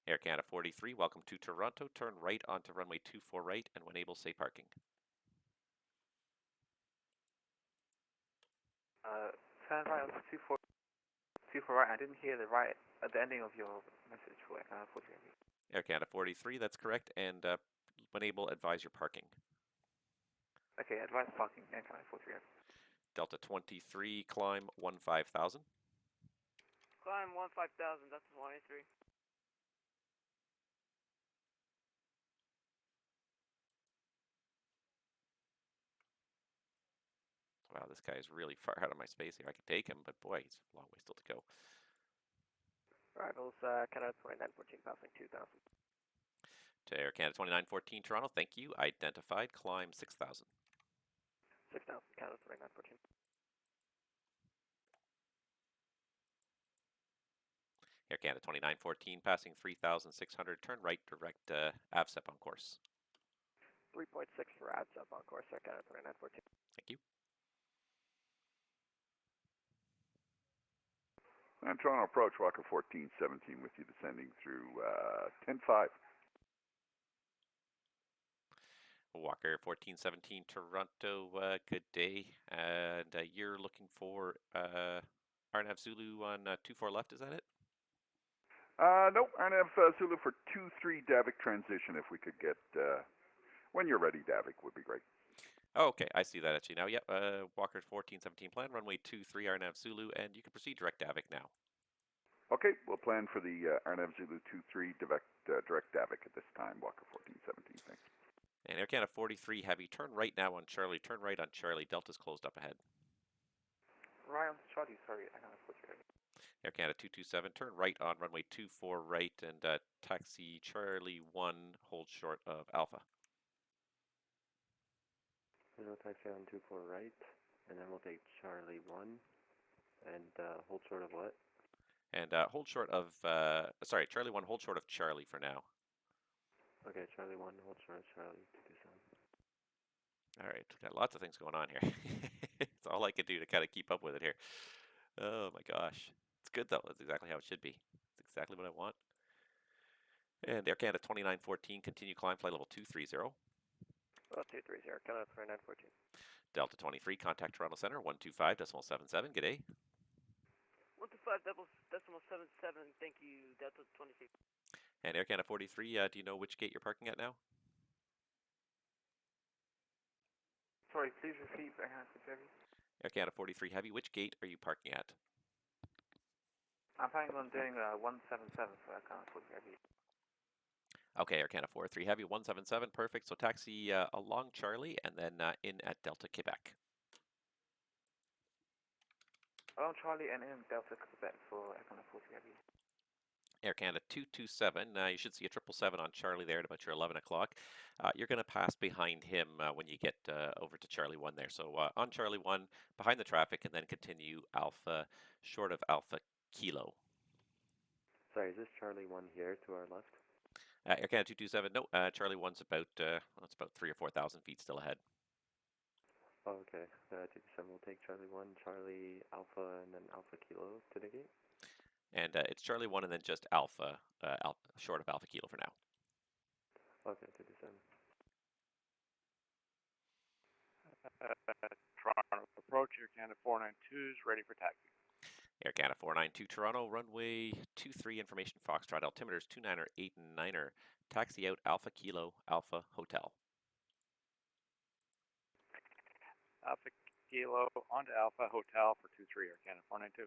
Air Canada 43, welcome to Toronto. Turn right onto runway 24 right, and when able, say parking. Turn right on 24 right. I didn't hear the right at the ending of your message for Air Canada 43. Air Canada 43, that's correct, and when able, advise your parking. Okay, advise parking, Air Canada 43. Delta 23, climb 15,000. Climb 15,000, that's 183. Wow, this guy is really far out of my space here. I could take him, but boy, he's a long way still to go. Arrivals, Canada 2914, passing 2,000. To Air Canada 2914 Toronto, thank you. Identified, climb 6,000. 6,000, Canada 2914. Air Canada 2914 passing 3,600, turn right, direct AVSEP on course. 3.6 for AVSEP on course, Air Canada 2914. Thank you. And Toronto approach, Walker 1417 with you descending through 10-5. Walker 1417 Toronto, good day. And you're looking for Arnav Zulu on 24 left, is that it? Nope, Arnav Zulu for 23 Davik transition if we could get, when you're ready, Davik would be great. Oh, okay, I see that actually now. Yep, Walker 1417 plan, runway 23 Arnav Zulu, and you can proceed direct Davik now. Okay, we'll plan for the Arnav Zulu 23 direct Davik at this time, Walker 1417, thanks. And Air Canada 43 heavy, turn right now on Charlie, turn right on Charlie, Delta's closed up ahead. Ryan, Charlie, sorry, I got a 43. Air Canada 227, turn right on runway 24 right and taxi Charlie 1, hold short of Alpha. Zero taxi on 24 right, and then we'll take Charlie 1, and hold short of what? And hold short of, sorry, Charlie 1, hold short of Charlie for now. Okay, Charlie 1, hold short of Charlie 227. All right, got lots of things going on here. It's all I can do to kind of keep up with it here. Oh my gosh. It's good though. That's exactly how it should be. It's exactly what I want. And Air Canada 2914, continue climb, flight level 230. Well, 230, Canada 2914. Delta 23, contact Toronto Center, 125.77, good day. 125.77, thank you, Delta 23. And Air Canada 43, do you know which gate you're parking at now? Sorry, please repeat. I have to heavy. Air Canada 43 heavy, which gate are you parking at? I'm planning on doing 177 for Air Canada 43 heavy. Okay, Air Canada 43 heavy, 177, perfect. So taxi along Charlie and then in at Delta Quebec. Along Charlie and in Delta Quebec for Air Canada 43 heavy. Air Canada 227, you should see a 777 on Charlie there at about your 11 o'clock. You're going to pass behind him when you get over to Charlie 1 there. So on Charlie 1, behind the traffic, and then continue Alpha, short of Alpha Kilo. Sorry, is this Charlie 1 here to our left? Air Canada 227, no, Charlie 1's about, it's about 3,000 or 4,000 feet still ahead. Oh, okay. 227 will take Charlie 1, Charlie Alpha, and then Alpha Kilo to the gate. And it's Charlie 1 and then just Alpha, short of Alpha Kilo for now. Okay, 227. Toronto approach, Air Canada 492 is ready for taxi. Air Canada 492 Toronto, runway 23, information Foxtrot, altimeters 29er, 8 and 9er, taxi out Alpha Kilo, Alpha Hotel. Alpha Kilo onto Alpha Hotel for 23, Air Canada 492.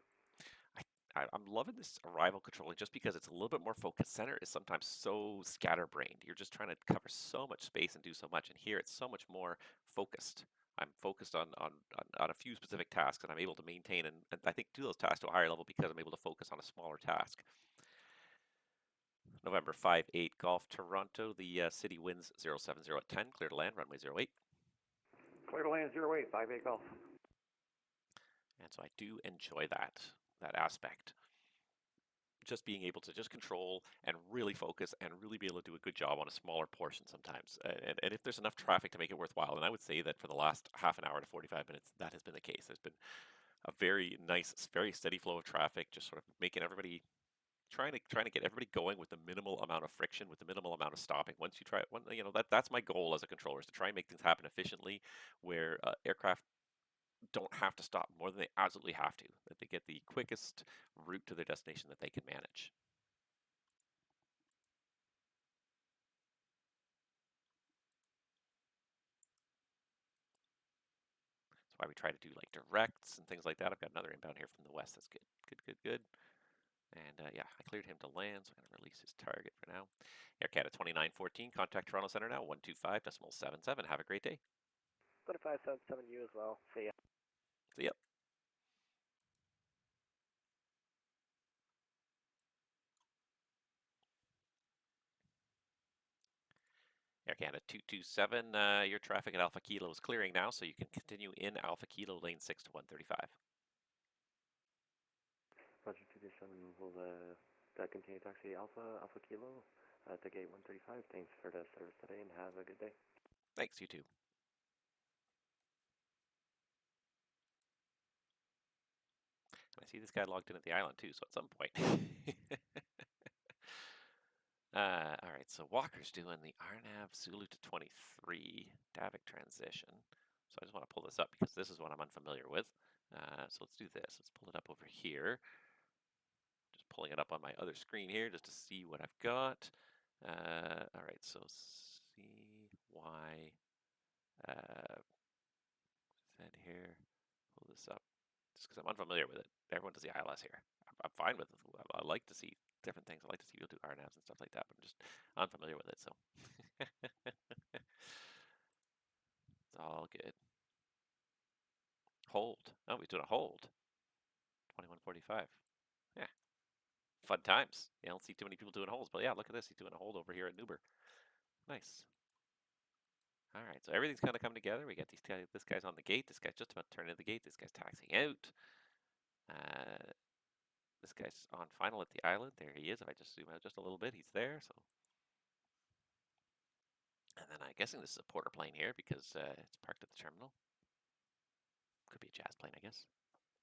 I'm loving this arrival controlling just because it's a little bit more focused. Center is sometimes so scatterbrained. You're just trying to cover so much space and do so much. And here it's so much more focused. I'm focused on a few specific tasks, and I'm able to maintain and I think do those tasks to a higher level because I'm able to focus on a smaller task. November 5-8 Golf Toronto. The city winds 070 at 10. Clear to land, runway 08. Clear to land 08, 5-8 Golf. And so I do enjoy that aspect. Just being able to just control and really focus and really be able to do a good job on a smaller portion sometimes. And if there's enough traffic to make it worthwhile, and I would say that for the last half an hour to 45 minutes, that has been the case. There's been a very nice, very steady flow of traffic, just sort of making everybody, trying to get everybody going with the minimal amount of friction, with the minimal amount of stopping. Once you try, that's my goal as a controller, is to try and make things happen efficiently, where aircraft don't have to stop more than they absolutely have to, that they get the quickest route to their destination that they can manage. That's why we try to do like directs and things like that. I've got another inbound here from the west. That's good. Good. And yeah, I cleared him to land, so I'm going to release his target for now. Air Canada 2914, contact Toronto Center now, 125.77. Have a great day. 2577 you as well. See ya. See ya. Air Canada 227, your traffic at Alpha Kilo is clearing now, so you can continue in Alpha Kilo, lane 6 to 135. Roger 227 will continue taxi Alpha Kilo to gate 135. Thanks for the service today and have a good day. Thanks, you too. I see this guy logged in at the island too, so at some point. All right, so Walker's doing the Arnav Zulu to 23 Davik transition. So I just want to pull this up because this is what I'm unfamiliar with. So let's do this. Let's pull it up over here. Just pulling it up on my other screen here just to see what I've got. All right, so CY Z here. Pull this up just because I'm unfamiliar with it. Everyone does the ILS here. I'm fine with it. I like to see different things. I like to see people do RNAVs and stuff like that, but I'm just unfamiliar with it, so it's all good. Hold. Oh, he's doing a hold. 21:45. Yeah. Fun times. You don't see too many people doing holds, but yeah, look at this. He's doing a hold over here at Newber. Nice. All right, so everything's kind of coming together. We got these guys. This guy's on the gate. This guy's just about to turn into the gate. This guy's taxiing out. This guy's on final at the island. There he is. If I just zoom out just a little bit, he's there. So, and then I'm guessing this is a Porter plane here because it's parked at the terminal. Could be a Jazz plane, I guess.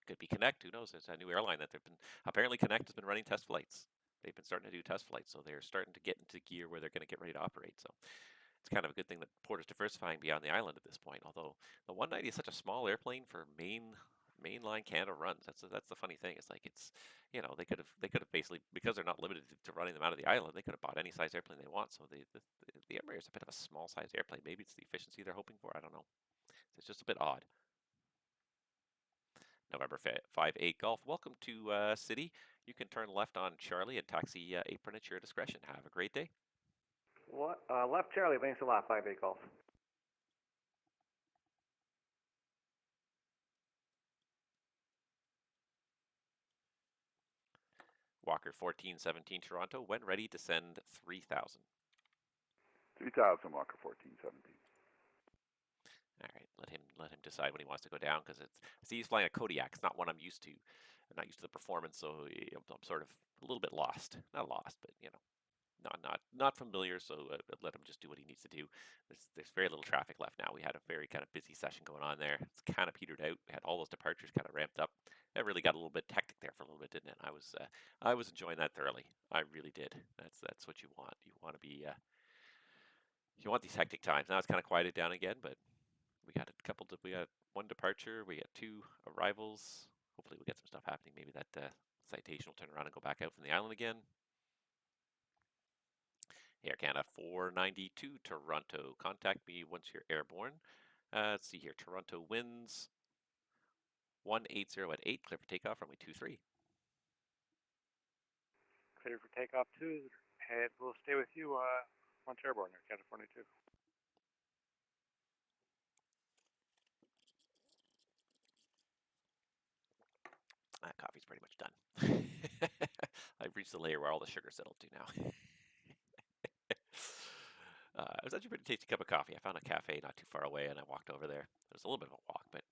Could be Connect. Who knows? There's a new airline that they've been apparently Connect has been running test flights. They've been starting to do test flights, so they're starting to get into gear where they're going to get ready to operate. So it's kind of a good thing that Porter's diversifying beyond the island at this point. Although the 190 is such a small airplane for mainline Canada runs. That's the funny thing. It's like it's they could have basically, because they're not limited to running them out of the island, they could have bought any size airplane they want. So the Embraer is a bit of a small size airplane. Maybe it's the efficiency they're hoping for. I don't know. It's just a bit odd. November 5-8 Golf. Welcome to City. You can turn left on Charlie and taxi apron at your discretion. Have a great day. What? Left Charlie, thanks a lot, 5-8 Golf. Walker 1417 Toronto. When ready to send 3,000. 3,000 Walker 1417. All right, let him decide when he wants to go down because see he's flying a Kodiak. It's not one I'm used to. I'm not used to the performance, so I'm sort of a little bit lost. Not lost, but not familiar. So let him just do what he needs to do. There's very little traffic left now. We had a very kind of busy session going on there. It's kind of petered out. We had all those departures kind of ramped up. It really got a little bit hectic there for a little bit, didn't it? I was enjoying that thoroughly. I really did. That's what you want. You want to be you want these hectic times. Now it's kind of quieted down again, but we got we got one departure, we got 2 arrivals. Hopefully we'll get some stuff happening. Maybe that citation will turn around and go back out from the island again. Air Canada 492 Toronto. Contact me once you're airborne. Let's see here. Toronto winds 180 at 8. Clear for takeoff. Runway 23. Clear for takeoff 2. And we'll stay with you once airborne, Air Canada 492. That coffee's pretty much done. I've reached the layer where all the sugar settled to now. It was actually a pretty tasty cup of coffee. I found a cafe not too far away, and I walked over there. It was a little bit of a walk, but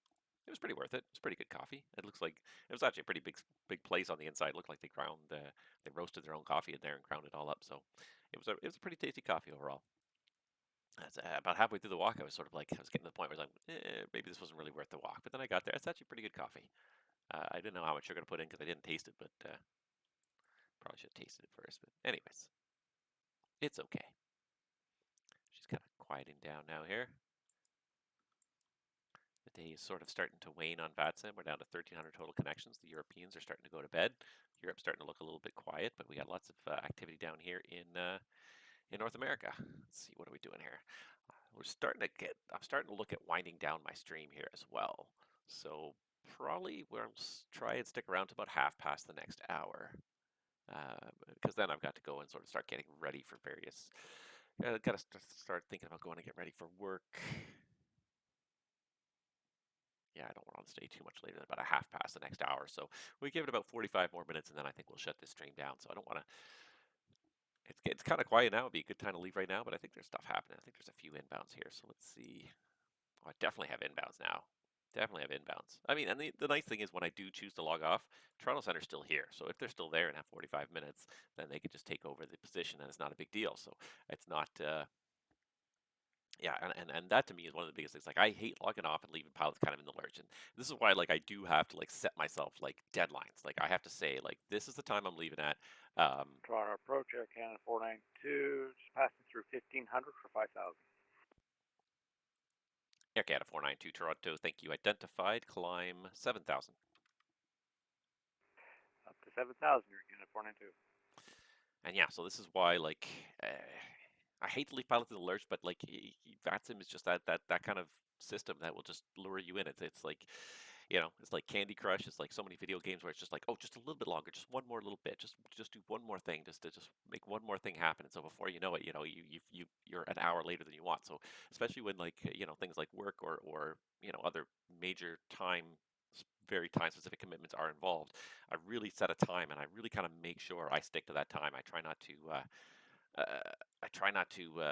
it was pretty worth it. It was pretty good coffee. It looks like it was actually a pretty big place on the inside. It looked like they they roasted their own coffee in there and ground it all up. So it was a pretty tasty coffee overall. About halfway through the walk, I was sort of like, I was getting to the point where I was like, maybe this wasn't really worth the walk. But then I got there. It's actually pretty good coffee. I didn't know how much sugar to put in because I didn't taste it, but probably should have tasted it first. But anyways, it's okay. She's kind of quieting down now here. The day is sort of starting to wane on VATSIM. We're down to 1,300 total connections. The Europeans are starting to go to bed. Europe's starting to look a little bit quiet, but we got lots of activity down here in North America. Let's see, what are we doing here? I'm starting to look at winding down my stream here as well. So probably we'll try and stick around to about half past the next hour. Because then I've got to go and sort of start getting ready for various. Got to start thinking about going to get ready for work. Yeah, I don't want to stay too much later than about a half past the next hour. So we give it about 45 more minutes, and then I think we'll shut this stream down. So I don't want to. It's kind of quiet now. It'd be a good time to leave right now, but I think there's stuff happening. I think there's a few inbounds here. So let's see. Oh, I definitely have inbounds now. Definitely have inbounds. I mean, and the nice thing is when I do choose to log off, Toronto Center's still here. So if they're still there and have 45 minutes, then they could just take over the position and it's not a big deal. So it's not, yeah, and that to me is one of the biggest things. Like I hate logging off and leaving pilots kind of in the lurch. And this is why like I do have to like set myself like deadlines. Like I have to say like this is the time I'm leaving at. Toronto approach, Air Canada 492, just passing through 1500 for 5,000. Air Canada 492 Toronto, thank you. Identified, climb 7,000. Up to 7,000, Air Canada 492. And yeah, so this is why like I hate to leave pilots in the lurch, but like VATSIM is just that kind of system that will just lure you in. It's like, you know, it's like Candy Crush. It's like so many video games where it's just like, oh, just a little bit longer, just one more little bit, just do one more thing, just to just make one more thing happen. And so before you know it, you know, you're an hour later than you want. So especially when like you know things like work or you know other major very time specific commitments are involved, I really set a time and I really kind of make sure I stick to that time. I try not to. Uh, I try not to,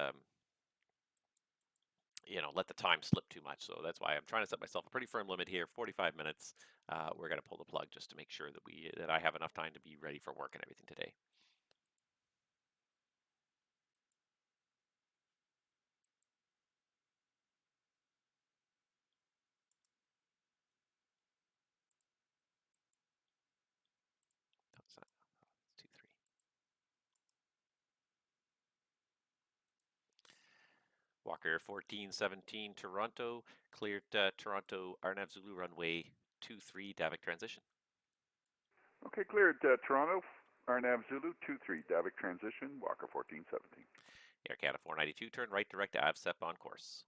you know, let the time slip too much. So that's why I'm trying to set myself a pretty firm limit here. 45 minutes. We're gonna pull the plug just to make sure that I have enough time to be ready for work and everything today. That's 2-3. Walker 1417 Toronto, cleared Toronto Arnav Zulu runway 23 Davik transition. Okay, cleared Toronto, Arnav Zulu 23 Davik transition, Walker 1417. Air Canada 492, turn right direct to AVSEP on course.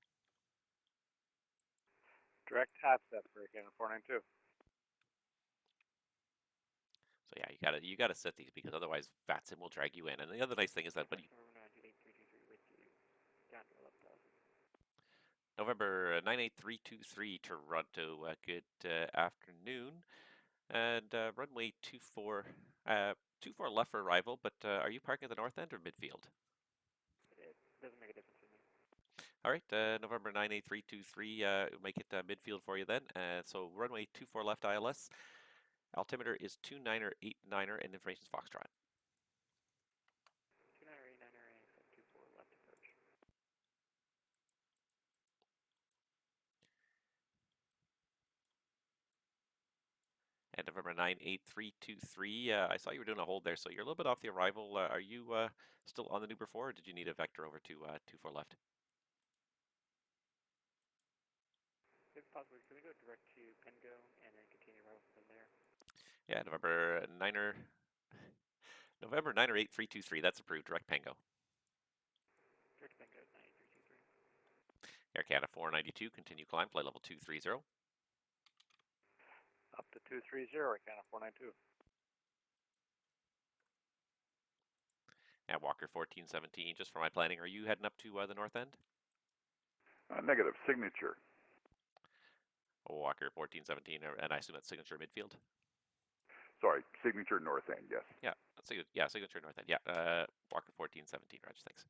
Direct AVSEP for Air Canada 492. So yeah, you gotta set these because otherwise VATSIM will drag you in. And the other nice thing is that when you November 98323 Toronto, good afternoon. And runway 24, 24 left for arrival, but are you parking at the north end or midfield? It doesn't make a difference to me. All right, November 98323, make it midfield for you then. So runway 24 left ILS, altimeter is 2989er and information's Foxtrot. 2989er and 24 left approach. And November 98323, I saw you were doing a hold there, so you're a little bit off the arrival. Are you still on the Uber 4, or did you need a vector over to 24 left? If possible, can we go direct to Pengo and then continue right from there? Yeah, November 98323, that's approved, direct Pengo. Direct Pengo 98323. Air Canada 492, continue climb, flight level 230. Up to 230, Air Canada 492. At Walker 1417, just for my planning, are you heading up to the north end? Negative, signature. Walker 1417, and I assume that's signature midfield? Sorry, signature north end, yes. Yeah, signature north end. Yeah, Walker 1417, Reg, thanks.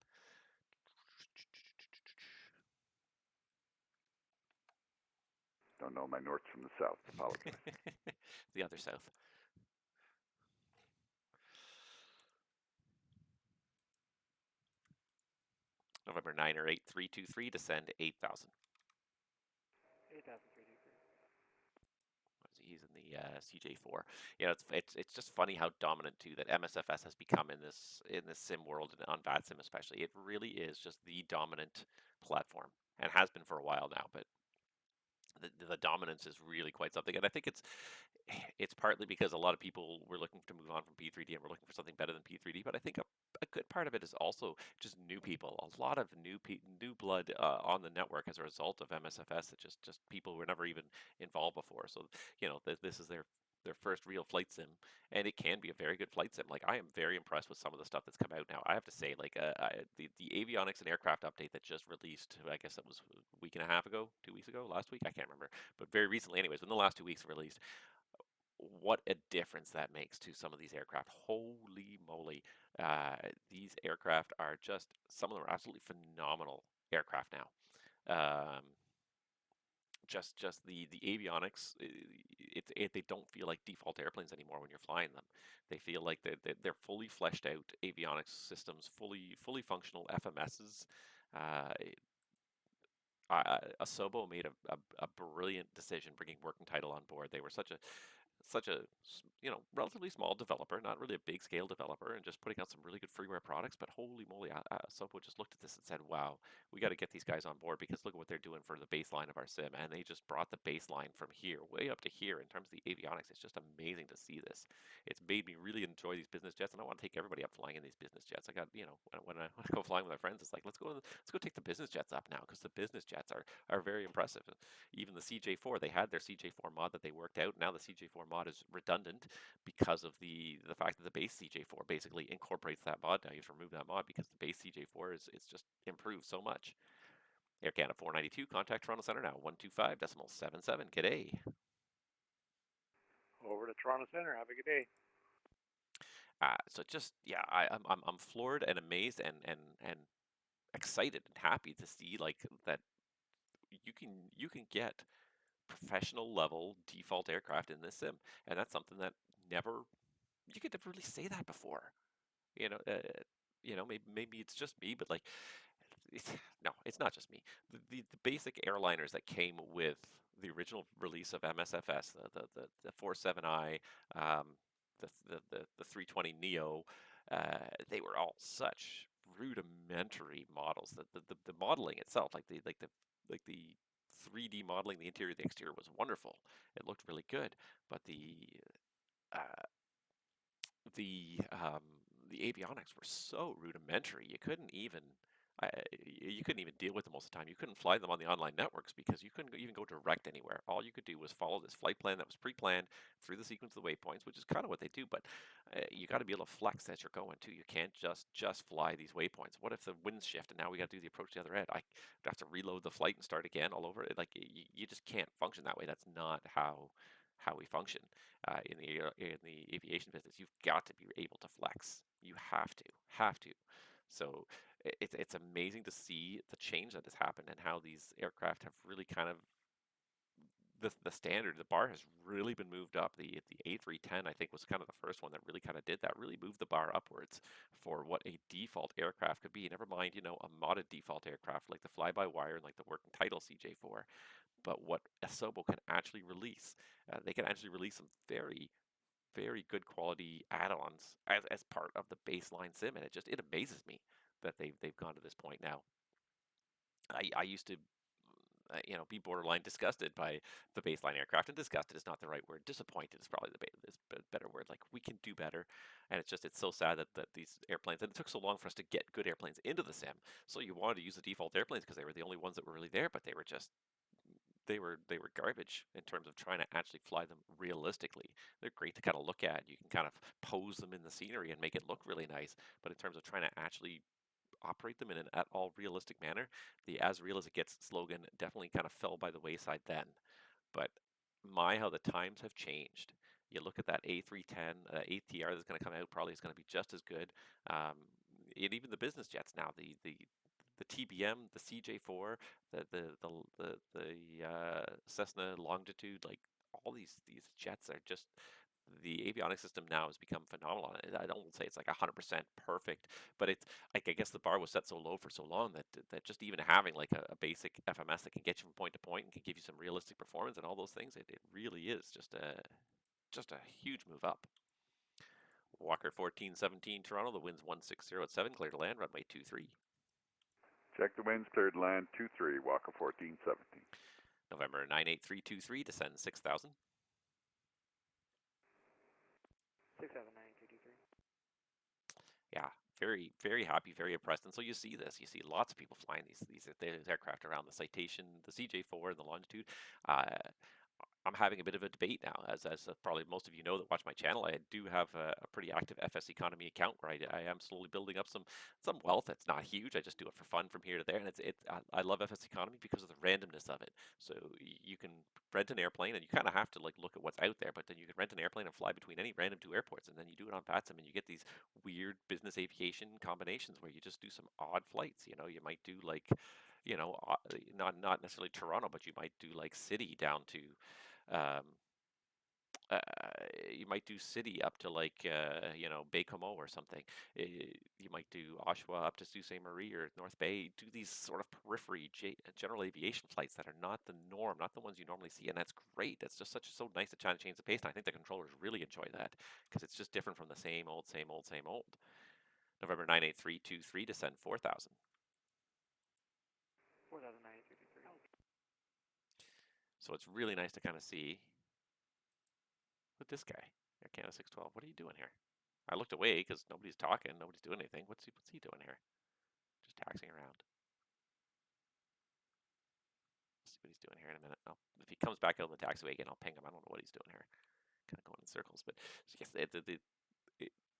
Don't know my north from the south, apologize. The other south. November 98323, descend 8,000. 8,323. He's in the CJ4. You know, it's just funny how dominant too that MSFS has become in this sim world and on VATSIM especially. It really is just the dominant platform and has been for a while now. But the dominance is really quite something, and I think it's partly because a lot of people were looking to move on from P3D and we're looking for something better than P3D. But I think a good part of it is also just new people, a lot of new blood on the network as a result of MSFS. It's just people who were never even involved before. So you know this is their first real flight sim, and it can be a very good flight sim. Like I am very impressed with some of the stuff that's come out now. I have to say, like the avionics and aircraft update that just released, I guess it was a week and a half ago, 2 weeks ago, last week, I can't remember, but very recently, anyways, within the last 2 weeks released. What a difference that makes to some of these aircraft. Holy moly. These aircraft are just, some of them are absolutely phenomenal aircraft now. just the avionics, they don't feel like default airplanes anymore when you're flying them. They feel like they're fully fleshed out avionics systems, fully functional FMSs. Uh, Asobo made a brilliant decision bringing working title on board. They were such a relatively small developer, not really a big scale developer, and just putting out some really good freeware products. But holy moly, Asobo just looked at this and said, "Wow, we got to get these guys on board because look at what they're doing for the baseline of our sim." And they just brought the baseline from here way up to here in terms of the avionics. It's just amazing to see this. It's made me really enjoy these business jets, and I want to take everybody up flying in these business jets. I got when I go flying with my friends, it's like let's go take the business jets up now because the business jets are very impressive. Even the CJ4, they had their CJ4 mod that they worked out. Now the CJ4 mod is redundant because of the fact that the base CJ4 basically incorporates that mod. Now you have to remove that mod because the base CJ4 is just improved so much. Air Canada 492, contact Toronto Centre now, 125.77. G'day. Over to Toronto Centre. Have a good day. So just yeah, I'm floored and amazed and excited and happy to see like that you can get professional level default aircraft in this sim, and that's something that never you could never really say that before. You know, uh, maybe it's just me, but like, no, it's not just me. The basic airliners that came with the original release of MSFS, the 47i, the 320 Neo, they were all such rudimentary models. The modeling itself, like the 3D modeling, the interior, the exterior was wonderful. It looked really good, but uh, the avionics were so rudimentary. You couldn't even deal with them most of the time. You couldn't fly them on the online networks because you couldn't even go direct anywhere. All you could do was follow this flight plan that was pre-planned through the sequence of the waypoints, which is kind of what they do. But you got to be able to flex as you're going too. You can't just fly these waypoints. What if the winds shift and now we got to do the approach to the other end? I have to reload the flight and start again all over. Like you just can't function that way. That's not how we function in the aviation business. You've got to be able to flex. You have to. So it's amazing to see the change that has happened and how these aircraft have really kind of the standard, the bar has really been moved up. The A310, I think, was kind of the first one that really kind of did that, really moved the bar upwards for what a default aircraft could be. Never mind, a modded default aircraft like the fly-by-wire and like the working title CJ4, but what Asobo can actually release, they can actually release some very good quality add-ons as part of the baseline sim, and it amazes me that they've gone to this point now. I used to be borderline disgusted by the baseline aircraft, and disgusted is not the right word. Disappointed is probably the better word. Like we can do better, and it's so sad that these airplanes, and it took so long for us to get good airplanes into the sim. So you wanted to use the default airplanes because they were the only ones that were really there, but they were garbage in terms of trying to actually fly them realistically. They're great to kind of look at. You can kind of pose them in the scenery and make it look really nice, but in terms of trying to actually operate them in an at all realistic manner, the as real as it gets slogan definitely kind of fell by the wayside then. But my, how the times have changed. You look at that A310, ATR that's going to come out, probably is going to be just as good. And even the business jets now, the TBM, the CJ4, the Cessna Longitude, like all these jets are just the avionics system now has become phenomenal. I don't say it's like 100% perfect, but it's like I guess the bar was set so low for so long that just even having like a basic FMS that can get you from point to point and can give you some realistic performance and all those things, it really is just a huge move up. Walker 1417 Toronto, the wind's 160 at 7, clear to land, runway 23. Check the winds, cleared land 23, Walker 1417. November 98323, descend 6,000. 679223. Yeah, very happy, very impressed. And so you see this, you see lots of people flying these aircraft around the Citation, the CJ4, and the Longitude. I'm having a bit of a debate now, as probably most of you know that watch my channel. I do have a pretty active FS Economy account where I am slowly building up some wealth. It's not huge. I just do it for fun from here to there, and I love FS Economy because of the randomness of it. So you can rent an airplane, and you kind of have to like look at what's out there, but then you can rent an airplane and fly between any random two airports, and then you do it on VATSIM, and you get these weird business aviation combinations where you just do some odd flights. You might do like you know, not necessarily Toronto, but you might do like city down to, um, uh, you might do city up to like you know, Baie-Comeau or something. You might do Oshawa up to Sault Ste. Marie or North Bay. Do these sort of periphery general aviation flights that are not the norm, not the ones you normally see, and that's great. That's just so nice to try to change the pace, and I think the controllers really enjoy that because it's just different from the same old, same old, same old. November 98323 to send 4,000. 4,983. So it's really nice to kind of see with this guy, Air Canada 612. What are you doing here? I looked away because nobody's talking, nobody's doing anything. What's he doing here? Just taxiing around. Let's see what he's doing here in a minute. If he comes back out of the taxiway again, I'll ping him. I don't know what he's doing here. Kind of going in circles, but yes,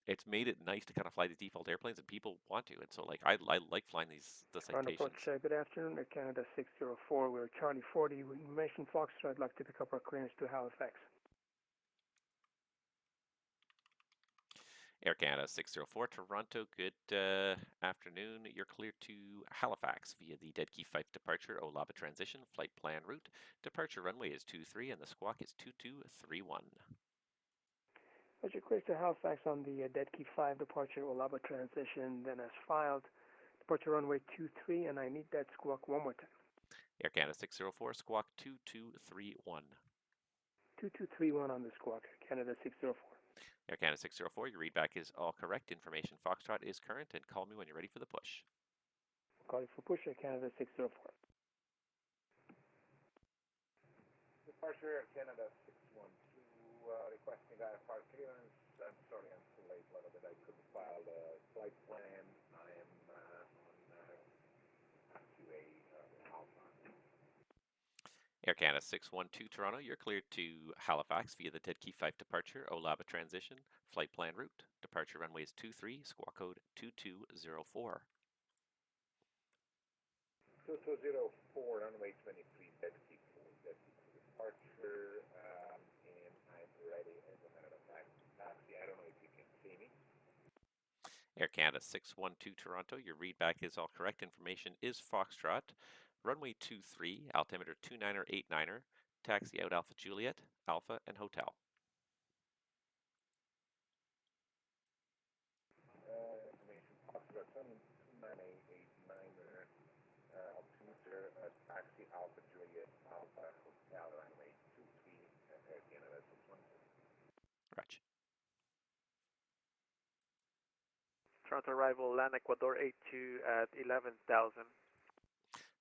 it's made it nice to kind of fly these default airplanes, and people want to. And so, like, I like flying the Round approach, citations. good afternoon, Air Canada 604. We're Charlie 40. We mentioned Foxtrot. I'd like to pick up our clearance to Halifax. Air Canada 604, Toronto, good afternoon. You're clear to Halifax via the Dead Key 5 departure, Olaba transition, flight plan route. Departure runway is 23 and the squawk is 2231. As you're clear to Halifax on the Dead Key 5 departure, Olaba transition, then as filed, departure runway 23, and I need that squawk one more time. Air Canada 604, squawk 2231. 2231 on the squawk, Air Canada 604. Air Canada 604, your readback is all correct. Information Foxtrot is current, and call me when you're ready for the push. Call you for push, Air Canada 604. Departure Air Canada 612, requesting IFR clearance. I'm sorry, I'm too late a little bit. I couldn't file the flight plan. I am on QA Alpha. Air Canada 612 Toronto, you're cleared to Halifax via the Dead Key 5 departure, Olaba transition, flight plan route. Departure runway is 23, squawk code 2204. 2204, runway 23, Dead Key 4, Dead Key 2 departure, and I'm ready as a matter of fact. Taxi, I don't know if you can see me. Air Canada 612 Toronto, your readback is all correct. Information is Foxtrot. Runway 23, altimeter 29er89er, taxi out Alpha Juliet, Alpha, and Hotel. Information Foxtrot 29er89er, altimeter, taxi Alpha Juliet, Alpha, Hotel, runway 23, Air Canada 612. Roger. Toronto arrival, land Ecuador 82 at 11,000.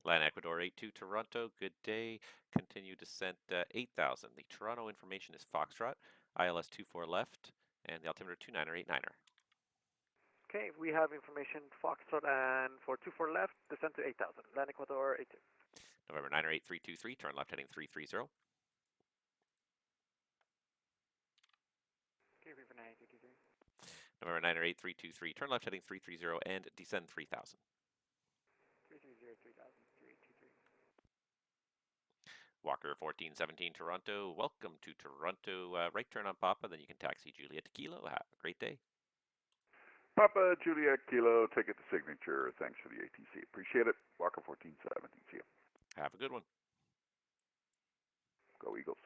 Land Ecuador 82 Toronto, good day. Continue descent 8,000. The Toronto information is Foxtrot, ILS 24 left, and the altimeter 29er89er. Okay, we have information Foxtrot and for 24 left, descend to 8,000. Land Ecuador 82. November 98323, turn left heading 330. Okay, for 98323. November 98323, turn left heading 330 and descend 3,000. 330, 3,000, 323. Walker 1417 Toronto, welcome to Toronto. Right turn on Papa, then you can taxi Juliet to Kilo. Have a great day. Papa Juliet Kilo, ticket to signature. Thanks for the ATC. Appreciate it. Walker 1417. See you. Have a good one. Go Eagles.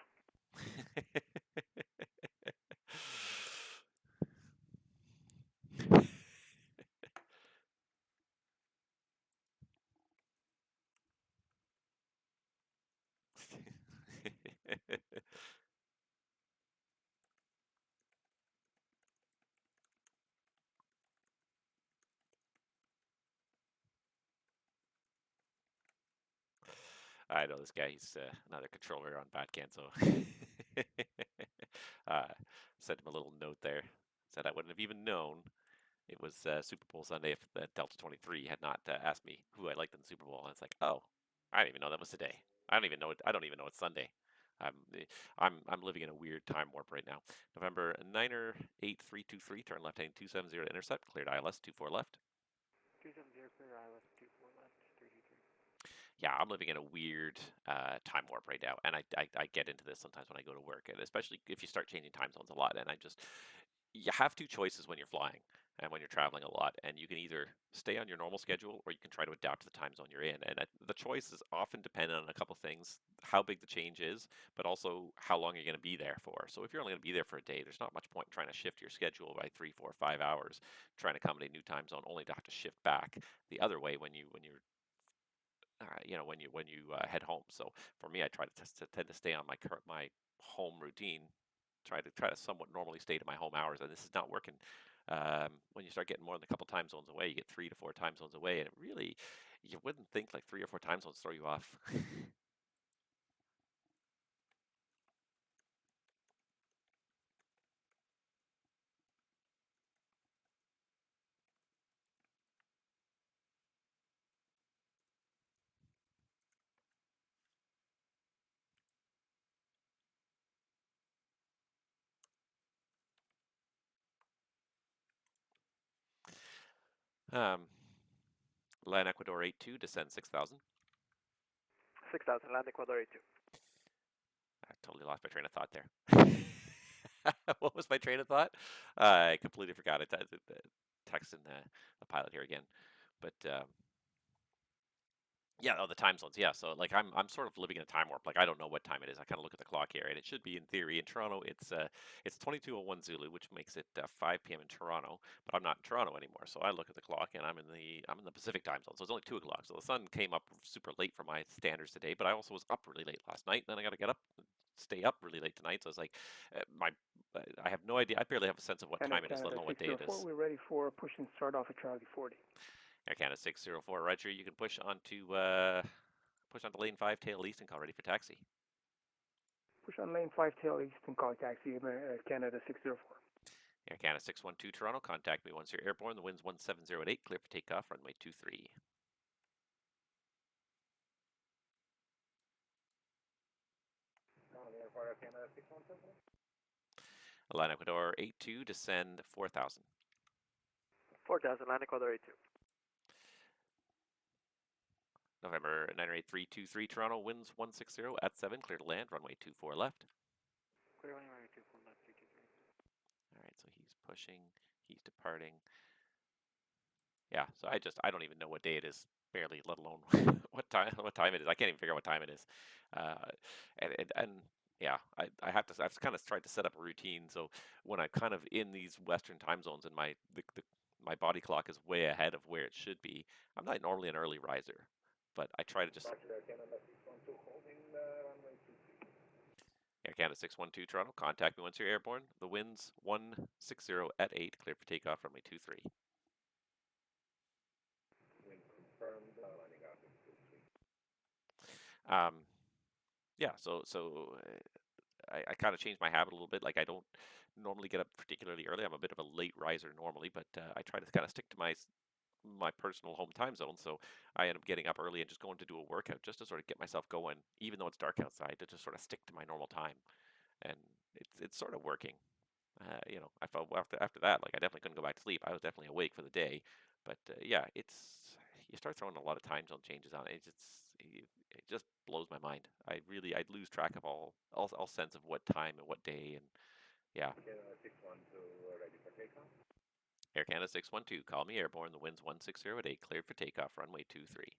I know this guy. He's another controller on VATCAN, so sent him a little note there. Said I wouldn't have even known it was Super Bowl Sunday if the Delta 23 had not asked me who I liked in the Super Bowl. And it's like, oh, I didn't even know that was today. I don't even know it's Sunday. I'm living in a weird time warp right now. November 9er 8323, turn left heading 270 to intercept, cleared ILS 24 left. 270, clear ILS 24 left, 323. Yeah, I'm living in a weird time warp right now, and I get into this sometimes when I go to work, and especially if you start changing time zones a lot. And you have two choices when you're flying, and when you're traveling a lot, and you can either stay on your normal schedule or you can try to adapt to the time zone you're in. And the choice is often dependent on a couple things: how big the change is, but also how long you're going to be there for. So if you're only going to be there for a day, there's not much point in trying to shift your schedule by 3, 4, 5 hours, trying to accommodate a new time zone, only to have to shift back the other way when you're when you head home. So for me, I try to tend to stay on my home routine, try to somewhat normally stay to my home hours, and this is not working. When you start getting more than a couple time zones away, you get 3 to 4 time zones away, and it really, you wouldn't think like 3 or 4 time zones throw you off. um, Land Ecuador 82, descend 6,000. 6,000, land Ecuador 82. I totally lost my train of thought there. What was my train of thought? I completely forgot it. Texting the pilot here again, but yeah, oh, the time zones. Yeah, so like I'm sort of living in a time warp. Like I don't know what time it is. I kind of look at the clock here, and it should be in theory in Toronto. It's 22:01 Zulu, which makes it 5 p.m. in Toronto. But I'm not in Toronto anymore, so I look at the clock and I'm in the Pacific time zone. So it's only 2 o'clock. So the sun came up super late for my standards today. But I also was up really late last night. Then I got to get up, stay up really late tonight. So it's like I have no idea. I barely have a sense of what time it is, let Canada alone what day it 604, is. we're ready for a push and start off at Charlie 40. Air Canada 604, Roger. You can push onto lane 5, tail east, and call ready for taxi. Push on lane 5, tail east, and call taxi, Canada 604. Air Canada 612 Toronto, contact me once you're airborne. The wind's 170 at 8, clear for takeoff, runway 23. Line Ecuador 82, descend 4,000. 4,000, land Ecuador 82. November 98323 Toronto, winds 160 at 7, clear to land, runway 24 left. Clear runway 24 left, 323. All right, so he's pushing, he's departing. Yeah, so I don't even know what day it is, barely, let alone what time it is. I can't even figure out what time it is. And yeah, I've kind of tried to set up a routine so when I'm kind of in these Western time zones and my body clock is way ahead of where it should be, I'm not normally an early riser, but I try to just. Air Canada 612 Toronto, contact me once you're airborne. The wind's 160 at 8, clear for takeoff, runway 23. Yeah, so I kind of changed my habit a little bit. Like I don't normally get up particularly early. I'm a bit of a late riser normally, but I try to kind of stick to my personal home time zone. So I end up getting up early and just going to do a workout just to sort of get myself going, even though it's dark outside, to just sort of stick to my normal time, and it's sort of working. I felt after that, like I definitely couldn't go back to sleep. I was definitely awake for the day, but yeah, you start throwing a lot of time zone changes on it. It just blows my mind. I'd lose track of all sense of what time and what day, and yeah. Air Canada 612, call me airborne. The wind's 160 at 8, cleared for takeoff, runway 23.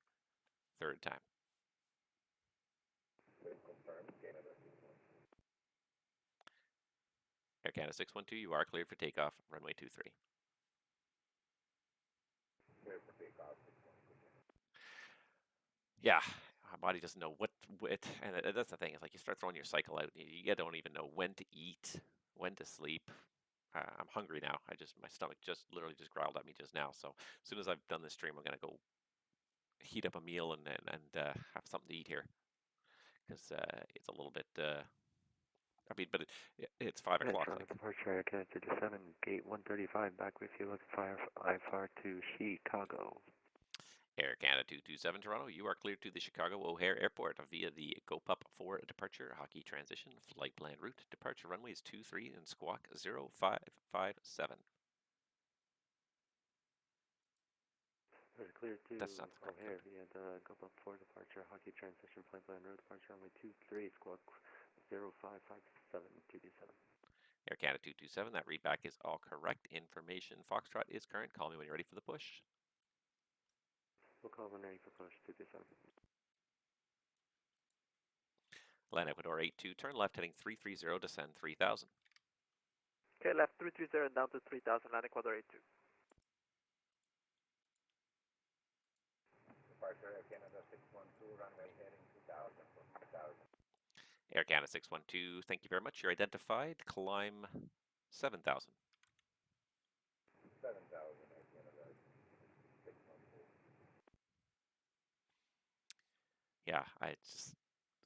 Third time. Air Canada 612, you are cleared for takeoff, runway 23. Yeah, my body doesn't know what, and that's the thing. It's like you start throwing your cycle out. You don't even know when to eat, when to sleep. I'm hungry now. My stomach just literally just growled at me just now. So as soon as I've done this stream, I'm gonna go heat up a meal and have something to eat here because it's a little bit. But it's 5 o'clock. Toronto departure, Air Canada 57, gate 135, back with you, looking for IFR to Chicago. Air Canada 227 Toronto, you are cleared to the Chicago O'Hare Airport via the GoPup 4 departure hockey transition flight plan route. Departure runways 23 and squawk 0557. We're clear to That's not the O'Hare via the GoPup 4 departure hockey transition flight plan route. Departure runway 23, squawk 0557 227. Air Canada 227, that readback is all correct. Information Foxtrot is current. Call me when you're ready for the push. We'll call when ready for push 227. Land Ecuador 82, turn left heading 330, descend 3000. Okay, left 330 down to 3000, land Ecuador 82. Departure Air Canada 612, runway heading 2000 for 5000. Air Canada 612, thank you very much. You're identified. Climb 7000. 7000 Air Canada 612. Yeah, I just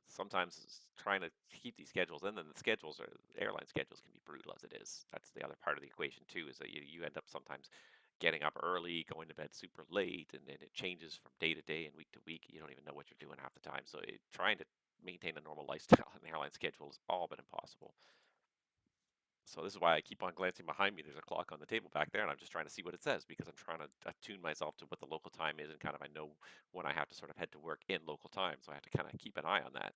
sometimes trying to keep these schedules, and then the schedules are airline schedules can be brutal as it is. That's the other part of the equation too, is that you end up sometimes getting up early, going to bed super late, and then it changes from day to day and week to week. You don't even know what you're doing half the time. So trying to maintain a normal lifestyle on the airline schedule has all but impossible. So this is why I keep on glancing behind me. There's a clock on the table back there, and I'm just trying to see what it says because I'm trying to attune myself to what the local time is, and kind of I know when I have to sort of head to work in local time, so I have to kind of keep an eye on that.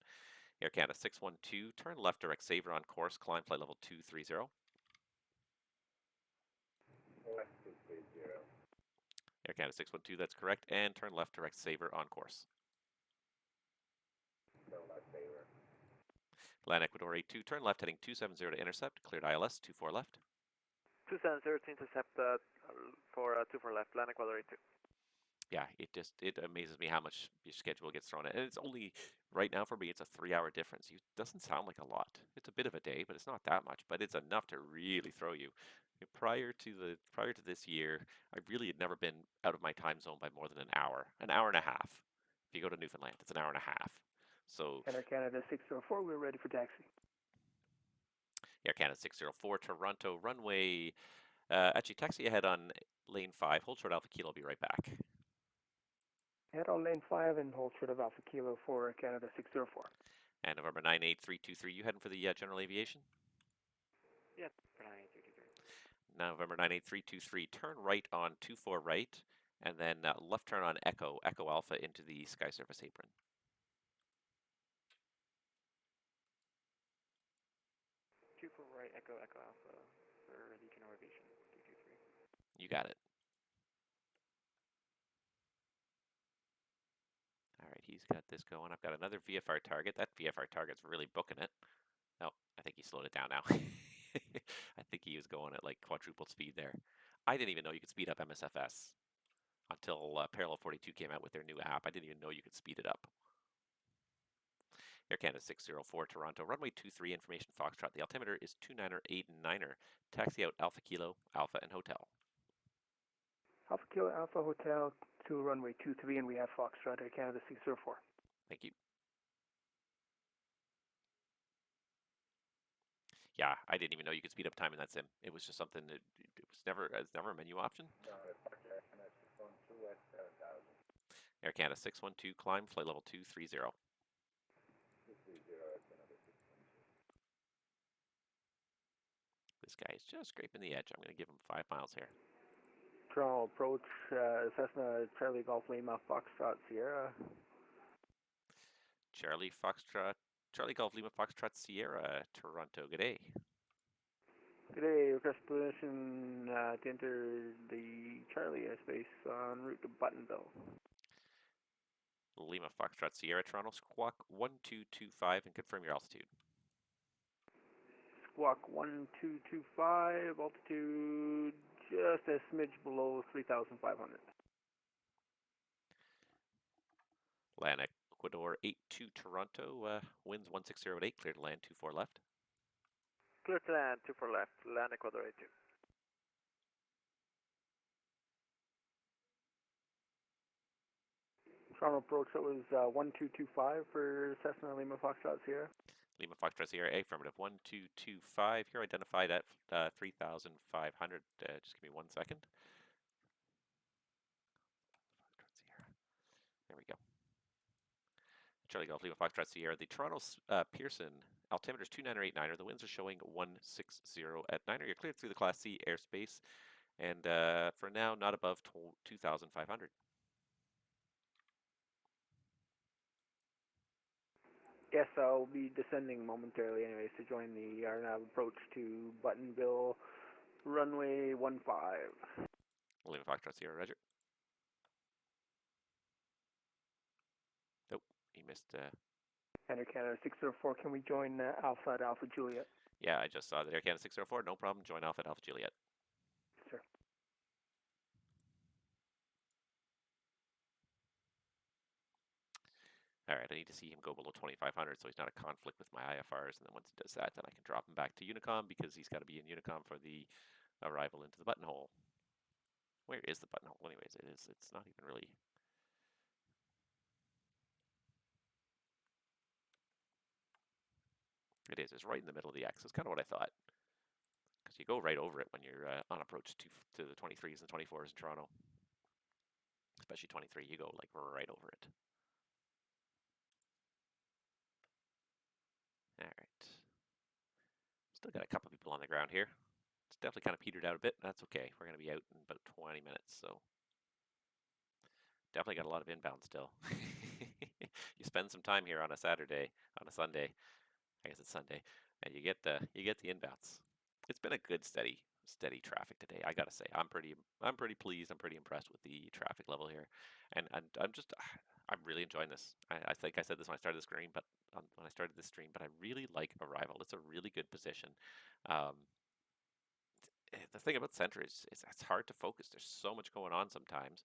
Air Canada 612, turn left direct Saver on course, climb flight level 230. Left 230. Air Canada 612, that's correct, and turn left direct Saver on course. So left Saver. Land Ecuador 82, turn left heading 270 to intercept, cleared ILS 24 left. 270 to intercept for 24 left, land Ecuador 82. Yeah, it amazes me how much your schedule gets thrown at. And it's only right now for me, it's a 3-hour difference. It doesn't sound like a lot. It's a bit of a day, but it's not that much. But it's enough to really throw you. Prior to this year, I really had never been out of my time zone by more than an hour and a half. If you go to Newfoundland, it's an hour and a half. So Air Canada 604, we're ready for taxi. Air Canada 604, Toronto runway. Actually, taxi ahead on lane 5. Hold short Alpha Kilo. I'll be right back. Head on lane 5 and hold short of Alpha Kilo for Air Canada 604. And November 98323, you heading for the general aviation? Yeah, for 98323. November 98323, turn right on 24 right, and then left turn on Echo Alpha into the sky surface apron. Two for right, Echo Alpha for the general aviation 223. You got it. All right, he's got this going. I've got another VFR target. That VFR target's really booking it. Oh, I think he slowed it down now. I think he was going at like quadruple speed there. I didn't even know you could speed up MSFS until Parallel 42 came out with their new app. I didn't even know you could speed it up. Air Canada 604 Toronto, runway 23, information Foxtrot. The altimeter is 298.9er. Taxi out Alpha Kilo, Alpha and Hotel. Alpha Kilo Alpha Hotel to runway 23, and we have Foxtrot Air Canada 604. Thank you. Yeah, I didn't even know you could speed up time in that sim. It was just something that it was never a menu option. No, departure Air Canada 612 at 7000. Air Canada 612, climb flight level 230. 230 Air Canada 612. This guy is just scraping the edge. I'm going to give him 5 miles here. Toronto approach, Cessna Charlie Golf Lima Foxtrot Sierra. Charlie Golf Lima Foxtrot Sierra, Toronto. Good day. Good day, request permission to enter the Charlie airspace en route to Buttonville. Lima Foxtrot Sierra, Toronto. Squawk 1225 and confirm your altitude. Squawk 1225, altitude just a smidge below 3,500. Land Ecuador 82 Toronto, winds 160 clear to land 24 left. Clear to land 24 left, land Ecuador 82. Toronto approach, that was 1225 for Cessna Lima Foxtrot Sierra. Lima Foxtrot Sierra, affirmative 1225. Here identified at 3,500. Just give me 1 second. Foxtrot Sierra. There we go. Charlie Golf Lima Foxtrot Sierra. The Toronto Pearson altimeter is 298.9er. The winds are showing 160 at 9er. You're cleared through the Class C airspace, and for now, not above 2,500. Yes, I'll be descending momentarily anyways to join the RNAV approach to Buttonville, runway 15. Lima Foxtrot Sierra, roger. Nope, he missed. Enter Canada 604, can we join Alpha at Alpha Juliet? Yeah, I just saw that Air Canada 604, no problem, join Alpha at Alpha Juliet. Sir. All right, I need to see him go below 2,500 so he's not a conflict with my IFRs, and then once he does that, then I can drop him back to Unicom because he's got to be in Unicom for the arrival into the buttonhole. Where is the buttonhole? Anyways, it's not even really... It's right in the middle of the X. That's kind of what I thought. Because you go right over it when you're on approach to the 23s and 24s in Toronto. Especially 23, you go like right over it. All right. Still got a couple people on the ground here. It's definitely kind of petered out a bit. That's okay. We're going to be out in about 20 minutes, so definitely got a lot of inbound still. You spend some time here on a Saturday, on a Sunday. I guess it's Sunday, and you get the inbounds. It's been a good steady traffic today. I gotta say, I'm pretty pleased. I'm pretty impressed with the traffic level here, and I'm really enjoying this. I think I said this when I started the stream, but I really like Arrival. It's a really good position. The thing about Center is it's hard to focus. There's so much going on sometimes.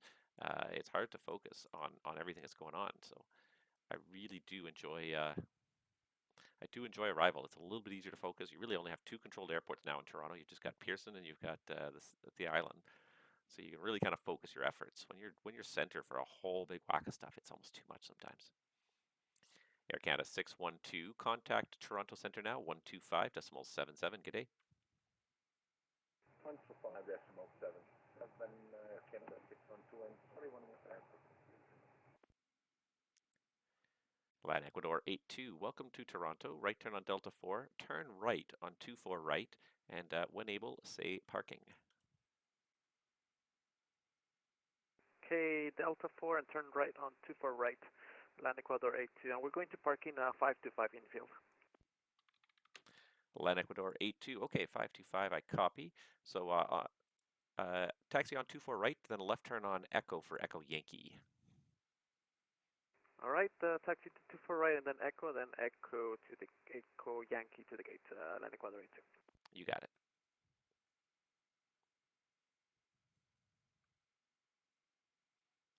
It's hard to focus on everything that's going on. So I really do enjoy. I do enjoy Arrival. It's a little bit easier to focus. You really only have two controlled airports now in Toronto. You've just got Pearson and you've got the island. So you can really kind of focus your efforts. When you're Center for a whole big whack of stuff, it's almost too much sometimes. Air Canada 612, contact Toronto Center now, 125.77. Good day. 125.77, Canada 612 and 41 with airport. Line Ecuador 82, welcome to Toronto. Right turn on Delta 4, turn right on 24 right, and when able, say parking. Okay, Delta 4 and turn right on 24 right, land Ecuador 82, and we're going to park in 525 infield. Land Ecuador 82, okay, 525, I copy. So taxi on 24 right, then a left turn on Echo for Echo Yankee. All right, taxi to 24 right, and then Echo to the Echo Yankee to the gate, land Ecuador 82. You got it.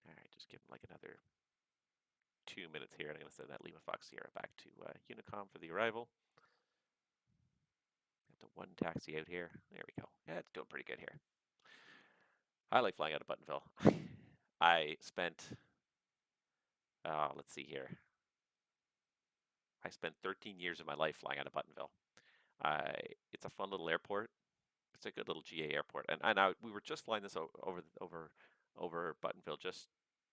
All right, just give him like another 2 minutes here, and I'm going to send that Lima Fox Sierra back to Unicom for the arrival. Got the one taxi out here. There we go. Yeah, it's doing pretty good here. I like flying out of Buttonville. I spent, let's see here. I spent 13 years of my life flying out of Buttonville. It's a fun little airport. It's a good little GA airport, and we were just flying this over Buttonville just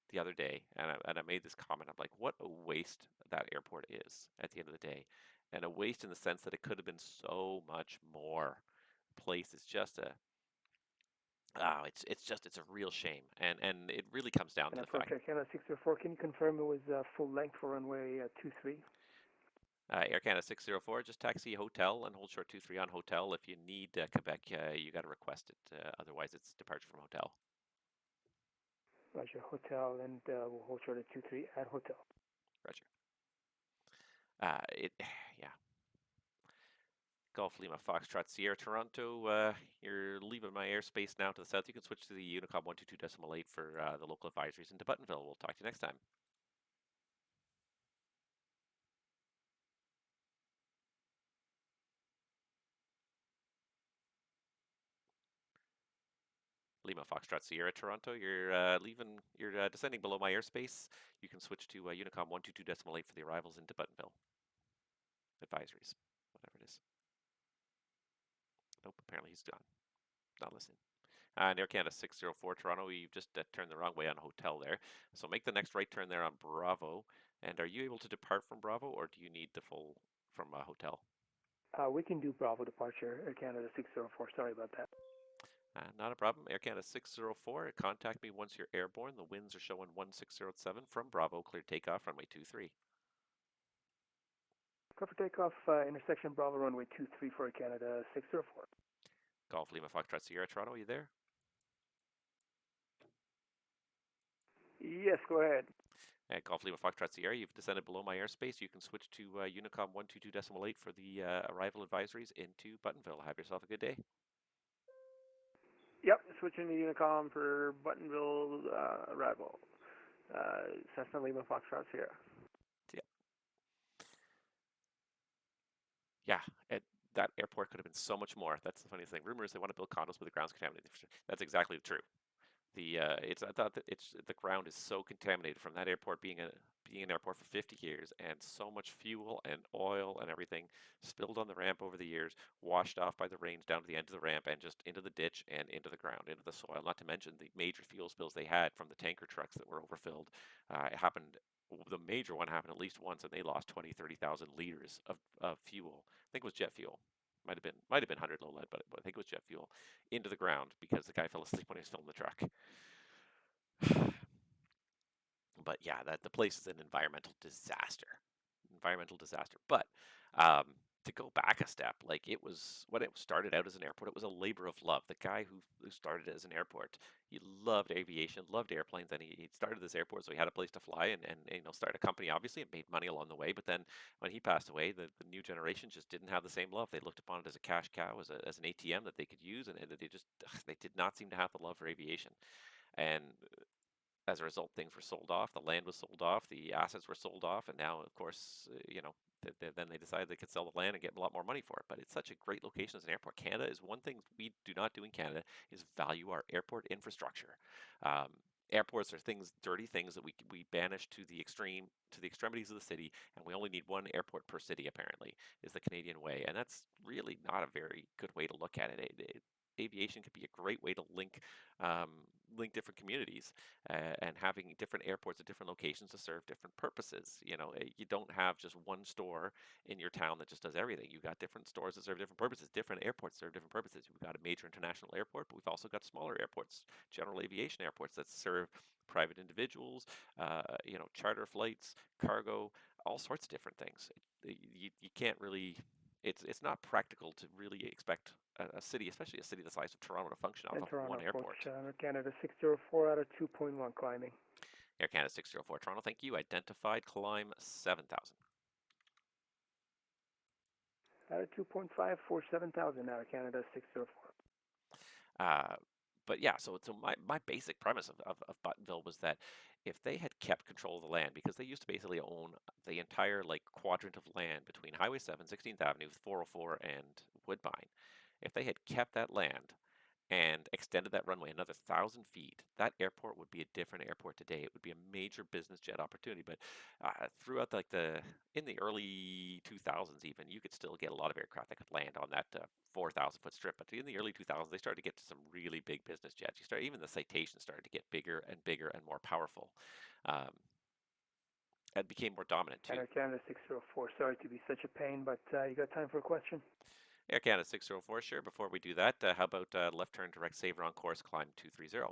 the other day, and I made this comment. I'm like, what a waste that airport is at the end of the day, and a waste in the sense that it could have been so much more. The place is just a it's a real shame, and it really comes down to the fact. Canada 604, can you confirm it was full length for runway 23? Air Canada 604, just taxi hotel and hold short 23 on hotel. If you need Quebec, you got to request it. Otherwise, it's departure from hotel. Roger, hotel, and we'll hold short at 23 at hotel. Roger. Yeah. Golf Lima Foxtrot Sierra Toronto. You're leaving my airspace now to the south. You can switch to the Unicom 122.8 for the local advisories into Buttonville. We'll talk to you next time. Lima Foxtrot Sierra Toronto. You're you're descending below my airspace. You can switch to Unicom 122.8 for the arrivals into Buttonville. Advisories, whatever it is. Nope, apparently he's gone. Not listening. Air Canada 604 Toronto, you've just turned the wrong way on hotel there. So make the next right turn there on Bravo. And are you able to depart from Bravo, or do you need the full from hotel? We can do Bravo departure, Air Canada 604. Sorry about that. Not a problem. Air Canada 604, contact me once you're airborne. The winds are showing 1607 from Bravo, clear takeoff, runway 23. clear for takeoff, intersection Bravo runway 23 for Canada 604. Golf Lima Foxtrot Sierra Toronto, are you there? Yes, go ahead. At Golf Lima Foxtrot Sierra, you've descended below my airspace. You can switch to Unicom 122.8 for the arrival advisories into Buttonville. Have yourself a good day. Yep, switching to Unicom for Buttonville arrival. Cessna Lima Foxtrot Sierra. Yeah, that airport could have been so much more. That's the funniest thing. Rumors they want to build condos with the ground's contaminated. That's exactly true. I thought that the ground is so contaminated from that airport being an airport for 50 years, and so much fuel and oil and everything spilled on the ramp over the years, washed off by the rains down to the end of the ramp and just into the ditch and into the ground, into the soil. Not to mention the major fuel spills they had from the tanker trucks that were overfilled. It happened. The major one happened at least once, and they lost 20, 30,000 liters of fuel. I think it was jet fuel. Might have been 100 low lead, but I think it was jet fuel into the ground because the guy fell asleep when he was filling the truck. But yeah, the place is an environmental disaster. But to go back a step, like it was when it started out as an airport, it was a labor of love. The guy who started it as an airport, he loved aviation, loved airplanes, and he started this airport so he had a place to fly and start a company. Obviously, it made money along the way. But then when he passed away, the new generation just didn't have the same love. They looked upon it as a cash cow, as an ATM that they could use, and they did not seem to have the love for aviation. And as a result, things were sold off. The land was sold off. The assets were sold off, and now, of course, then they decided they could sell the land and get a lot more money for it. But it's such a great location as an airport. Canada is one thing we do not do in Canada is value our airport infrastructure. Airports are dirty things that we banish to the extremities of the city, and we only need one airport per city. Apparently, is the Canadian way, and that's really not a very good way to look at it. Aviation could be a great way to link different communities and having different airports at different locations to serve different purposes. You don't have just one store in your town that just does everything. You've got different stores that serve different purposes. Different airports serve different purposes. We've got a major international airport, but we've also got smaller airports, general aviation airports that serve private individuals, charter flights, cargo, all sorts of different things. You can't really. It's not practical to really expect a city, especially a city the size of Toronto, to function off And of Toronto one airport. approach, Canada 604 out of 2.1 climbing. Air Canada 604 Toronto, thank you. Identified, climb 7,000. Out of 2.5 for 7,000 out of Canada 604. But yeah, so my basic premise of Buttonville was that if they had kept control of the land, because they used to basically own the entire like quadrant of land between Highway 7, 16th Avenue, 404, and Woodbine, if they had kept that land and extended that runway another 1,000 feet, that airport would be a different airport today. It would be a major business jet opportunity. But throughout in the early 2000s, even you could still get a lot of aircraft that could land on that 4,000-foot strip. But in the early 2000s, they started to get to some really big business jets. Even the Citations started to get bigger and bigger and more powerful. And became more dominant too. Air Canada 604. Sorry to be such a pain, but you got time for a question? Air Canada 604, sure. Before we do that, how about left turn direct saver on course, climb 230?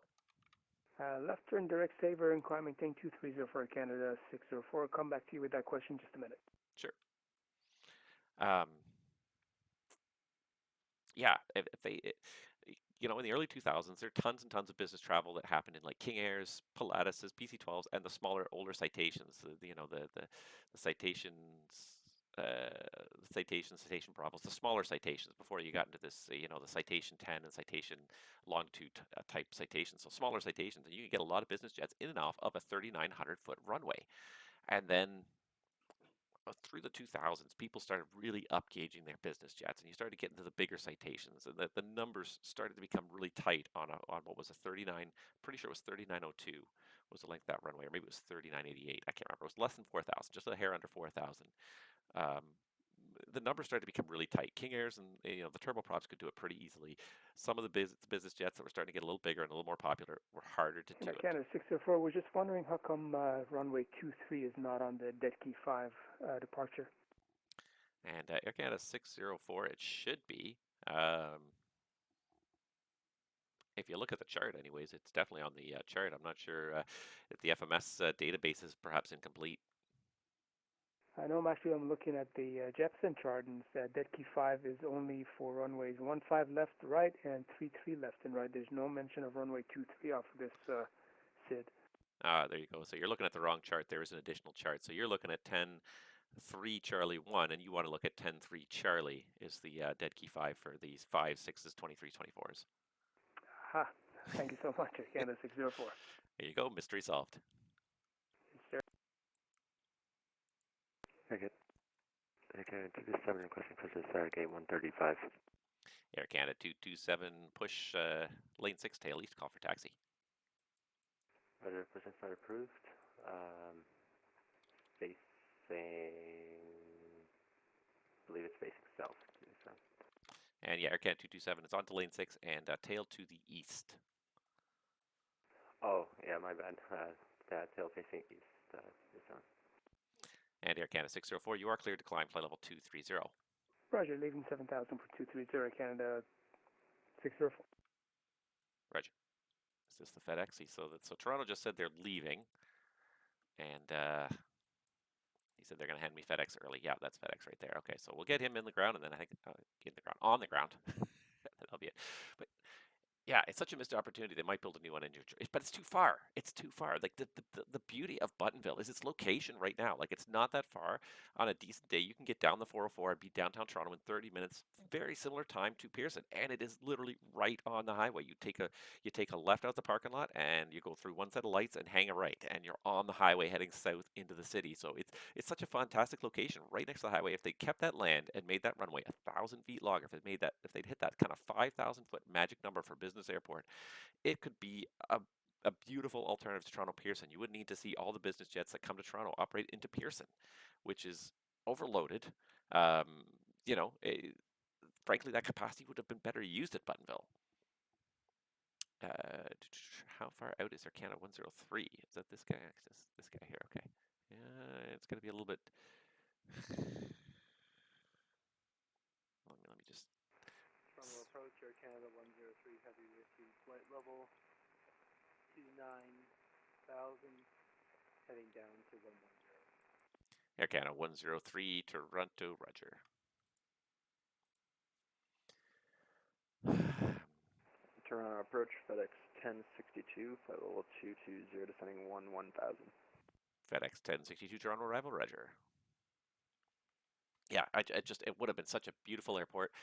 Left turn direct saver and climbing thing 230 for Canada 604. Come back to you with that question in just a minute. Sure. Yeah, if they, in the early 2000s, there are tons and tons of business travel that happened in like King Airs, Pilatuses, PC-12s, and the smaller, older Citations. The Citations. Citation Bravos, the smaller Citations before you got into this, the Citation 10 and Citation Longitude type Citations. So smaller Citations, and you can get a lot of business jets in and off of a 3,900-foot runway. And then through the 2000s, people started really upgauging their business jets, and you started getting to the bigger Citations, and the numbers started to become really tight on what was a 39. Pretty sure it was 3902 was the length of that runway, or maybe it was 3988. I can't remember. It was less than 4,000, just a hair under 4,000. The numbers started to become really tight. King Airs and the turboprops could do it pretty easily. Some of the business jets that were starting to get a little bigger and a little more popular were harder to do it. Canada 604, we're just wondering how come runway 23 is not on the dead key 5 departure. And Air Canada 604, it should be. If you look at the chart, anyways, it's definitely on the chart. I'm not sure if the FMS database is perhaps incomplete. I know I'm looking at the Jepson chart, and dead key 5 is only for runways 15 left, right, and 33 left and right. There's no mention of runway 23 off of this SID. Ah, there you go. So you're looking at the wrong chart. There is an additional chart. So you're looking at 10-3 Charlie 1, and you want to look at 10-3 Charlie is the dead key 5 for these 5, 6s, 23s, 24s. Ha! Thank you so much, Canada 604. There you go. Mystery solved. Yes, sir. Very good. Okay, 227 requesting push to gate 135. Air Canada 227, push lane 6 tail east, call for taxi. Roger, pushing start approved. Facing, I believe it's facing south. So. And yeah, Air Canada 227, it's on to lane 6 and tail to the east. Oh, yeah, my bad. Tail facing east is on. And Air Canada 604, you are cleared to climb flight level 230. Roger, leaving 7,000 for 230, Canada 604. Roger. Is this the FedEx? So Toronto just said they're leaving, and he said they're going to hand me FedEx early. Yeah, that's FedEx right there. Okay, so we'll get him in the ground, and then I think get the ground on the ground. That'll be it. But yeah, it's such a missed opportunity. They might build a new one in New Jersey, but it's too far. It's too far. Like the beauty of Buttonville is its location right now. Like it's not that far. On a decent day, you can get down the 404 and be downtown Toronto in 30 minutes. Very similar time to Pearson, and it is literally right on the highway. You take a left out the parking lot, and you go through one set of lights and hang a right, and you're on the highway heading south into the city. So it's such a fantastic location right next to the highway. If they kept that land and made that runway 1,000 feet longer, if they'd hit that kind of 5,000 foot magic number for business airport, it could be a beautiful alternative to Toronto Pearson. You would need to see all the business jets that come to Toronto operate into Pearson, which is overloaded. Um, you know, frankly, that capacity would have been better used at Buttonville. How far out is Air Canada 103? Is that this guy? This guy here. Okay. Yeah, it's going to be a little bit. Let me just. Toronto approach, Air Canada 103, heavy risky flight level 29,000, heading down to 110. Air Canada 103, Toronto, roger. Toronto approach, FedEx 1062, flight level 220, descending 1000. FedEx 1062, Toronto arrival, roger. Yeah, it would have been such a beautiful airport.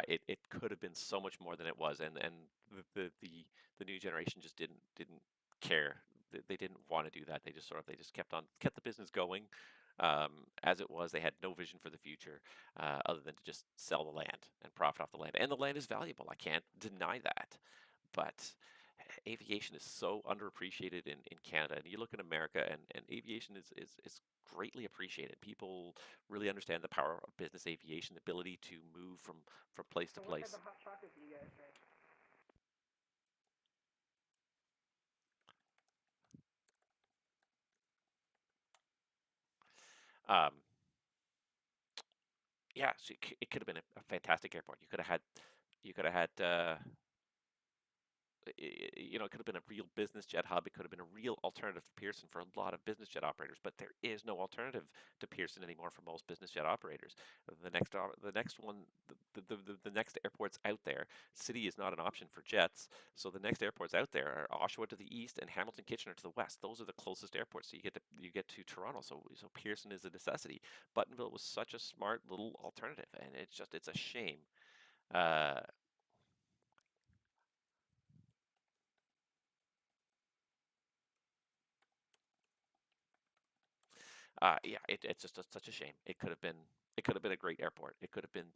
It could have been so much more than it was, and the new generation just didn't care. They didn't want to do that. They just kept the business going as it was. They had no vision for the future other than to just sell the land and profit off the land. And the land is valuable. I can't deny that. But aviation is so underappreciated in Canada. And you look in America, and aviation is greatly appreciated. People really understand the power of business aviation, the ability to move from place to place. What type of hot chocolate do you guys make? Yeah, so it could have been a fantastic airport. You could have had it could have been a real business jet hub. It could have been a real alternative to Pearson for a lot of business jet operators, but there is no alternative to Pearson anymore for most business jet operators. The next one, the next airports out there, City is not an option for jets, so the next airports out there are Oshawa to the east and Hamilton Kitchener to the west. Those are the closest airports, so you get to Toronto. So Pearson is a necessity. Buttonville was such a smart little alternative, and it's a shame. Yeah, it's just such a shame. It could have been a great airport. It could have been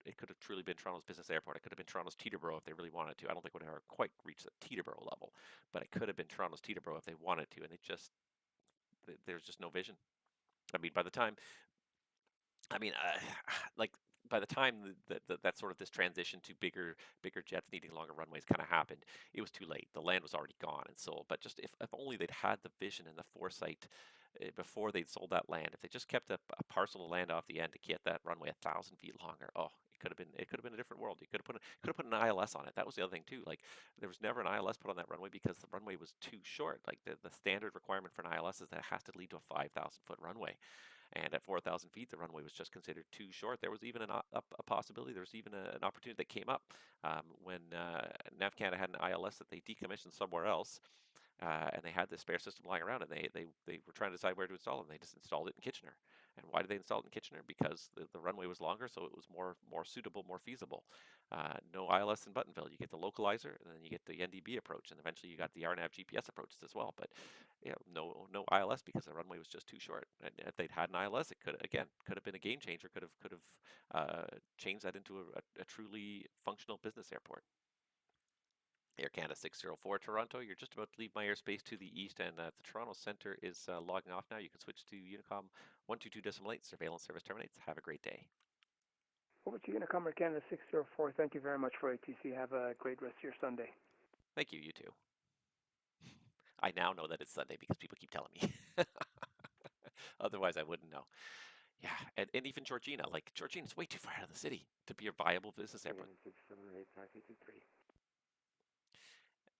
It could have truly been Toronto's business airport. It could have been Toronto's Teterboro if they really wanted to. I don't think it would ever quite reach the Teterboro level, but it could have been Toronto's Teterboro if they wanted to. And there's just no vision. I mean, by the time like by the time that sort of this transition to bigger jets needing longer runways kind of happened, it was too late. The land was already gone and sold. But just if only they'd had the vision and the foresight before they'd sold that land, if they just kept a parcel of land off the end to get that runway 1,000 feet longer, oh, it could have been a different world. You could have put an ILS on it. That was the other thing too. Like there was never an ILS put on that runway because the runway was too short. Like the standard requirement for an ILS is that it has to lead to a 5,000 foot runway. And at 4,000 feet, the runway was just considered too short. There was even a possibility, there was even an opportunity that came up when Nav Canada had an ILS that they decommissioned somewhere else. And they had this spare system lying around, and they were trying to decide where to install it, and they just installed it in Kitchener. And why did they install it in Kitchener? Because the runway was longer, so it was more suitable, more feasible. No ILS in Buttonville. You get the localizer, and then you get the NDB approach, and eventually you got the RNAV GPS approaches as well. But no ILS because the runway was just too short. And if they'd had an ILS, it could have been a game changer. Could have changed that into a truly functional business airport. Air Canada 604 Toronto, you're just about to leave my airspace to the east, and the Toronto Centre is logging off now. You can switch to Unicom 122.8. Surveillance service terminates. Have a great day. Over to Unicom Air Canada 604. Thank you very much for ATC. Have a great rest of your Sunday. Thank you, you too. I now know that it's Sunday because people keep telling me. Otherwise, I wouldn't know. Yeah, and even Georgina. Like, Georgina's way too far out of the city to be a viable business airport.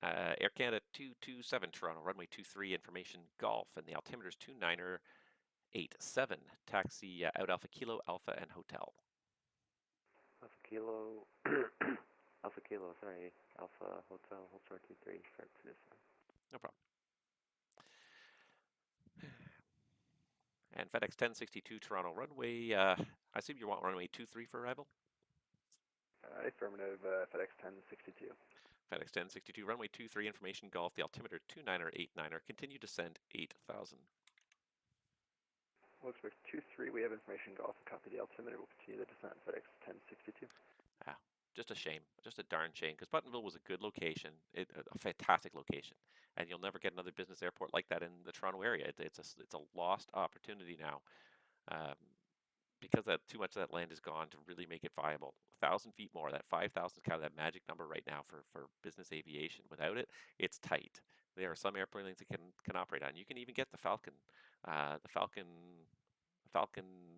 Air Canada 227 Toronto, runway 23, information Golf, and the altimeter is 2987. Taxi out Alpha Kilo, Alpha, and Hotel. Alpha Kilo, Alpha Kilo, sorry, Alpha Hotel, hold short 23 for this one. No problem. And FedEx 1062 Toronto, runway, I assume you want runway 23 for arrival? Affirmative, FedEx 1062. FedEx 1062, runway 23, information Golf, the altimeter 2989er, continue descent 8,000. Looks like 23, we have information Golf, copy the altimeter, we'll continue the descent, FedEx 1062. Ah, just a shame, just a darn shame, because Buttonville was a good location, a fantastic location, and you'll never get another business airport like that in the Toronto area. It's a lost opportunity now. Because too much of that land is gone to really make it viable. 1,000 feet more, that 5,000 is kind of that magic number right now for business aviation. Without it, it's tight. There are some airplanes that can operate on. You can even get the Falcon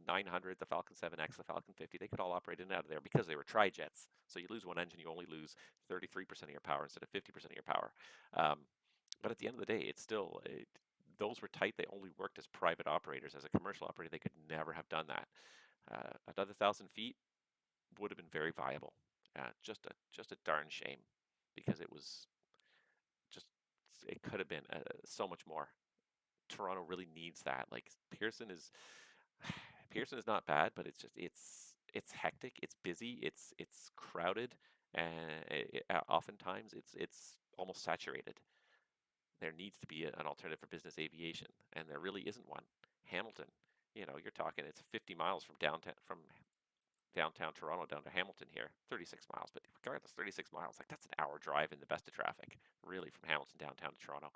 900, the Falcon 7X, the Falcon 50. They could all operate in and out of there because they were tri-jets. So you lose one engine, you only lose 33% of your power instead of 50% of your power. But at the end of the day, it's still those were tight. They only worked as private operators. As a commercial operator, they could never have done that. Another 1,000 feet would have been very viable. Just a darn shame because it was it could have been so much more. Toronto really needs that. Like Pearson is not bad, but it's hectic, it's busy, it's crowded, and oftentimes it's almost saturated. There needs to be an alternative for business aviation, and there really isn't one. Hamilton, you're talking it's 50 miles from downtown Toronto down to Hamilton here, 36 miles, but regardless, 36 miles, like that's an hour drive in the best of traffic, really, from Hamilton downtown to Toronto.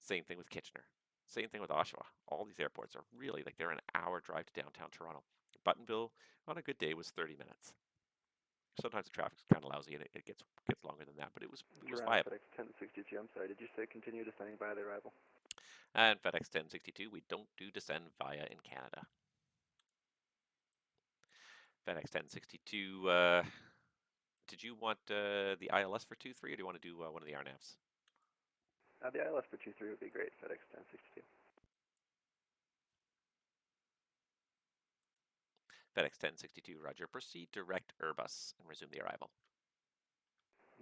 Same thing with Kitchener. Same thing with Oshawa. All these airports are really like they're an hour drive to downtown Toronto. Buttonville, on a good day, was 30 minutes. Sometimes the traffic's kind of lousy and it gets longer than that, but it was viable. FedEx 1062, I'm sorry, did you say continue descending via the arrival? And FedEx 1062, we don't do descend via in Canada. FedEx 1062, did you want the ILS for 2-3, or do you want to do one of the RNAVs? The ILS for 2-3 would be great, FedEx 1062. FedEx 1062, roger. Proceed direct Airbus and resume the arrival.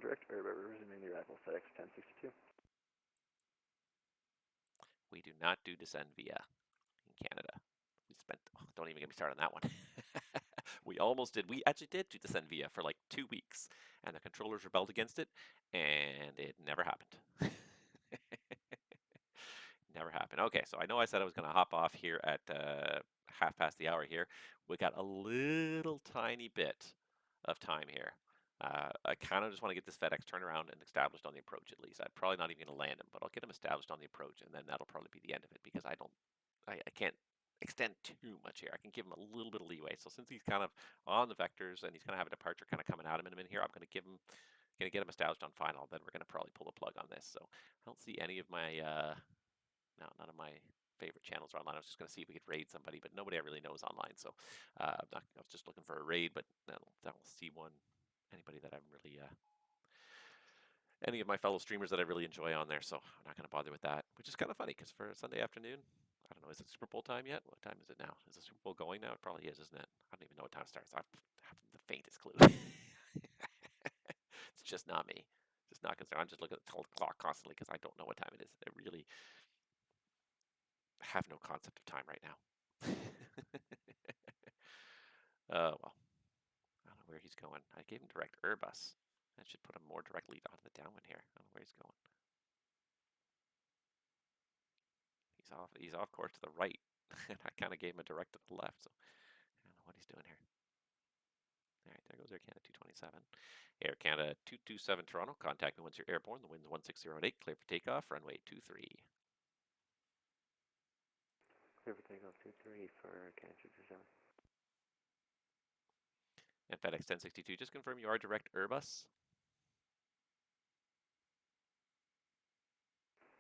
Direct Airbus, resuming the arrival, FedEx 1062. We do not do descend via in Canada. We spent, don't even get me started on that one. We almost did. We actually did do descend via for like 2 weeks, and the controllers rebelled against it, and it never happened. Never happened. Okay, so I know I said I was going to hop off here at half past the hour here. We got a little tiny bit of time here. I kind of just want to get this FedEx turnaround and established on the approach at least. I'm probably not even going to land him, but I'll get him established on the approach, and then that'll probably be the end of it because I can't extend too much here. I can give him a little bit of leeway. So since he's kind of on the vectors and he's going to have a departure kind of coming at him in a minute here, I'm going to get him established on final. Then we're going to probably pull the plug on this. So I don't see any of my no, none of my favorite channels are online. I was just going to see if we could raid somebody, but nobody I really know is online. So I was just looking for a raid, but I don't see anybody that I'm really, any of my fellow streamers that I really enjoy on there. So I'm not going to bother with that, which is kind of funny because for a Sunday afternoon, I don't know, is it Super Bowl time yet? What time is it now? Is the Super Bowl going now? It probably is, isn't it? I don't even know what time it starts. I haven't the faintest clue. It's just not me. Just not concerned. I'm just looking at the clock constantly because I don't know what time it is. I really have no concept of time right now. Well, I don't know where he's going. I gave him direct Airbus. That should put him more directly onto the downwind here. I don't know where he's going. He's off course to the right. And I kind of gave him a direct to the left, so I don't know what he's doing here. All right, there goes Air Canada 227. Air Canada 227 Toronto, contact me once you're airborne. The wind's 16008, clear for takeoff, runway 23. Clear for takeoff 23 for Canada 227. And FedEx 1062, just confirm you are direct Airbus.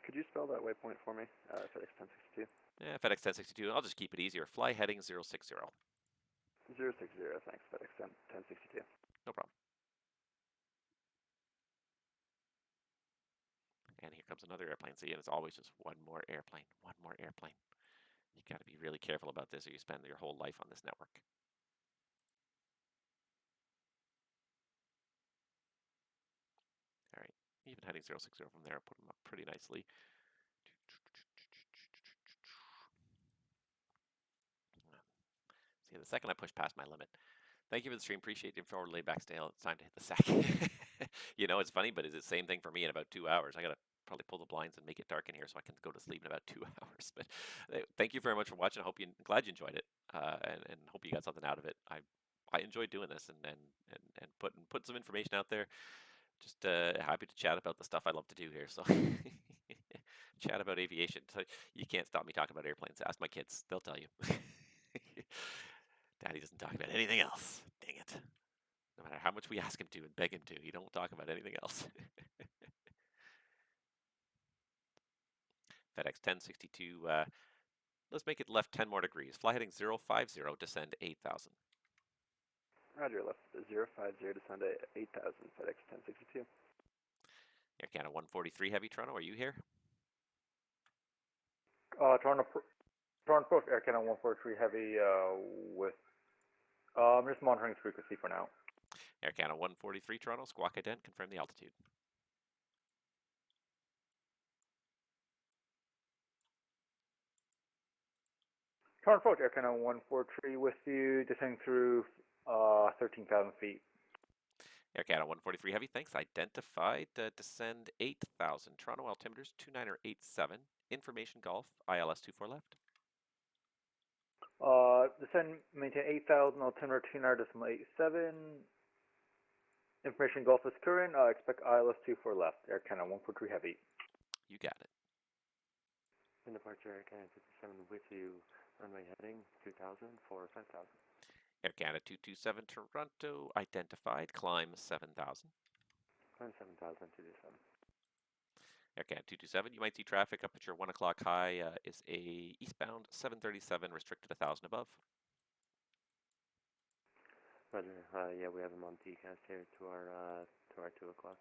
Could you spell that waypoint for me, FedEx 1062? Yeah, FedEx 1062, I'll just keep it easier. Fly heading 060. 060, thanks, FedEx 1062. No problem. And here comes another airplane. See, and it's always just one more airplane, one more airplane. You got to be really careful about this or you spend your whole life on this network. All right, even heading 060 from there, put them up pretty nicely. See, the second I push past my limit. Thank you for the stream. Appreciate the forward layback stale. It's time to hit the sack. You know, it's funny, but it's the same thing for me in about 2 hours. I got to probably pull the blinds and make it dark in here so I can go to sleep in about 2 hours. But thank you very much for watching. I'm glad you enjoyed it, and hope you got something out of it. I enjoyed doing this and putting some information out there. Just happy to chat about the stuff I love to do here. So chat about aviation. So you can't stop me talking about airplanes. Ask my kids; they'll tell you. Daddy doesn't talk about anything else. Dang it. No matter how much we ask him to and beg him to, he don't talk about anything else. FedEx 1062, let's make it left 10 more degrees. Fly heading 050, descend 8,000. Roger, left 050, descend 8,000, FedEx 1062. Air Canada 143 Heavy Toronto, are you here? Toronto Post, Air Canada 143 Heavy I'm just monitoring frequency for now. Air Canada 143 Toronto, squawk ident, confirm the altitude. Toronto Post, Air Canada 143 with you, descending through 13,000 feet. Air Canada 143 Heavy, thanks. Identified, descend 8,000. Toronto altimeters 2987. Information Golf, ILS 24 left. Descend, maintain 8,000, altimeter 29.87. Information Golf is current. Expect ILS 24 left. Air Canada 143 Heavy. You got it. In departure, Air Canada 57 with you. Runway heading 2,000 for 5,000. Air Canada 227 Toronto, identified. Climb 7,000. Climb 7,000, 227. Air Canada 227, you might see traffic up at your 1 o'clock high. Is a eastbound 737 restricted 1,000 above. Roger. Yeah, we have them on TCAST here to our 2 o'clock.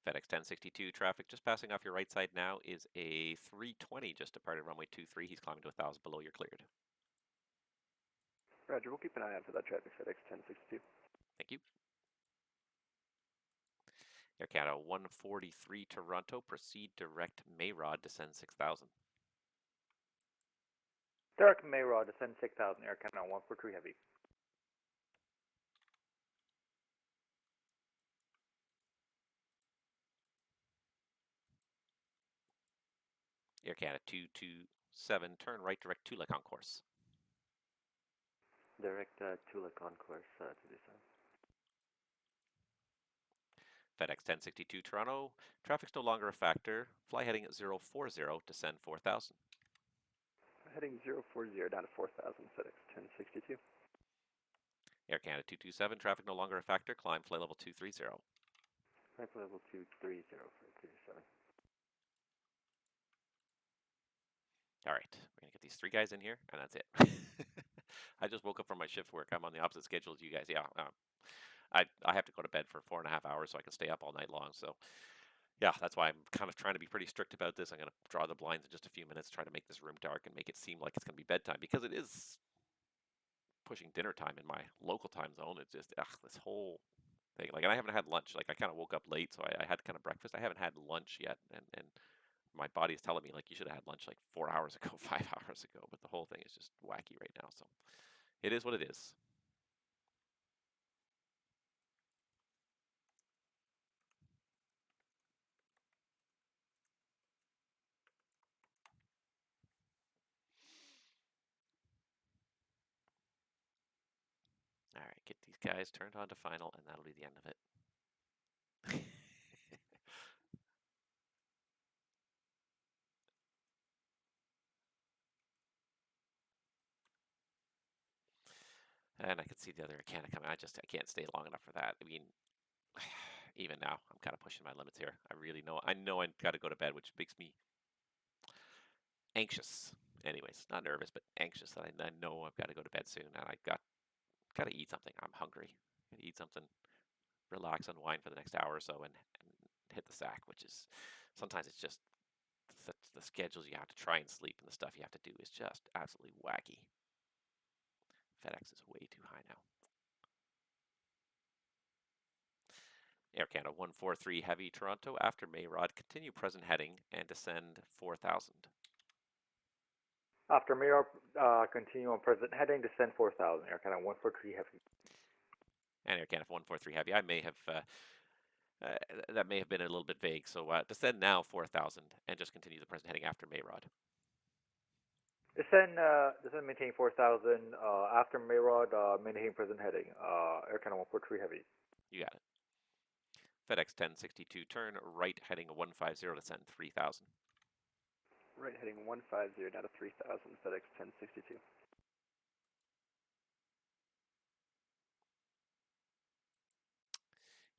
FedEx 1062 traffic just passing off your right side now is a 320 just departed runway 23. He's climbing to 1,000 below. You're cleared. Roger, we'll keep an eye out for that traffic, FedEx 1062. Thank you. Air Canada 143 Toronto, proceed direct Mayrod, descend 6,000. Direct Mayrod, descend 6,000, Air Canada 143 Heavy. Air Canada 227, turn right direct Tulek on course. Direct Tulek on course to do so. FedEx 1062 Toronto, traffic's no longer a factor. Fly heading at 040, descend 4,000. Heading 040 down to 4,000, FedEx 1062. Air Canada 227, traffic no longer a factor. Climb flight level 230. Flight level 230 for 227. All right, we're gonna get these 3 guys in here, and that's it. I just woke up from my shift work. I'm on the opposite schedule as you guys. Yeah, I have to go to bed for 4.5 hours so I can stay up all night long. So yeah, that's why I'm kind of trying to be pretty strict about this. I'm going to draw the blinds in just a few minutes, try to make this room dark and make it seem like it's going to be bedtime, because it is pushing dinner time in my local time zone. It's just, this whole thing. Like, and I haven't had lunch. Like, I kind of woke up late, so I had kind of breakfast. I haven't had lunch yet, and my body is telling me, like, you should have had lunch like 4 hours ago, 5 hours ago. But the whole thing is just wacky right now. So it is what it is. All right, get these guys turned on to final, and that'll be the end of it. And I can see the other Arcana coming. I can't stay long enough for that. I mean, even now, I'm kind of pushing my limits here. I know I've got to go to bed, which makes me anxious. Anyways, not nervous, but anxious that I know I've got to go to bed soon, and I got to eat something. I'm hungry. Gotta eat something, relax, unwind for the next hour or so, and hit the sack. Which is sometimes it's just the schedules you have to try and sleep, and the stuff you have to do is just absolutely wacky. FedEx is way too high now. Air Canada 143 Heavy Toronto after Mayrod, continue present heading and descend 4,000. After Mayrod, continue on present heading, descend 4,000. Air Canada 143 Heavy. And Air Canada 143 Heavy. I may have that may have been a little bit vague. So descend now 4,000 and just continue the present heading after Mayrod. Descend maintain 4,000. After Mayrod, maintain present heading. Air Canada 143 Heavy. You got it. FedEx 1062, turn right heading 150, descend 3,000. Right heading 150 down to 3,000, FedEx 1062.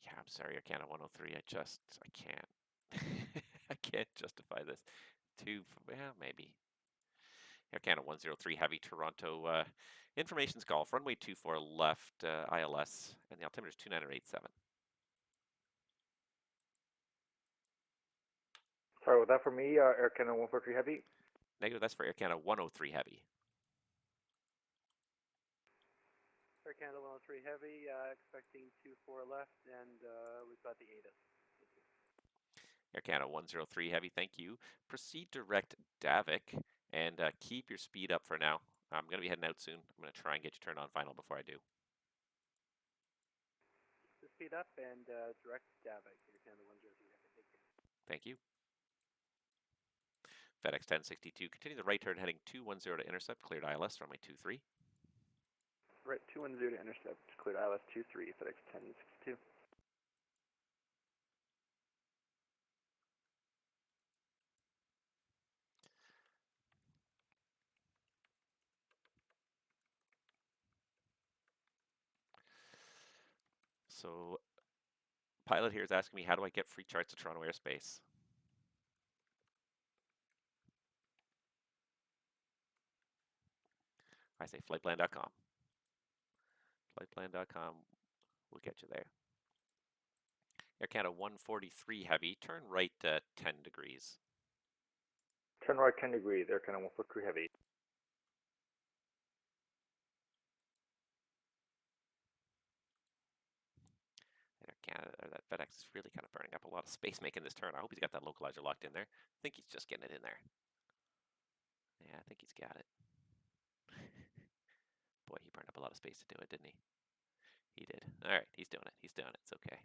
Yeah, I'm sorry, Air Canada 103. I can't. I can't justify this. Well, maybe. Air Canada 103 Heavy Toronto. Information's golf. Runway 24 left, ILS, and the altimeter is 2987. Sorry, was that for me, Air Canada 143 Heavy? Negative, that's for Air Canada 103 Heavy. Air Canada 103 Heavy, expecting 24 left, and we've got the ATIS. Air Canada 103 Heavy, thank you. Proceed direct Davik, and keep your speed up for now. I'm going to be heading out soon. I'm going to try and get you turned on final before I do. The speed up and direct Davik, Air Canada 103 Heavy. Thank you. Thank you. FedEx 1062, continue the right turn heading 210 to intercept, cleared ILS, runway 23. Right 210 to intercept, cleared ILS 23, FedEx 1062. So, pilot here is asking me, how do I get free charts to Toronto airspace? I say flightplan.com. Flightplan.com will get you there. Air Canada 143 Heavy, turn right 10 degrees. Turn right 10 degrees, Air Canada 143 Heavy. Air Canada, or that FedEx is really kind of burning up a lot of space making this turn. I hope he's got that localizer locked in there. I think he's just getting it in there. Yeah, I think he's got it. Boy, he burned up a lot of space to do it, didn't he? He did. All right, he's doing it. He's doing it. It's okay.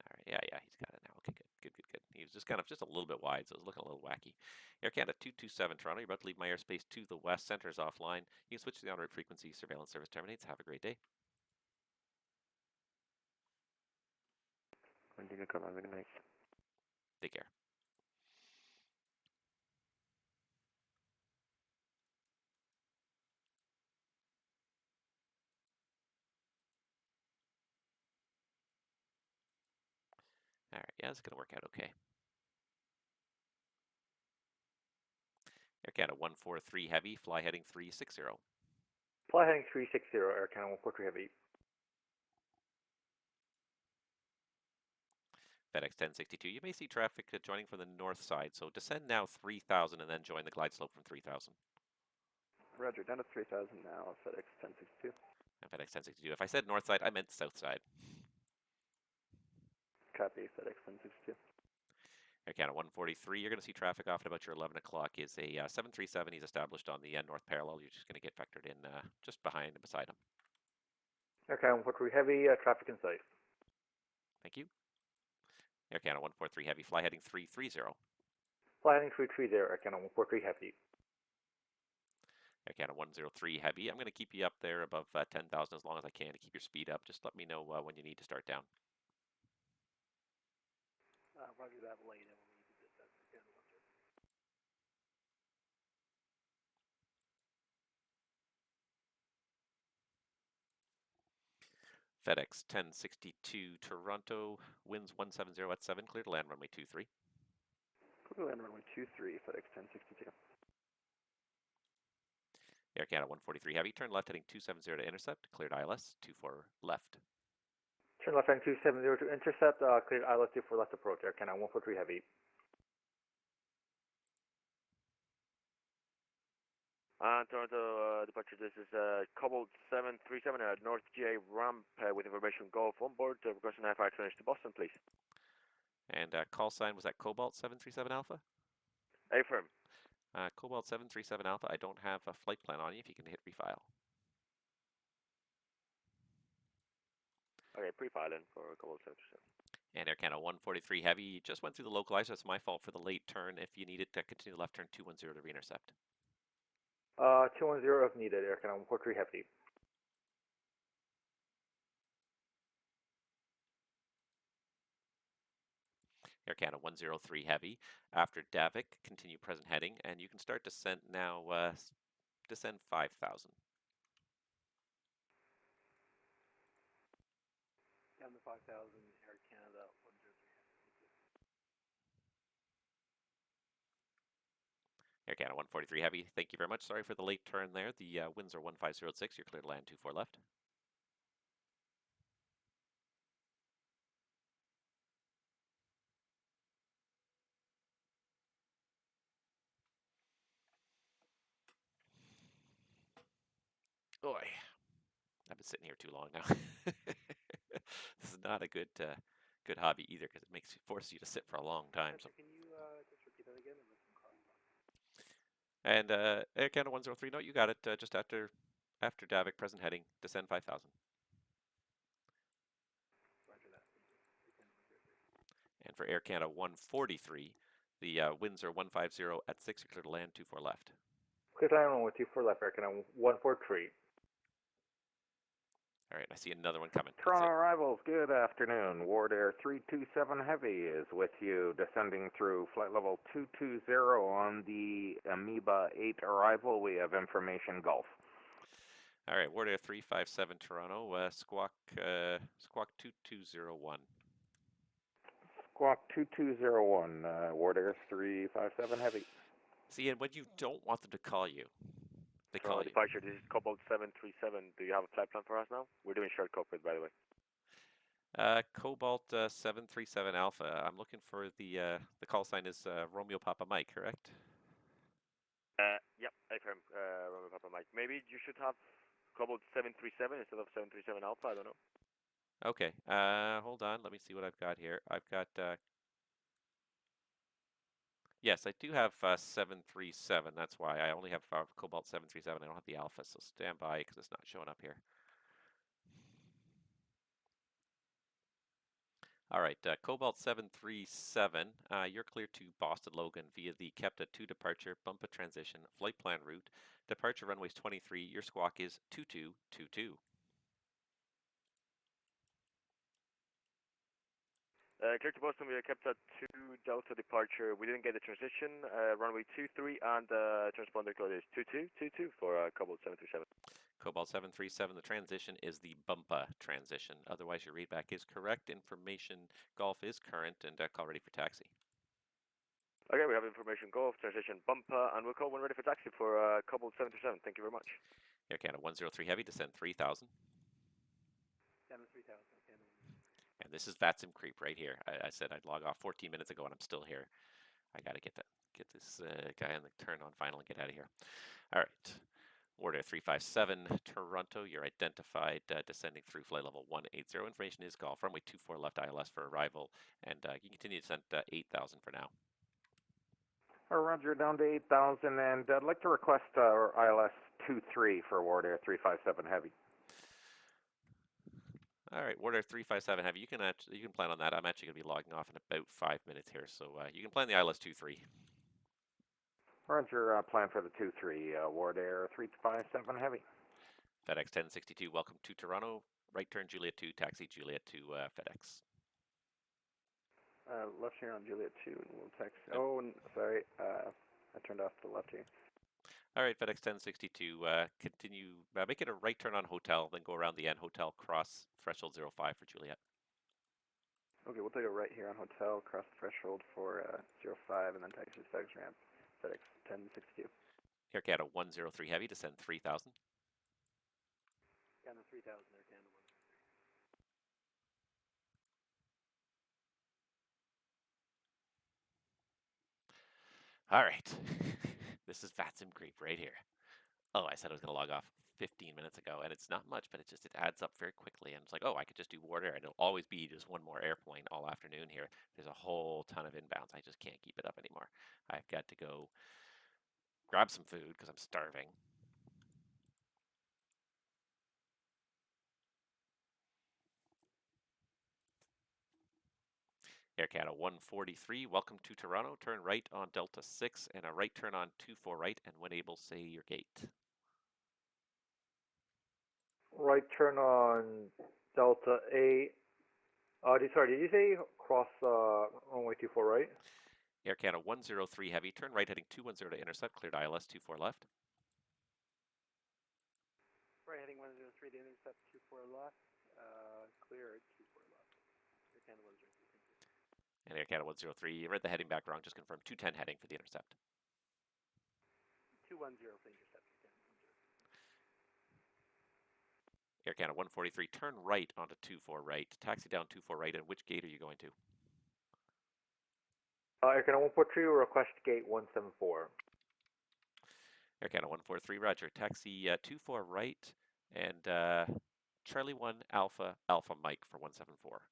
All right, yeah, he's got it now. Okay, good. He was just a little bit wide, so it was looking a little wacky. Air Canada 227 Toronto, you're about to leave my airspace to the west. Center is offline. You can switch to the on-route frequency. Surveillance service terminates. Have a great day. Indigo, come have a good night. Take care. All right, yeah, it's going to work out okay. Air Canada 143 Heavy, fly heading 360. Fly heading 360, Air Canada 143 Heavy. FedEx 1062. You may see traffic joining from the north side, so descend now 3000 and then join the glide slope from 3000. Roger, down to 3,000 now, FedEx 1062. And FedEx 1062. If I said north side, I meant south side. Copy, FedEx 1062. Air Canada 143, you're going to see traffic off at about your 11 o'clock is a 737. He's established on the north parallel. You're just going to get vectored in just behind and beside him. Air Canada 143 Heavy, traffic in sight. Thank you. Air Canada 143 Heavy, fly heading 330. Fly heading 330, Air Canada 143 Heavy. Air Canada 103 Heavy, I'm going to keep you up there above 10,000 as long as I can to keep your speed up. Just let me know when you need to start down. Roger that, late, and we'll need to get that again. FedEx 1062 Toronto, winds 170 at 7, clear to land runway 23. Clear to land runway 23, FedEx 1062. Air Canada 143 Heavy, turn left heading 270 to intercept, cleared ILS 24 left. Turn left heading 270 to intercept, cleared ILS 24 left approach, Air Canada 143 Heavy. Toronto departure, this is Cobalt 737 at North GA ramp with information Golf on board. Requesting FR finish to Boston, please. And call sign was that Cobalt 737 Alpha? Affirm. Cobalt 737 Alpha, I don't have a flight plan on you if you can hit refile. Okay, pre-filing for Cobalt 737. And Air Canada 143 Heavy, just went through the localizer. It's my fault for the late turn. If you need it, continue left turn 210 to re-intercept. 210 if needed, Air Canada 143 Heavy. Air Canada 103 Heavy. After Davik, continue present heading, and you can start descent now, descend 5,000. Down to 5,000, Air Canada 103 Heavy. Air Canada 143 Heavy, thank you very much. Sorry for the late turn there. The winds are 1506. You're clear to land 24 left. Boy, I've been sitting here too long now. This is not a good good hobby either because it forces you to sit for a long time. So. Can you just repeat that again? And Air Canada 103, no, you got it. Just after Davik, present heading, descend 5,000. And for Air Canada 143, the winds are 150 at 6, clear to land 24 left. Clear to land runway 24 left, Air Canada 143. All right, I see another one coming. Toronto arrivals, good afternoon. Ward Air 327 Heavy is with you, descending through flight level 220 on the Amoeba 8 arrival. We have information Gulf. All right, Ward Air 357 Toronto, squawk 2201. Squawk 2201, Ward Air 357 Heavy. See, and when you don't want them to call you, they call you. Departure, this is Cobalt 737. Do you have a flight plan for us now? We're doing short corporate, by the way. Cobalt 737 Alpha. I'm looking for the call sign is Romeo Papa Mike, correct? Yep, affirm, Romeo Papa Mike. Maybe you should have Cobalt 737 instead of 737 Alpha, I don't know. Okay, hold on, let me see what I've got here. I've got, yes, I do have 737, that's why. I only have Cobalt 737, I don't have the Alpha, so stand by because it's not showing up here. All right, Cobalt 737, you're clear to Boston Logan via the KEPTA 2 departure, bump a transition, flight plan route. Departure runways 23, your squawk is 2222. Clear to Boston, we kept a 2 Delta departure. We didn't get the transition. Runway 23 and transponder code is 2222 for Cobalt 737. Cobalt 737, the transition is the bumpa transition. Otherwise, your readback is correct. Information Golf is current and call ready for taxi. Okay, we have information Golf, transition bumpa, and we'll call when ready for taxi for Cobalt 737. Thank you very much. Air Canada 103 Heavy, descend 3,000. Canada 3,000, Canada. And this is VATSIM Creep right here. I said I'd log off 14 minutes ago and I'm still here. I got to get this guy on the turn on final and get out of here. All right. Order 357, Toronto, you're identified descending through flight level 180. Information is golf, runway 24 left ILS for arrival, and you can continue to descend 8,000 for now. Roger, down to 8,000, and I'd like to request ILS 23 for Ward Air 357 Heavy. All right, Ward Air 357 Heavy, you can plan on that. I'm actually going to be logging off in about 5 minutes here, so you can plan the ILS 23. Roger, plan for the 23, Ward Air 357 Heavy. FedEx 1062, welcome to Toronto. Right turn Juliet 2, taxi Juliet to FedEx. Left here on Juliet 2, and we'll text. Oh, sorry, I turned off the left here. All right, FedEx 1062, continue, make it a right turn on hotel, then go around the N hotel, cross threshold 05 for Juliet. Okay, we'll take a right here on hotel, cross the threshold for 05, and then taxi to FedEx ramp, FedEx 1062. Air Canada 103 Heavy, descend 3,000. Canada 3,000, Air Canada 103. All right, this is VATSIM Creep right here. Oh, I said I was going to log off 15 minutes ago, and it's not much, but it adds up very quickly. And it's like, oh, I could just do Ward Air, and it'll always be just one more airplane all afternoon here. There's a whole ton of inbounds. I just can't keep it up anymore. I've got to go grab some food because I'm starving. Air Canada 143, welcome to Toronto. Turn right on Delta 6 and a right turn on 24 right, and when able, say your gate. Right turn on Delta 8. Sorry, did you say cross runway 24 right? Air Canada 103 Heavy, turn right heading 210 to intercept, cleared ILS 24 left. Right heading 103 to intercept 24 left, clear 24 left. Air Canada 103. And Air Canada 103, you read the heading back wrong, just confirm 210 heading for the intercept. 210 for intercept. Air Canada 143, turn right onto 24 right, taxi down 24 right, and which gate are you going to? Air Canada 143, request gate 174. Air Canada 143, roger, taxi 24 right, and Charlie 1 Alpha Mike for 174.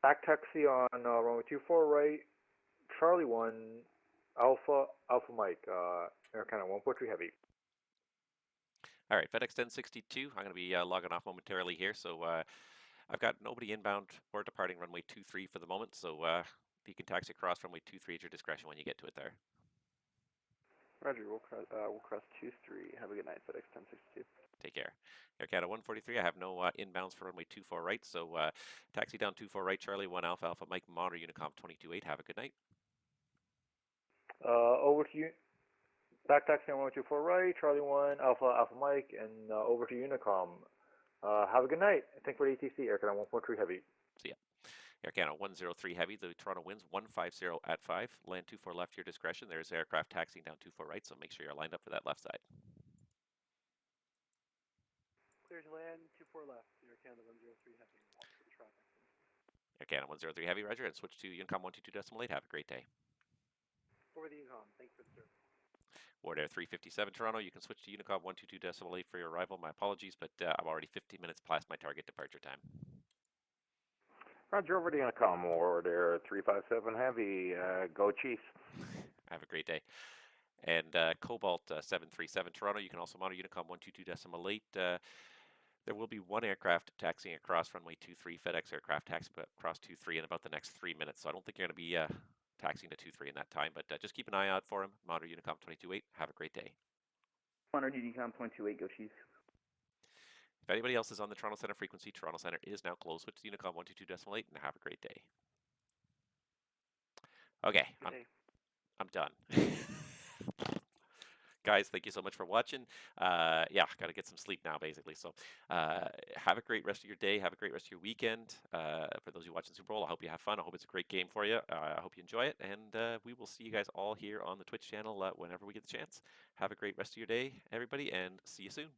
Back taxi on runway 24 right, Charlie 1 Alpha Mike, Air Canada 143 Heavy. All right, FedEx 1062, I'm going to be logging off momentarily here, so I've got nobody inbound or departing runway 23 for the moment, so you can taxi across runway 23 at your discretion when you get to it there. Roger, we'll cross 23. Have a good night, FedEx 1062. Take care. Air Canada 143, I have no inbounds for runway 24 right, so taxi down 24 right, Charlie 1 Alpha Mike, monitor Unicom 228, have a good night. Over to you. Back taxi on 124 right, Charlie 1 Alpha Mike, and over to Unicom. Have a good night. Thank you for the ATC, Air Canada 143 Heavy. See ya. Air Canada 103 Heavy, the Toronto winds 150 at 5. Land 24 left, your discretion. There's aircraft taxiing down 24 right, so make sure you're lined up for that left side. Clear to land 24 left, Air Canada 103 Heavy. Watch for the traffic. Air Canada 103 Heavy, roger, and switch to Unicom 122.8. Have a great day. Over the Unicom, thanks for the service. Ward Air 357 Toronto, you can switch to Unicom 122.8 for your arrival. My apologies, but I'm already 15 minutes past my target departure time. Roger, over to Unicom, Ward Air 357 Heavy. Go Chiefs. Have a great day. And Cobalt 737 Toronto, you can also monitor Unicom 122.8. There will be one aircraft taxiing across runway 23, FedEx aircraft taxiing across 23 in about the next 3 minutes. So I don't think you're going to be taxiing to 23 in that time, but just keep an eye out for him. Monitor Unicom 228. Have a great day. Monitor Unicom 228, go Chiefs. If anybody else is on the Toronto Center frequency, Toronto Center is now closed. Switch to Unicom 122.8 and have a great day. Okay, I'm done. guys, thank you so much for watching. Yeah, got to get some sleep now, basically. So have a great rest of your day. Have a great rest of your weekend. For those of you watching Super Bowl, I hope you have fun. I hope it's a great game for you. I hope you enjoy it. And we will see you guys all here on the Twitch channel whenever we get the chance. Have a great rest of your day, everybody, and see you soon.